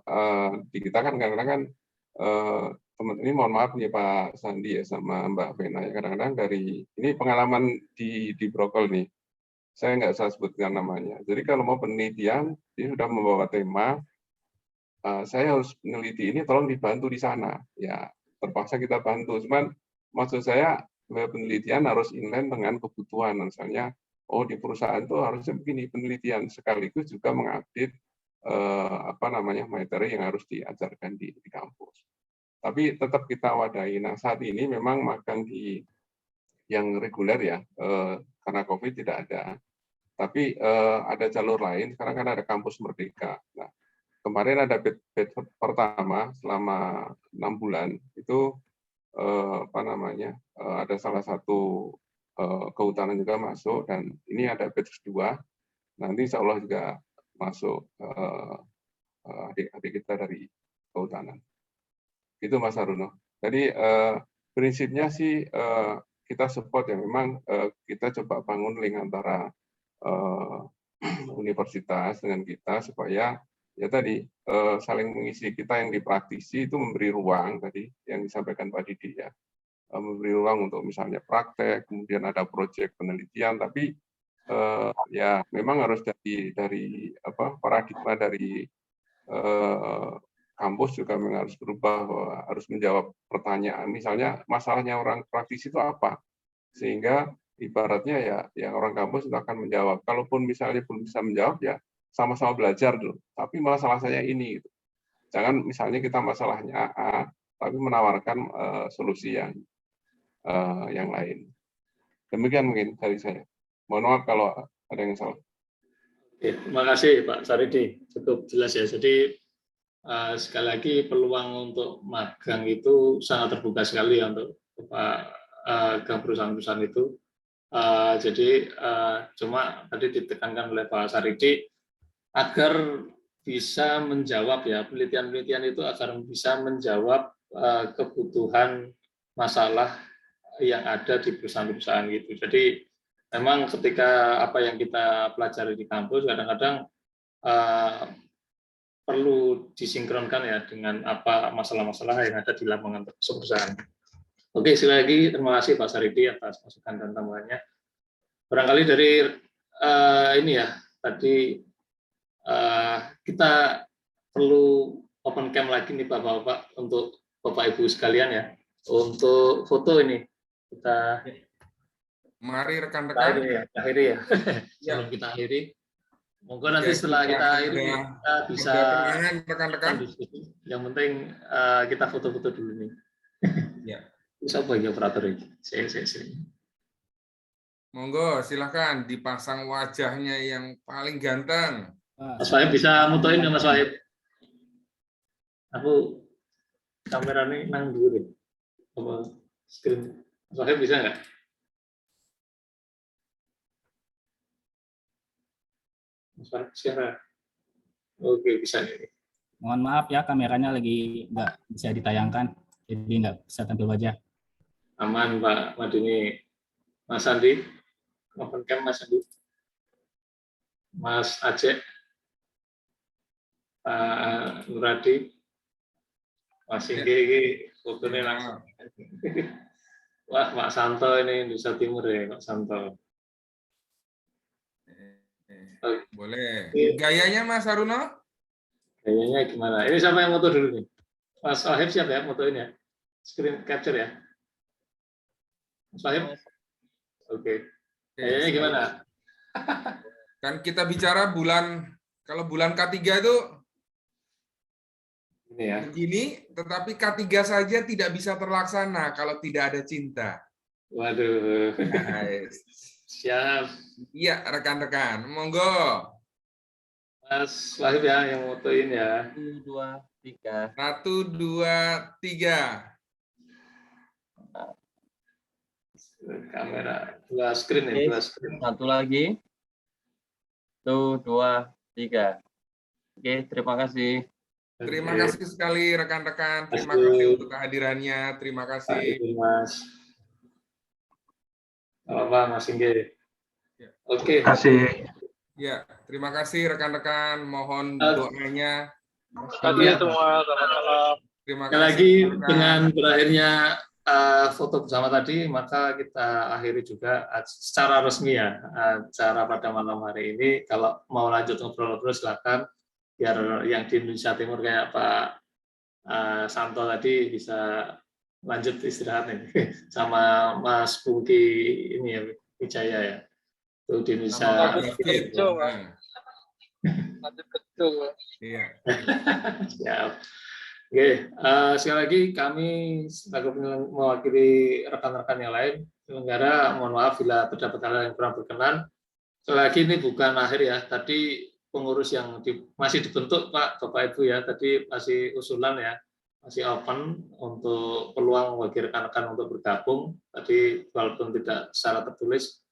di kita kan kadang-kadang teman ini mohon maaf nih Pak Sandi ya sama Mbak Vena ya, kadang-kadang dari ini pengalaman di Brokol nih, saya nggak usah sebutkan namanya. Jadi kalau mau penelitian, dia sudah membawa tema, saya harus meneliti ini, tolong dibantu di sana. Ya terpaksa kita bantu. Cuman maksud saya penelitian harus inline dengan kebutuhan. Misalnya, oh di perusahaan itu harusnya begini penelitian, sekaligus juga mengupdate materi yang harus diajarkan di kampus. Tapi tetap kita wadahi. Nah saat ini memang magang di yang reguler ya, karena COVID tidak ada. Tapi ada jalur lain, sekarang kan ada kampus Merdeka. Nah, kemarin ada batch pertama selama 6 bulan, itu ada salah satu kehutanan juga masuk, dan ini ada batch 2, nanti insya Allah juga masuk adik-adik kita dari kehutanan. Itu Mas Haruno. Jadi prinsipnya sih kita support ya, memang kita coba bangun link antara universitas dengan kita supaya ya tadi saling mengisi. Kita yang di praktisi itu memberi ruang tadi yang disampaikan Pak Didi ya, memberi ruang untuk misalnya praktek, kemudian ada proyek penelitian, tapi ya memang harus dari paradigma dari kampus juga memang harus berubah, bahwa harus menjawab pertanyaan. Misalnya masalahnya orang praktisi itu apa, sehingga ibaratnya ya yang orang kampus itu akan menjawab. Kalaupun misalnya belum bisa menjawab ya sama-sama belajar dulu. Tapi masalah saya ini, gitu. Jangan misalnya kita masalahnya A, tapi menawarkan solusi yang lain. Demikian mungkin dari saya. Mohon maaf kalau ada yang salah. Oke, terima kasih Pak Saridi, cukup jelas ya. Jadi sekali lagi peluang untuk magang itu sangat terbuka sekali ya untuk perusahaan-perusahaan itu. Jadi cuma tadi ditekankan oleh Pak Saridi agar bisa menjawab ya, penelitian-penelitian itu agar bisa menjawab kebutuhan masalah yang ada di perusahaan-perusahaan gitu. Jadi memang ketika apa yang kita pelajari di kampus kadang-kadang perlu disinkronkan ya dengan apa masalah-masalah yang ada di lapangan perusahaan. Oke, sekali lagi terima kasih Pak Saridi atas masukan dan tambahannya. Barangkali dari ini ya, tadi kita perlu open cam lagi nih Bapak-Bapak, untuk Bapak Ibu sekalian ya, untuk foto ini. Kita mari rekan-rekan akhiri ya. Sebelum kita akhiri, monggo nanti setelah kita akhiri kita bisa rekan-rekan. Yang penting kita foto-foto dulu nih. Ya. Bisa bagi operator ini. Saya. Monggo silahkan dipasang wajahnya yang paling ganteng. Mas Wahib bisa mutuin ya Mas Wahib? Aku kameranya nang dulu apa screen. Mas Wahib bisa nggak? Mas Wahib share. Oke, bisa nih. Mohon maaf ya, kameranya lagi nggak bisa ditayangkan, jadi nggak bisa tampil wajah. Aman Pak Madini. Mas Andi, open cam Mas Andi. Mas Aceh, Pak Nuradi, Mas Singgi, ini fotonya langsung. Wah, Pak Santo ini Indonesia Timur ya, Pak Santo. Boleh. Gayanya Mas Haruno? Gayanya gimana? Ini siapa yang foto dulu nih? Mas Wahib siap ya fotoin ya? Screen capture ya? Mas Wahib? Oke. Gayanya gimana? Kan kita bicara kalau bulan K3 itu ini ya. Begini, tetapi K3 saja tidak bisa terlaksana kalau tidak ada cinta. Waduh. Nice. Siap. Iya, rekan-rekan. Monggo. Mas Wahib ya yang motoin ya. 1, 2, 3. 1, 2, 3. Kamera dua screen ya, dua screen. Satu lagi. 1, 2, 3. Oke, terima kasih. Terima kasih sekali rekan-rekan. Terima kasih untuk kehadirannya. Terima kasih. Mas. Apa Mas Singgi? Oke. Terima kasih. Ya, terima kasih rekan-rekan. Mohon doanya. Pagi ya semua, selamat malam. Terima Sekali kasih. lagi dengan berakhirnya foto bersama tadi, maka kita akhiri juga secara resmi ya acara pada malam hari ini. Kalau mau lanjut ngobrol-ngobrol silakan, biar yang di Indonesia Timur kayak Pak Santo tadi bisa lanjut istirahat nih sama Mas Bungki ini ya Wijaya ya. Itu di Indonesia. Lanjut kecil. Iya. Siap. Oke, sekali lagi kami selaku mewakili rekan-rekan yang lain penyelenggara, mohon maaf bila terdapat hal yang kurang berkenan. Sekali lagi ini bukan akhir ya. Tadi pengurus yang masih dibentuk Pak, Bapak Ibu ya. Tadi masih usulan ya, masih open untuk peluang bagi rekan-rekan untuk bergabung. Tadi walaupun tidak secara tertulis.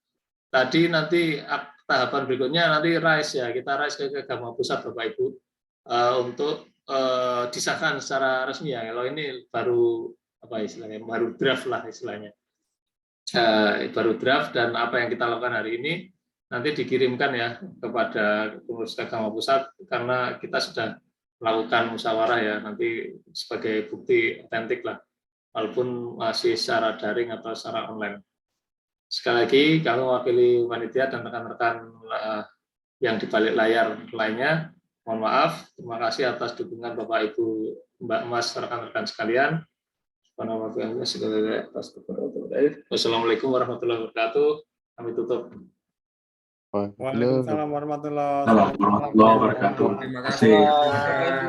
Tadi nanti tahapan berikutnya nanti RISE ya, kita RISE ke Agama Pusat Bapak Ibu untuk disahkan secara resmi ya. Kalau ini baru apa istilahnya, baru draft lah istilahnya, baru draft, dan apa yang kita lakukan hari ini nanti dikirimkan ya kepada pengurus Agama Pusat karena kita sudah melakukan musyawarah ya, nanti sebagai bukti otentik lah, walaupun masih secara daring atau secara online. Sekali lagi kami mewakili panitia dan rekan-rekan yang di balik layar lainnya, mohon maaf, terima kasih atas dukungan Bapak Ibu Mbak Mas rekan-rekan sekalian. Wassalamualaikum warahmatullahi wabarakatuh. Kami tutup. Waalaikumsalam warahmatullahi wabarakatuh. Terima kasih.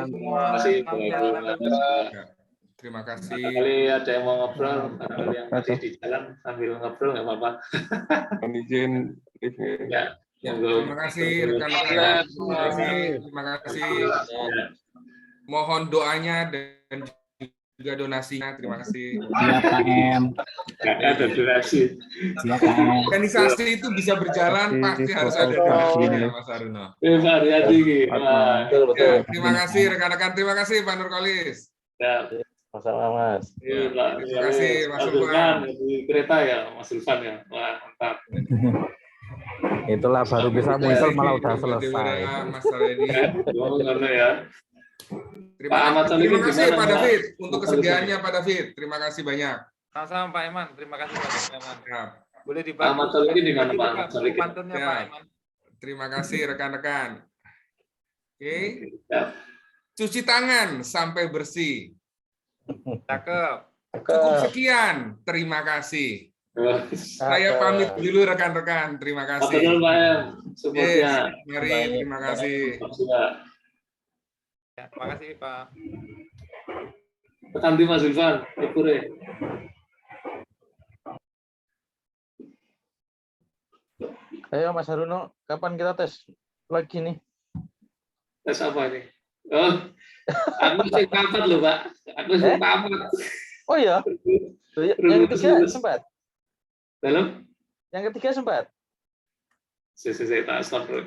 Terima kasih Bapak Ibu. Terima kasih. Kali ada yang mau ngobrol, barangkali yang masih di jalan sambil ngobrol nggak apa-apa. Izin ya. Terima kasih rekan-rekan. Terima kasih. Mohon doanya dan juga donasinya. Terima kasih. Siap Pak M. Ada donasi. Siap Pak M. Organisasi itu bisa berjalan pasti harus ada donasinya, Mas Haruno. Terima kasih rekan-rekan. Terima kasih Pak Nurkolis. Masalah Mas. Terima kasih Mas Ulfan. Di kereta ya Mas Ulfan ya. Wah, mantap. Itulah baru bisa muncul malah udah selesai. Mas Saredi. Ya. Terima kasih Pak David untuk kesediaannya Pak David. Terima kasih banyak. Sama-sama Pak Iman. Terima kasih Pak Iman. Boleh Pak Ahmad Solikin di mana Pak? Pantunnya Pak Iman. Terima kasih rekan-rekan. Oke. Cuci tangan sampai bersih. Cakep. Cukup sekian. Terima kasih. Saya pamit dulu rekan-rekan. Terima kasih. Yes, mari, terima kasih. Ya, terima kasih Pak. Tekan di Mas Zulfan, Ipure. Ayo Mas Haruno, kapan kita tes lagi nih? Tes apa ini? Oh, aku sing papat loh, Pak. Aku sing papat. Oh iya. Yang ketiga sempat. Dalam? Yang ketiga sempat. Saya tak stop dulu.